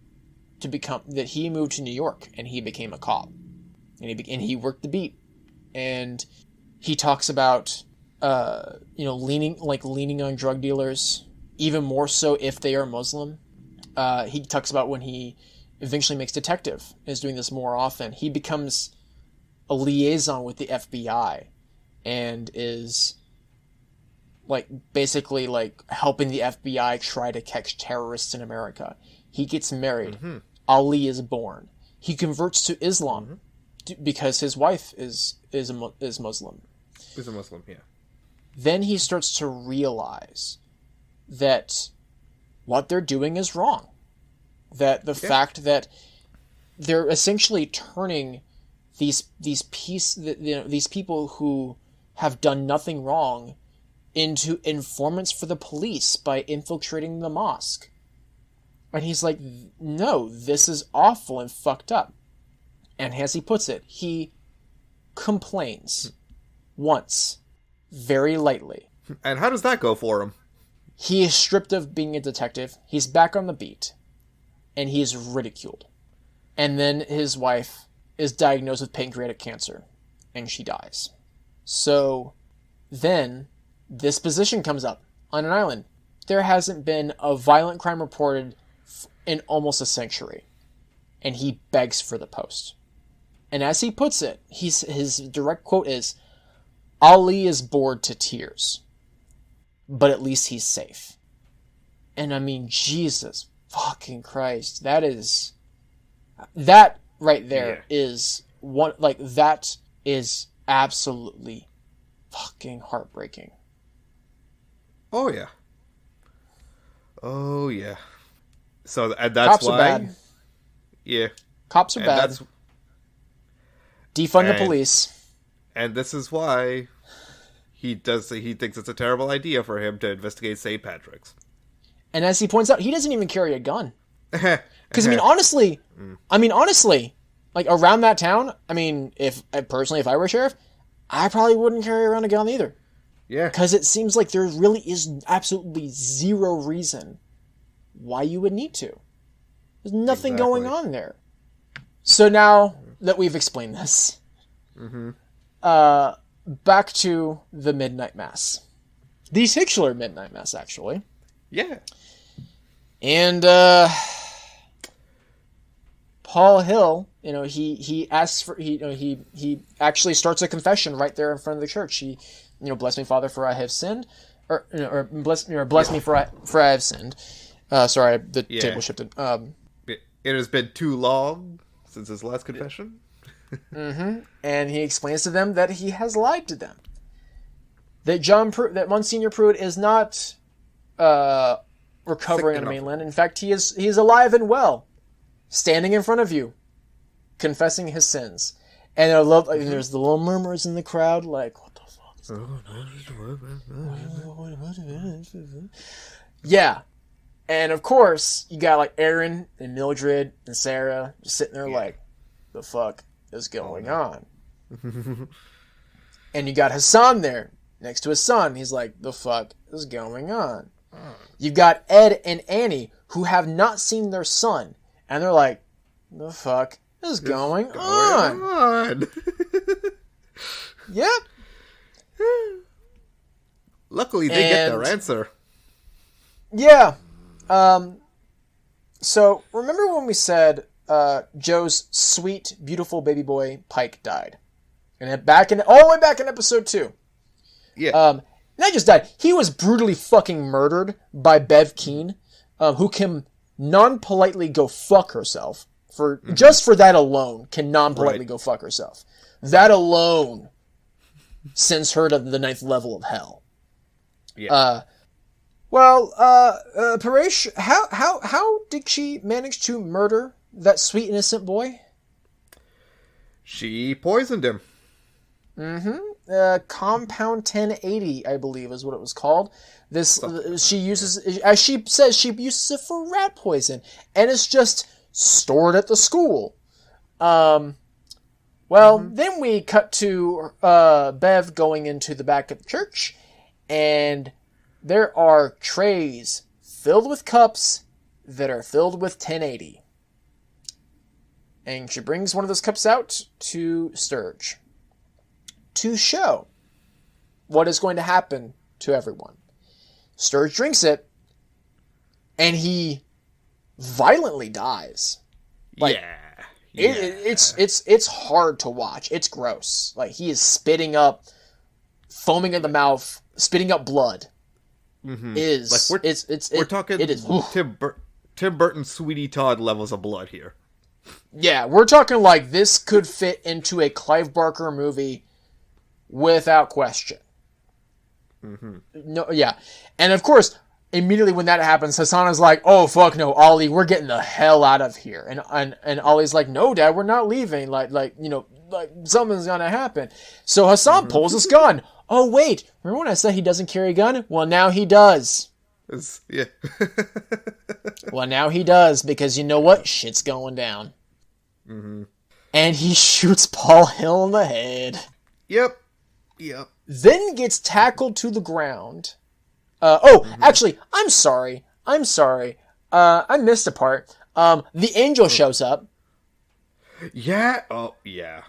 S2: to become, that he moved to New York and he became a cop. And he worked the beat. And he talks about, you know, leaning on drug dealers, even more so if they are Muslim. He talks about when he eventually makes detective, is doing this more often. He becomes a liaison with the FBI and is like basically like helping the FBI try to catch terrorists in America. He gets married. Mm-hmm. Ali is born. He converts to Islam because his wife is Muslim. Is a Muslim, yeah. Then he starts to realize that what they're doing is wrong. That the fact that they're essentially turning these people who have done nothing wrong into informants for the police by infiltrating the mosque. And he's like, no, this is awful and fucked up. And as he puts it, he complains once, very lightly.
S1: And how does that go for him?
S2: He is stripped of being a detective. He's back on the beat. And he is ridiculed. And then his wife is diagnosed with pancreatic cancer. And she dies. So then this position comes up on an island. There hasn't been a violent crime reported in almost a century. And he begs for the post. And as he puts it, his direct quote is, Ali is bored to tears. But at least he's safe. And I mean, Jesus fucking Christ. That right there is one, like, that is absolutely fucking heartbreaking.
S1: Oh, yeah. Oh, yeah. So, and that's
S2: Cops
S1: why...
S2: are bad.
S1: Yeah.
S2: Cops are bad. Defund the police.
S1: And this is why he thinks it's a terrible idea for him to investigate St. Patrick's.
S2: And as he points out, he doesn't even carry a gun. Because, I mean, honestly, like, around that town, I mean, if I were a sheriff, I probably wouldn't carry around a gun either.
S1: Yeah.
S2: Because it seems like there really is absolutely zero reason why you would need to. There's nothing going on there. So now that we've explained this, back to the Midnight Mass. The titular Midnight Mass, actually.
S1: Yeah.
S2: And Paul Hill, you know, he asks for, he actually starts a confession right there in front of the church. He, you know, bless me, Father, for I have sinned, or bless me for I have sinned. Sorry, the table shifted.
S1: It has been too long since his last confession.
S2: And he explains to them that he has lied to them. That Monsignor Pruitt is not recovering on the mainland. In fact, he is alive and well, standing in front of you, confessing his sins. And I love, like, there's the little murmurs in the crowd, like, what the fuck is going on? Yeah. And of course, you got like Aaron and Mildred and Sarah just sitting there like, the fuck is going on? And you got Hassan there next to his son. He's like, the fuck is going on? You've got Ed and Annie who have not seen their son. And they're like, the fuck is going on? Yep.
S1: Luckily, they get their answer.
S2: Yeah. So, remember when we said Joe's sweet, beautiful baby boy, Pike, died? And all the way back in episode 2.
S1: Yeah.
S2: Not just died, he was brutally fucking murdered by Bev Keane who can non-politely go fuck herself, for just for that alone, can non-politely go fuck herself. That alone sends her to the 9th level of hell.
S1: Yeah.
S2: Paresh, how did she manage to murder that sweet innocent boy?
S1: She poisoned him.
S2: Compound 1080, I believe, is what it was called. She uses, as she says, she uses it for rat poison, and it's just stored at the school. Then we cut to Bev going into the back of the church, and there are trays filled with cups that are filled with 1080. And she brings one of those cups out to Sturge to show what is going to happen to everyone. Sturge drinks it, and he violently dies. It's hard to watch. It's gross. Like, he is spitting up, foaming in the mouth, spitting up blood.
S1: We're talking Tim Burton Sweetie Todd levels of blood here.
S2: Yeah, we're talking like this could fit into a Clive Barker movie without question. No, yeah. And of course, immediately when that happens, Hassan is like, "Oh fuck no, Ollie, we're getting the hell out of here." And Ollie's like, "No, Dad, we're not leaving. Like something's gonna happen." So Hassan pulls his gun. Oh wait, remember when I said he doesn't carry a gun? Well, now he does.
S1: Yeah.
S2: Well, now he does, because you know what? Shit's going down. And he shoots Paul Hill in the head.
S1: Yep.
S2: Then gets tackled to the ground. Actually, I'm sorry. I missed a part. The angel shows up.
S1: Yeah. Oh, yeah.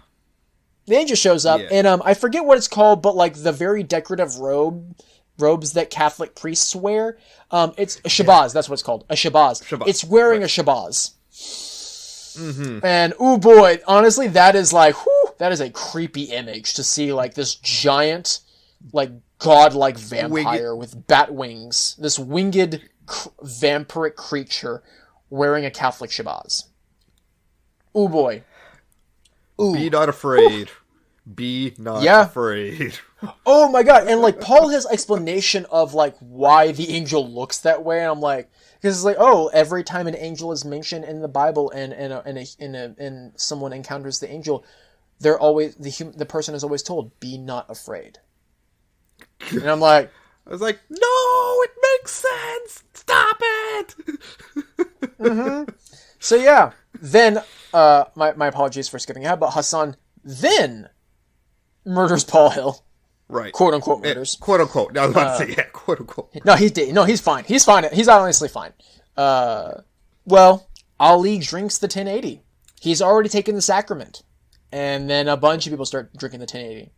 S2: The angel shows up, and I forget what it's called, but like the very decorative robes that Catholic priests wear. It's a shabaz. That's what it's called. A shabaz. It's wearing a shabaz. And oh boy, honestly, that is like, that is a creepy image to see, like this giant, like godlike vampire with bat wings. This winged vampiric creature wearing a Catholic shabaz. Oh boy. Ooh.
S1: Be not afraid. Be not afraid.
S2: Oh my god. And like Paul has explanation of like why the angel looks that way. And I'm like, because it's like, oh, every time an angel is mentioned in the Bible and someone encounters the angel, they're always, the person is always told, be not afraid. And I'm like,
S1: I was like, no, it makes sense. Stop it.
S2: So yeah, then, my apologies for skipping ahead, but Hassan then murders Paul Hill.
S1: Right.
S2: Quote unquote murders.
S1: Quote unquote. I was about to say, quote unquote.
S2: No, he did. No, he's fine. He's fine. He's honestly fine. Well, Ali drinks the 1080. He's already taken the sacrament. And then a bunch of people start drinking the 1080.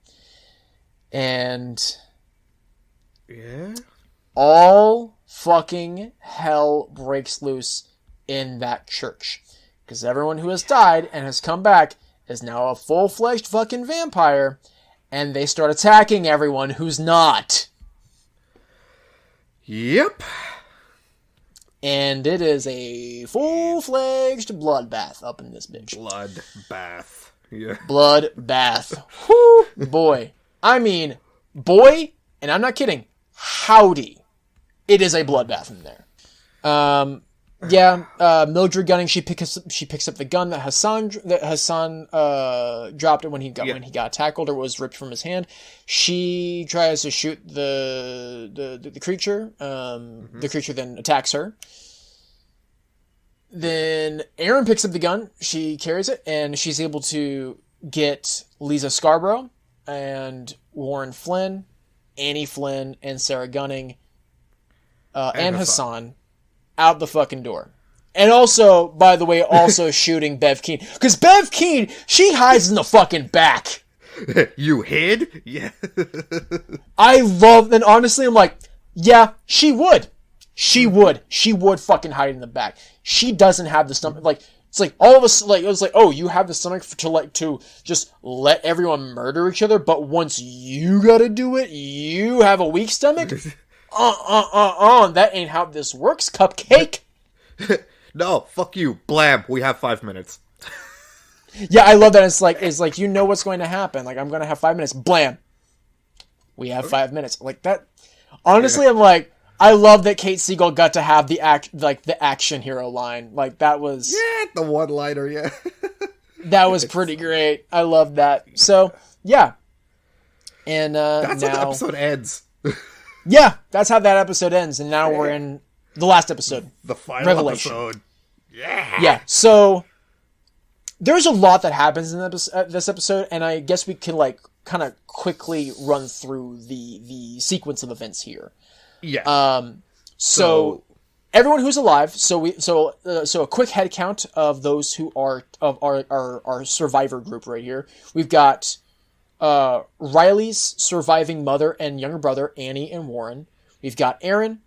S2: And
S1: yeah,
S2: all fucking hell breaks loose in that church. Because everyone who has died and has come back is now a full-fledged fucking vampire. And they start attacking everyone who's not.
S1: Yep.
S2: And it is a full-fledged bloodbath up in this bitch.
S1: Bloodbath. Yeah.
S2: Bloodbath. Whoo, boy. I mean, boy, and I'm not kidding, howdy. It is a bloodbath in there. Mildred gunning, she picks up the gun that Hassan dropped it when he got tackled or was ripped from his hand. She tries to shoot the creature. The creature then attacks her. Then Aaron picks up the gun. She carries it, and she's able to get Lisa Scarborough and Warren Flynn, Annie Flynn, and Sarah Gunning, and Hassan out the fucking door. And also, by the way, shooting Bev Keane. Because Bev Keane, she hides in the fucking back.
S1: You hid? Yeah.
S2: I love, and honestly, I'm like, yeah, she would. She would fucking hide in the back. She doesn't have the stomach. Like, it's like all of us, like, it was like, oh, you have the stomach to just let everyone murder each other, but once you gotta do it, you have a weak stomach? That ain't how this works, Cupcake.
S1: No, fuck you. Blam. We have 5 minutes.
S2: Yeah, I love that. It's like you know what's going to happen. Like, I'm going to have 5 minutes. Blam. We have 5 minutes. Like that. Honestly, I'm like, I love that Kate Siegel got to have the action hero line. Like, that was...
S1: Yeah, the one-liner, yeah.
S2: That was pretty great. I love that. So, yeah. And
S1: that's
S2: now...
S1: how the episode ends.
S2: Yeah, that's how that episode ends. And now we're in the last episode.
S1: The final
S2: Revelation.
S1: episode. Yeah.
S2: Yeah, so... There's a lot that happens in this episode, and I guess we can, like, kind of quickly run through the sequence of events here.
S1: Yeah.
S2: So everyone who's alive. So a quick head count of those who are of our survivor group right here. We've got Riley's surviving mother and younger brother, Annie and Warren. We've got Aaron.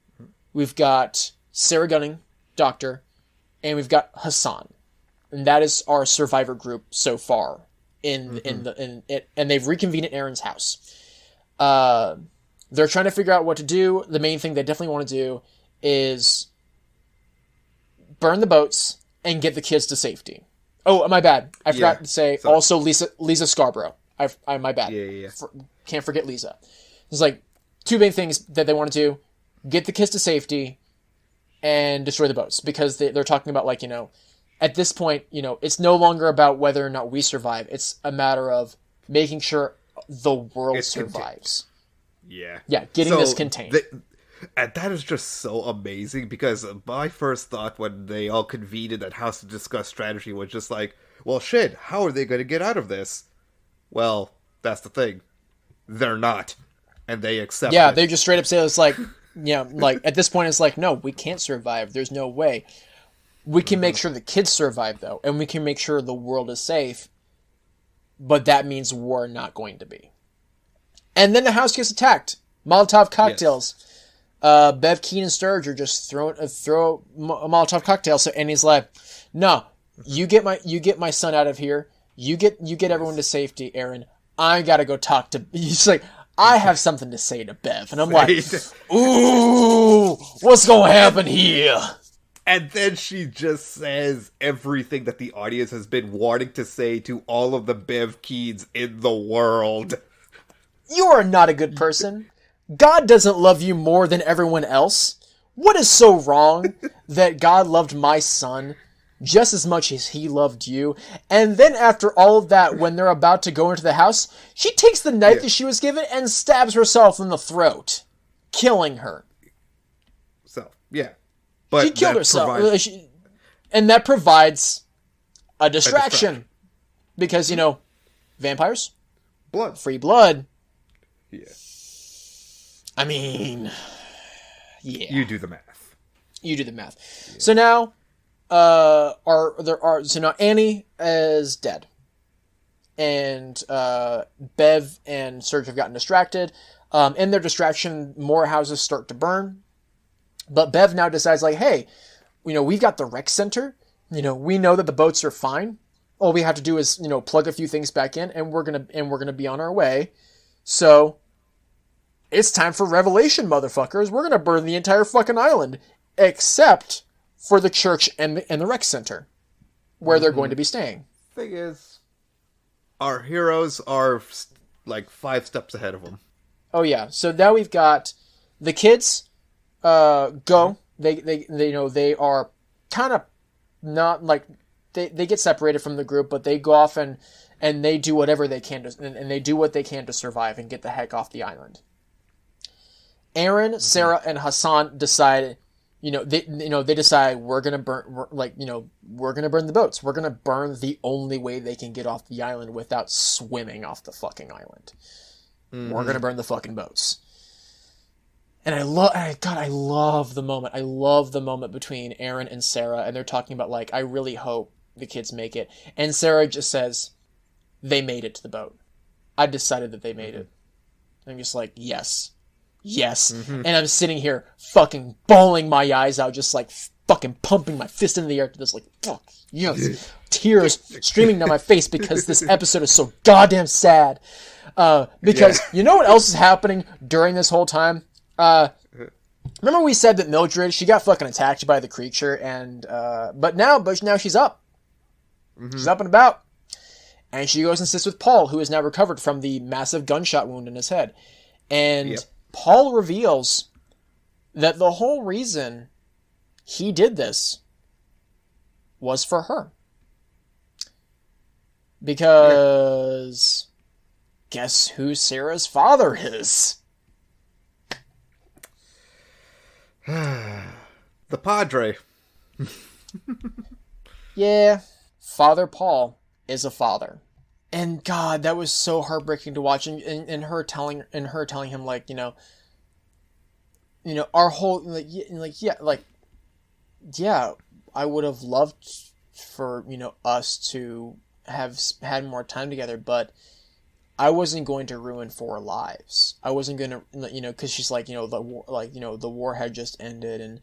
S2: We've got Sarah Gunning, Doctor, and we've got Hassan. And that is our survivor group so far in it, and they've reconvened at Aaron's house. They're trying to figure out what to do. The main thing they definitely want to do is burn the boats and get the kids to safety. Oh, my bad. I forgot to say also Lisa Scarborough. My bad.
S1: Yeah.
S2: Can't forget Lisa. There's like two main things that they want to do: get the kids to safety and destroy the boats, because they're talking about, like, at this point, it's no longer about whether or not we survive. It's a matter of making sure the world survives.
S1: Yeah.
S2: Yeah, getting this contained.
S1: And that is just so amazing, because my first thought when they all convened in that house to discuss strategy was just like, well, shit, how are they going to get out of this? Well, that's the thing. They're not. And they accept it.
S2: Yeah, they just straight up say, it's like, like, at this point, it's like, no, we can't survive. There's no way. We can make sure the kids survive, though, and we can make sure the world is safe, but that means we're not going to be. And then the house gets attacked. Molotov cocktails. Yes. Bev, Keen, and Sturge are just throw a Molotov cocktail. So Annie's like, no, you get my son out of here. You get everyone to safety, Aaron. I gotta go talk to... He's like, I have something to say to Bev. And I'm like, ooh, what's gonna happen here?
S1: And then she just says everything that the audience has been wanting to say to all of the Bev Keens in the world.
S2: You are not a good person. God doesn't love you more than everyone else. What is so wrong that God loved my son just as much as he loved you? And then after all of that, when they're about to go into the house, she takes the knife that she was given and stabs herself in the throat, killing her.
S1: So, yeah. But
S2: she killed herself. And that provides a distraction. Because, vampires?
S1: Blood.
S2: Free blood.
S1: Yeah.
S2: I mean, yeah.
S1: You do the math.
S2: Yeah. So now, now Annie is dead. And, Bev and Serge have gotten distracted. In their distraction, more houses start to burn. But Bev now decides, like, hey, we've got the rec center. We know that the boats are fine. All we have to do is, plug a few things back in, and we're gonna be on our way. So it's time for revelation, motherfuckers. We're gonna burn the entire fucking island, except for the church and the rec center, where they're going to be staying.
S1: Thing is, our heroes are like 5 steps ahead of them.
S2: Oh yeah. So now we've got the kids. Go. They are kind of not like they get separated from the group, but they go off and they do whatever they can and they do what they can to survive and get the heck off the island. Aaron, Sarah, and Hassan decide, they decide we're gonna burn the boats. We're gonna burn the only way they can get off the island without swimming off the fucking island. We're gonna burn the fucking boats. And I love the moment. I love the moment between Aaron and Sarah, and they're talking about, like, I really hope the kids make it. And Sarah just says, they made it to the boat. I decided that they made it. I'm just like, yes. And I'm sitting here fucking bawling my eyes out, just like fucking pumping my fist in the air to this, like, fuck, yes. Tears streaming down my face because this episode is so goddamn sad. Because you know what else is happening during this whole time? Remember we said that Mildred, she got fucking attacked by the creature, and but now she's up. Mm-hmm. She's up and about. And she goes and sits with Paul, who is now recovered from the massive gunshot wound in his head. And Paul reveals that the whole reason he did this was for her. Because guess who Sarah's father is?
S1: The Padre.
S2: Yeah, Father Paul is a father. And God, that was so heartbreaking to watch. And her telling him, like, our whole, yeah, I would have loved for, us to have had more time together, but I wasn't going to ruin 4 lives. I wasn't going to, because she's like, the war had just ended, and,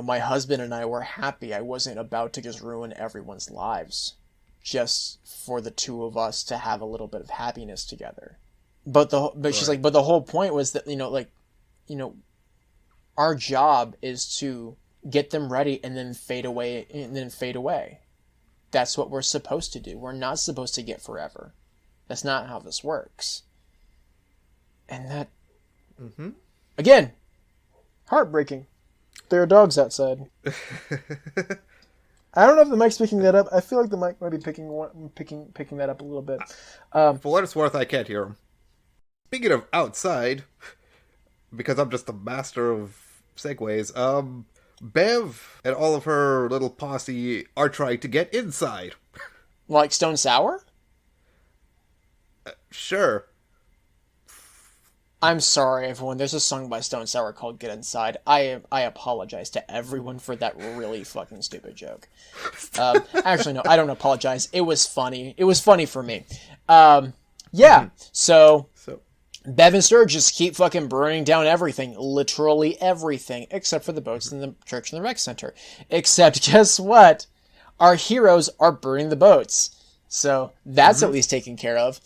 S2: my husband and I were happy. I wasn't about to just ruin everyone's lives just for the two of us to have a little bit of happiness together. But she's like, but the whole point was that, our job is to get them ready and then fade away. That's what we're supposed to do. We're not supposed to get forever. That's not how this works. And that, again, heartbreaking. There are dogs outside. I don't know if the mic's picking that up. I feel like the mic might be picking that up a little bit.
S1: For what it's worth, I can't hear him. Speaking of outside, because I'm just the master of segues, Bev and all of her little posse are trying to get inside.
S2: Like Stone Sour?
S1: Sure.
S2: I'm sorry, everyone. There's a song by Stone Sour called Get Inside. I apologize to everyone for that really fucking stupid joke. Actually, no, I don't apologize. It was funny. It was funny for me. So Bev and Sturge just keep fucking burning down everything. Literally everything. Except for the boats in the church and the rec center. Except, guess what? Our heroes are burning the boats. So, that's at least taken care of.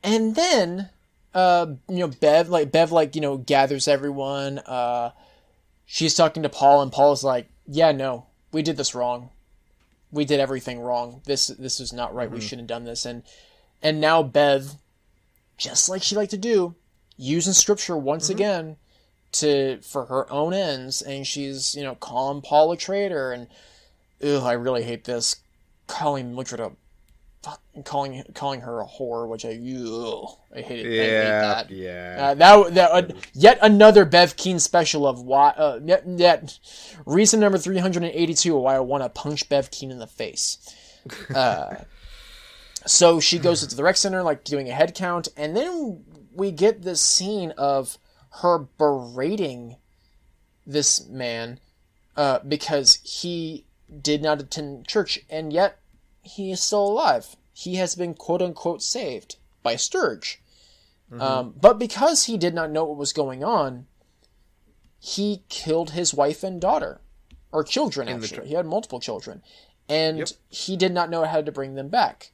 S2: And then, Bev gathers everyone. She's talking to Paul, and Paul's like, yeah, no, we did this wrong. We did everything wrong. This is not right. We shouldn't have done this. And now Bev, just like she liked to do, using scripture once again for her own ends, and she's, calling Paul a traitor, and, I really hate this, calling Mildred calling her a whore, which I hate it.
S1: Yeah,
S2: I hate that.
S1: Yeah.
S2: That yet another Bev Keen special of why. Yet reason number 382 why I want to punch Bev Keen in the face. So she goes to the rec center, like doing a head count, and then we get this scene of her berating this man because he did not attend church, and yet he is still alive. He has been quote-unquote saved by Sturge. But because he did not know what was going on, he killed his wife and daughter. Or children, actually. He had multiple children. And he did not know how to bring them back.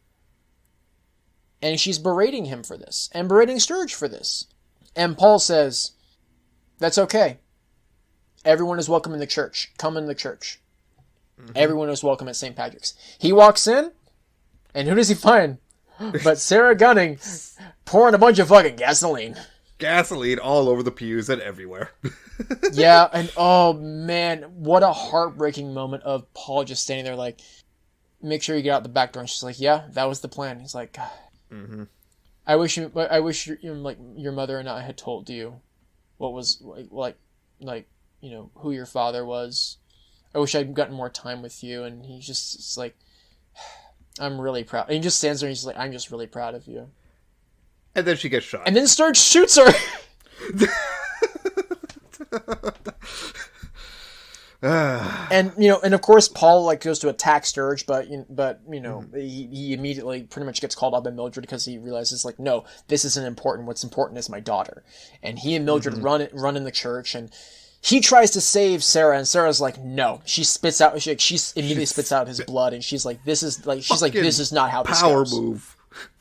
S2: And she's berating him for this. And berating Sturge for this. And Paul says, that's okay. Everyone is welcome in the church. Come in the church. Everyone is welcome at St. Patrick's. He walks in, and who does he find? But Sarah Gunning pouring a bunch of fucking gasoline.
S1: Gasoline all over the pews and everywhere.
S2: Yeah, and oh man, what a heartbreaking moment of Paul just standing there like, make sure you get out the back door. And she's like, yeah, that was the plan. He's like, I wish your mother and I had told you what was who your father was. I wish I'd gotten more time with you. And he's just it's like, I'm really proud. And he just stands there and he's like, I'm just really proud of you.
S1: And then she gets shot.
S2: And then Sturge shoots her. And of course Paul goes to attack Sturge, but he immediately pretty much gets called out by Mildred because he realizes no, this isn't important. What's important is my daughter. And he and Mildred run in the church, and he tries to save Sarah, and Sarah's like, no. She immediately spits out his blood, and she's like, this is not how this goes.
S1: Power move.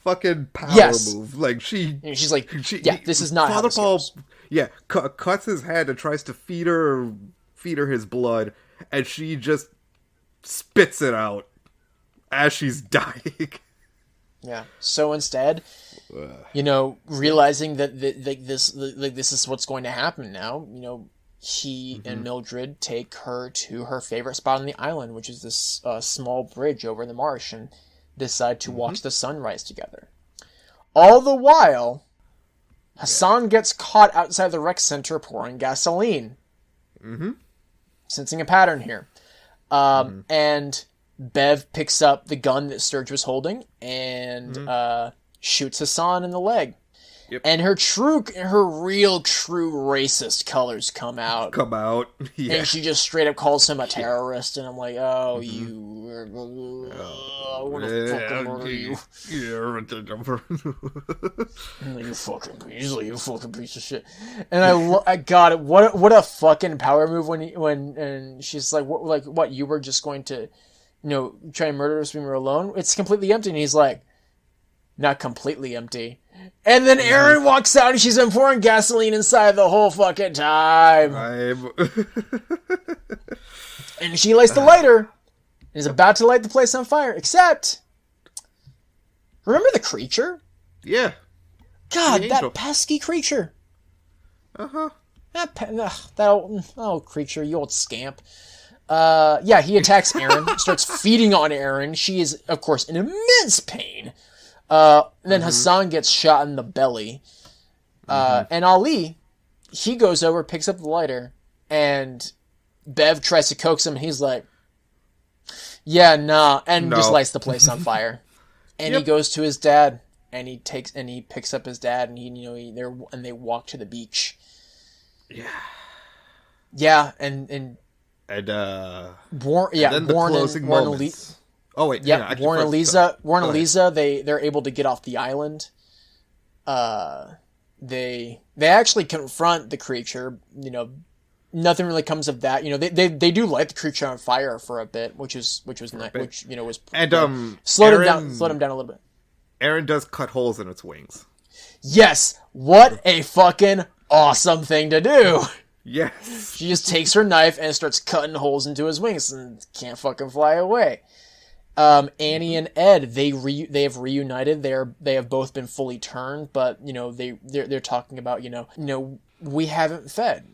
S1: fucking power
S2: Yes.
S1: move. Like,
S2: And she's like, yeah, this is not how
S1: Father
S2: this
S1: Paul,
S2: goes.
S1: yeah, cuts his hand and tries to feed her his blood, and she just spits it out as she's dying.
S2: Yeah. So instead, realizing that this is what's going to happen now, he and Mildred take her to her favorite spot on the island, which is this small bridge over the marsh, and decide to watch the sunrise together. All the while, Hassan gets caught outside the rec center pouring gasoline. Sensing a pattern here. And Bev picks up the gun that Sturge was holding and shoots Hassan in the leg.
S1: Yep.
S2: And her real true racist colors come out.
S1: Yeah.
S2: And she just straight up calls him a terrorist, and I'm like, oh, you... I want to fucking murder you. You fucking piece of shit. And I got it. What a fucking power move when she's like, what, you were just going to, try and murder us when we were alone? It's completely empty. And he's like, not completely empty. And then Aaron walks out and she's been pouring gasoline inside the whole fucking time. And she lights the lighter and is about to light the place on fire. Except, remember the creature?
S1: Yeah.
S2: God, that pesky creature. That old creature, you old scamp. He attacks Aaron, starts feeding on Aaron. She is, of course, in immense pain. Then Hassan gets shot in the belly. And Ali, he goes over, picks up the lighter, and Bev tries to coax him, and he's like, yeah, nah, and just lights the place on fire. And he goes to his dad, and he picks up his dad, and they walk to the beach.
S1: Yeah.
S2: Yeah, and
S1: the closing moments. Oh wait,
S2: Warren and Lisa, they're able to get off the island. They actually confront the creature. Nothing really comes of that. They do light the creature on fire for a bit, which was nice. Which was slowed him down a little bit.
S1: Aaron does cut holes in its wings.
S2: Yes, what a fucking awesome thing to do.
S1: Yes,
S2: she just takes her knife and starts cutting holes into his wings and can't fucking fly away. Annie and Ed, they have reunited. They have both been fully turned, but they're talking about we haven't fed,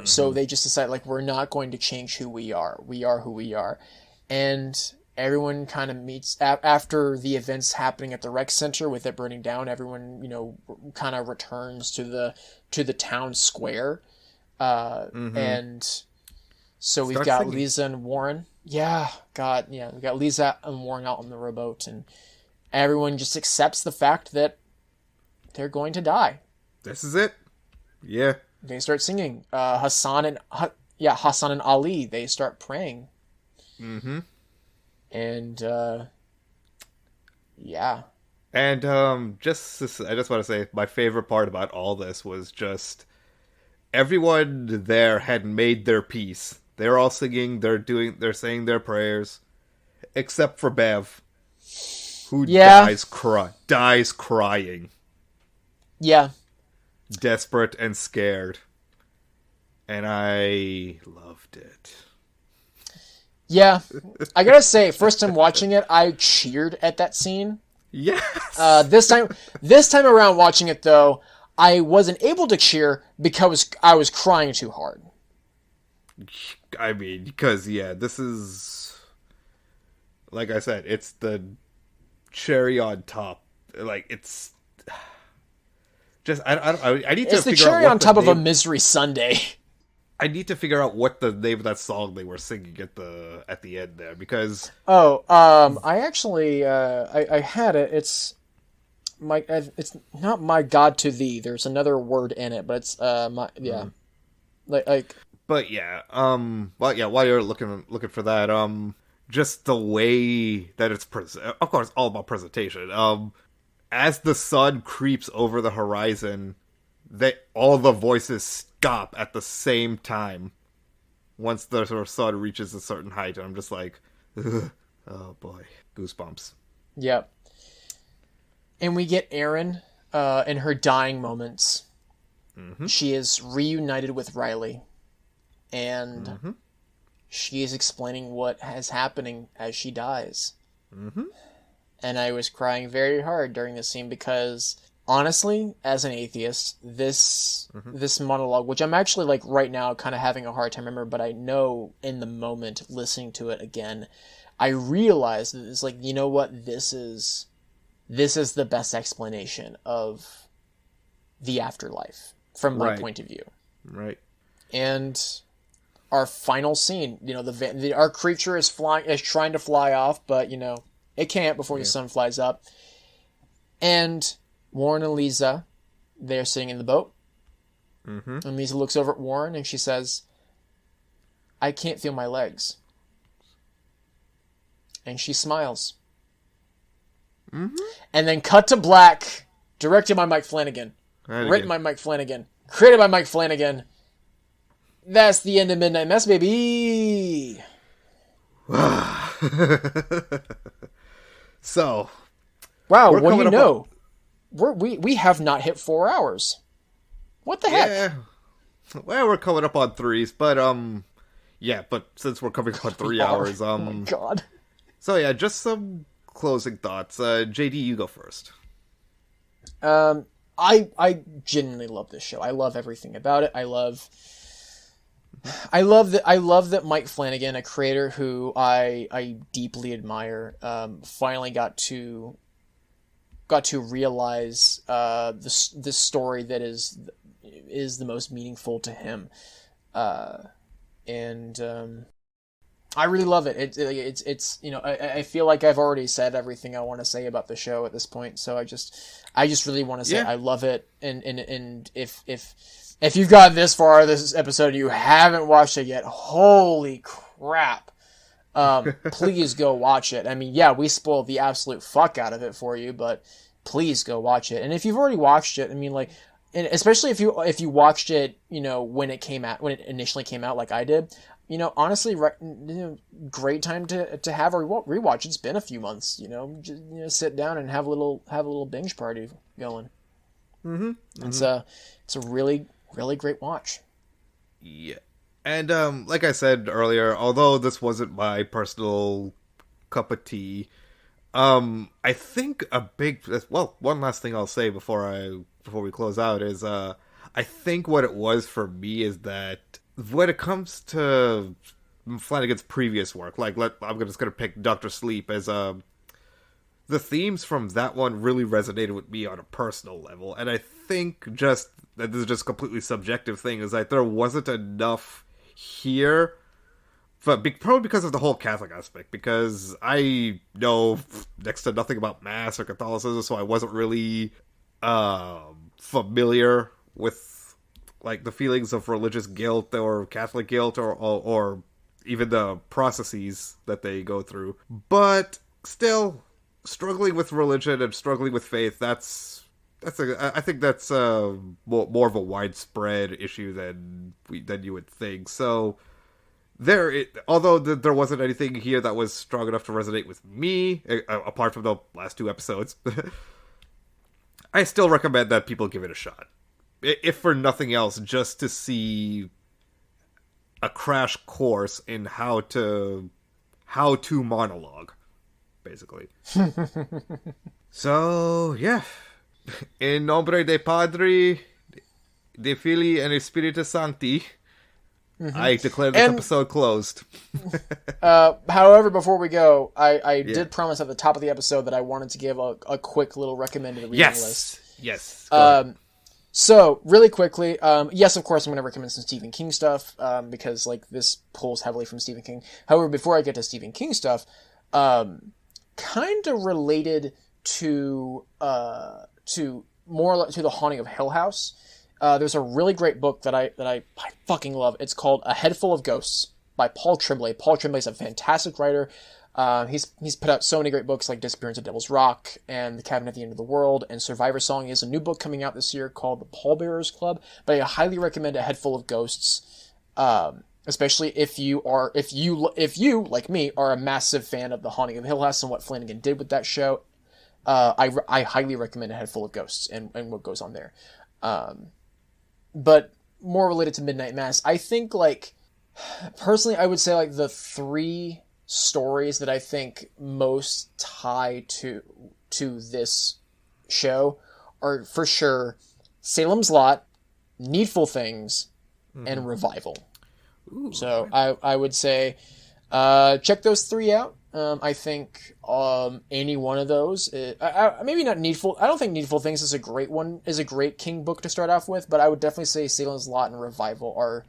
S2: so they just decide like we're not going to change who we are. We are who we are, and everyone kind of meets after the events happening at the rec center with it burning down. Everyone kind of returns to the town square, and so we've got singing. Lisa and Warren. Yeah, God, yeah. We got Lisa and Warren out on the rowboat, and everyone just accepts the fact that they're going to die.
S1: This is it. Yeah.
S2: They start singing. Hassan and Ali, they start praying. And yeah.
S1: And I just want to say my favorite part about all this was just everyone there had made their peace. They're all singing, they're saying their prayers, except for Bev, who dies crying.
S2: Yeah.
S1: Desperate and scared. And I loved it.
S2: Yeah. I gotta say, first time watching it, I cheered at that scene.
S1: Yes.
S2: This time around watching it, though, I wasn't able to cheer because I was crying too hard.
S1: I mean, because, this is, like I said, it's the cherry on top. Like, it's just, I need to figure out
S2: it's the cherry on top of a misery sundae.
S1: I need to figure out what the name of that song they were singing at the end there, because...
S2: I actually, I had it. It's not My God to Thee. There's another word in it, but it's, like...
S1: But while you're looking for that, just the way that it's of course, all about presentation. As the sun creeps over the horizon, all the voices stop at the same time. Once the sort of sun reaches a certain height, and I'm just like, ugh, oh boy, goosebumps.
S2: Yep. And we get Erin in her dying moments.
S1: Mm-hmm.
S2: She is reunited with Riley. And
S1: Mm-hmm.
S2: she is explaining what is happening as she dies.
S1: Mm-hmm.
S2: And I was crying very hard during this scene because, honestly, as an atheist, this monologue, which I'm actually, like, right now kind of having a hard time remembering, but I know in the moment, listening to it again, I realized that it's like, you know what, this is the best explanation of the afterlife from my point of view.
S1: Right.
S2: And our final scene, you know, our creature is trying to fly off, but, you know, it can't before the sun flies up. And Warren and Lisa, they're sitting in the boat.
S1: Mm-hmm.
S2: And Lisa looks over at Warren and she says, "I can't feel my legs." And she smiles.
S1: Mm-hmm.
S2: And then cut to black, directed by Mike Flanagan. Written by Mike Flanagan. Created by Mike Flanagan. That's the end of Midnight Mess, baby!
S1: So,
S2: wow, what do you know? We have not hit 4 hours. What the heck?
S1: Yeah. Well, we're coming up on 3s, but yeah, but since we're coming up on 3 hours,
S2: oh my god.
S1: So yeah, just some closing thoughts. JD, you go first.
S2: I genuinely love this show. I love everything about it. I love that Mike Flanagan, a creator who I deeply admire, finally got to realize the story that is the most meaningful to him, and I really love it. It's you know, I feel like I've already said everything I want to say about the show at this point, so I just really want to say I love it, and if you've got this far this episode and you haven't watched it yet, holy crap. Please go watch it. I mean, yeah, we spoiled the absolute fuck out of it for you, but please go watch it. And if you've already watched it, I mean, like, and especially if you watched it, you know, when it initially came out, like I did, you know, honestly, great time to have a rewatch. It's been a few months, you know, just, you know, sit down and have a little binge party going.
S1: Mm-hmm. Mm-hmm.
S2: It's a really, really great watch.
S1: Yeah. And like I said earlier, although this wasn't my personal cup of tea, I think one last thing I'll say before we close out is I think what it was for me is that when it comes to Flanagan's previous work, like I'm just gonna pick Dr. Sleep as the themes from that one really resonated with me on a personal level, and I think just that this is just a completely subjective thing, is that there wasn't enough here, but probably because of the whole Catholic aspect, because I know next to nothing about Mass or Catholicism, so I wasn't really familiar with like the feelings of religious guilt or Catholic guilt or even the processes that they go through. But still, struggling with religion and struggling with faith, I think that's more of a widespread issue than you would think. So although there wasn't anything here that was strong enough to resonate with me, apart from the last 2 episodes, I still recommend that people give it a shot. If for nothing else, just to see a crash course in how to monologue, basically. So, yeah. In nombre de Padre, de Filii, and Spiritus Sancti, I declare this episode closed.
S2: However, before we go, I did promise at the top of the episode that I wanted to give a quick little recommended reading list.
S1: Yes.
S2: So, really quickly, yes, of course, I'm going to recommend some Stephen King stuff, because, like, this pulls heavily from Stephen King. However, before I get to Stephen King stuff, kind of related to The Haunting of Hill House, there's a really great book that I fucking love. It's called A Head Full of Ghosts by Paul Tremblay. Paul Tremblay's a fantastic writer. He's put out so many great books like Disappearance at Devil's Rock and The Cabin at the End of the World and Survivor Song. He has a new book coming out this year called The Pallbearers Club, but I highly recommend A Head Full of Ghosts, especially if you like me are a massive fan of The Haunting of Hill House and what Flanagan did with that show. I highly recommend A Head Full of Ghosts and what goes on there. But more related to Midnight Mass, I think, like, personally, I would say, like, the 3 stories that I think most tie to this show are, for sure, Salem's Lot, Needful Things, and Revival.
S1: Ooh,
S2: so I would say check those 3 out. I think any one of those, maybe not Needful. I don't think Needful Things is a great King book to start off with, but I would definitely say Salem's Lot and Revival are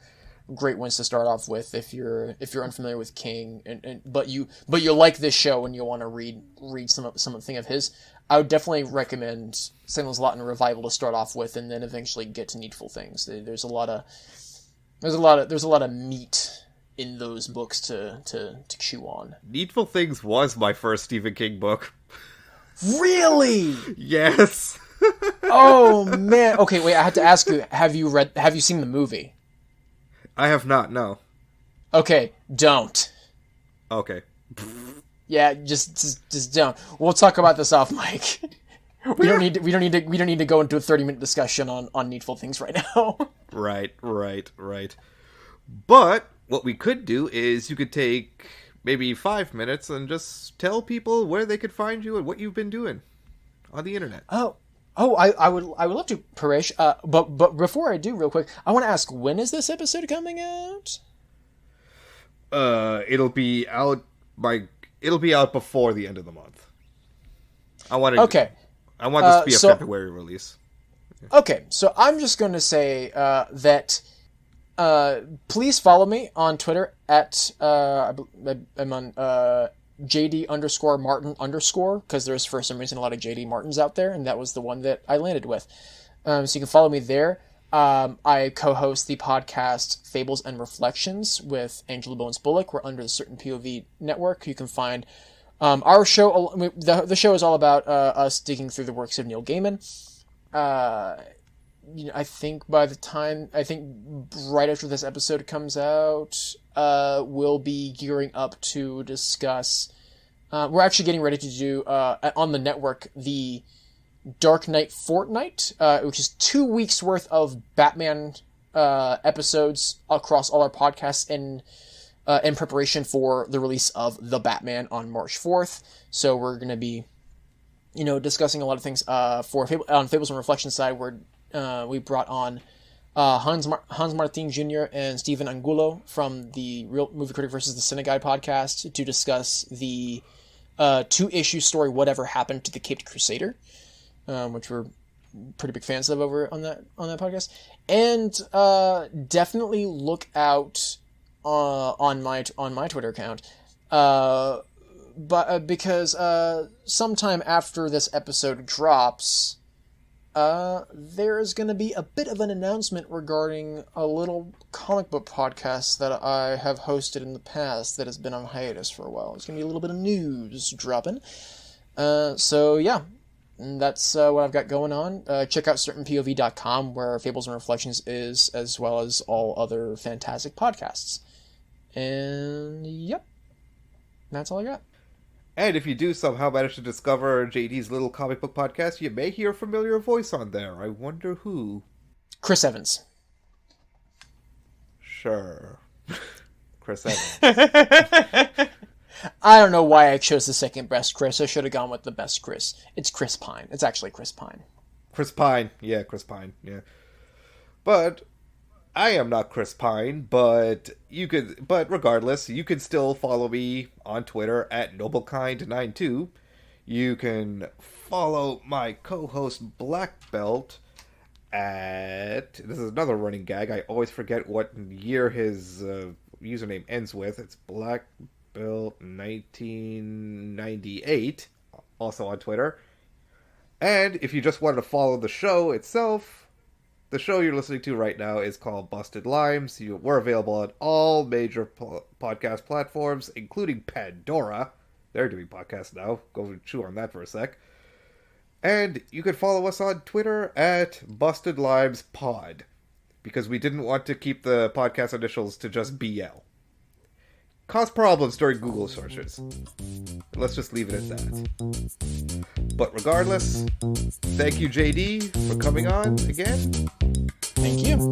S2: great ones to start off with if you're unfamiliar with King, but you like this show and you want to read something of his. I would definitely recommend Salem's Lot and Revival to start off with, and then eventually get to Needful Things. There's a lot of meat in those books to chew on.
S1: Needful Things was my first Stephen King book.
S2: Really?
S1: Yes.
S2: Oh man. Okay, wait. I had to ask you. Have you seen the movie?
S1: I have not. No.
S2: Okay. Don't.
S1: Okay.
S2: Yeah. Just don't. We'll talk about this off mic. We don't need to go into a 30-minute discussion on Needful Things right now. Right.
S1: But what we could do is you could take maybe 5 minutes and just tell people where they could find you and what you've been doing on the internet.
S2: I would love to, Paresh. But before I do, real quick, I want to ask, when is this episode coming out?
S1: It'll be out before the end of the month. I want this to be a February release.
S2: Okay, so I'm just going to say that please follow me on Twitter at I'm on JD_Martin_, because there's for some reason a lot of JD Martins out there, and that was the one that I landed with. So you can follow me there. I co-host the podcast Fables and Reflections with Angela Bones Bullock. We're under the Certain POV network. You can find our show. The show is all about us digging through the works of Neil Gaiman. I think right after this episode comes out, we'll be gearing up to discuss. We're actually getting ready to do on the network the Dark Knight Fortnight, which is 2 weeks worth of Batman episodes across all our podcasts in preparation for the release of The Batman on March 4th. So we're going to be, discussing a lot of things on Fables and Reflections side, where we brought on Hans Martin Jr. and Stephen Angulo from the Real Movie Critic versus the Cine Guy podcast to discuss the 2-issue story Whatever Happened to the Caped Crusader, which we're pretty big fans of over on that podcast. And definitely look out on my Twitter account, because sometime after this episode drops, there is going to be a bit of an announcement regarding a little comic book podcast that I have hosted in the past that has been on hiatus for a while. It's going to be a little bit of news dropping. So yeah, that's what I've got going on. Check out certainpov.com, where Fables and Reflections is, as well as all other fantastic podcasts. And yep, that's all I got.
S1: And if you do somehow manage to discover JD's little comic book podcast, you may hear a familiar voice on there. I wonder who.
S2: Chris Evans.
S1: Sure. Chris Evans.
S2: I don't know why I chose the second best Chris. I should have gone with the best Chris. It's Chris Pine. It's actually Chris Pine.
S1: Chris Pine. Yeah, Chris Pine. Yeah. But I am not Chris Pine, but regardless, you can still follow me on Twitter at NobleKind92. You can follow my co-host Black Belt at, this is another running gag, I always forget what year his username ends with. It's Black Belt 1998, also on Twitter. And if you just wanted to follow the show itself, the show you're listening to right now is called Busted Limes. We're available on all major podcast platforms, including Pandora. They're doing podcasts now. Go chew on that for a sec. And you can follow us on Twitter at Busted Limes Pod, because we didn't want to keep the podcast initials to just BL. Caused problems during Google searches. Let's just leave it at that. But regardless, thank you, JD, for coming on again.
S2: Thank you.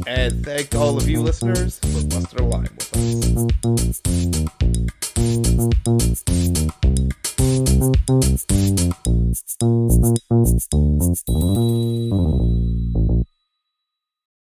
S1: And thank all of you listeners for busting a line with us.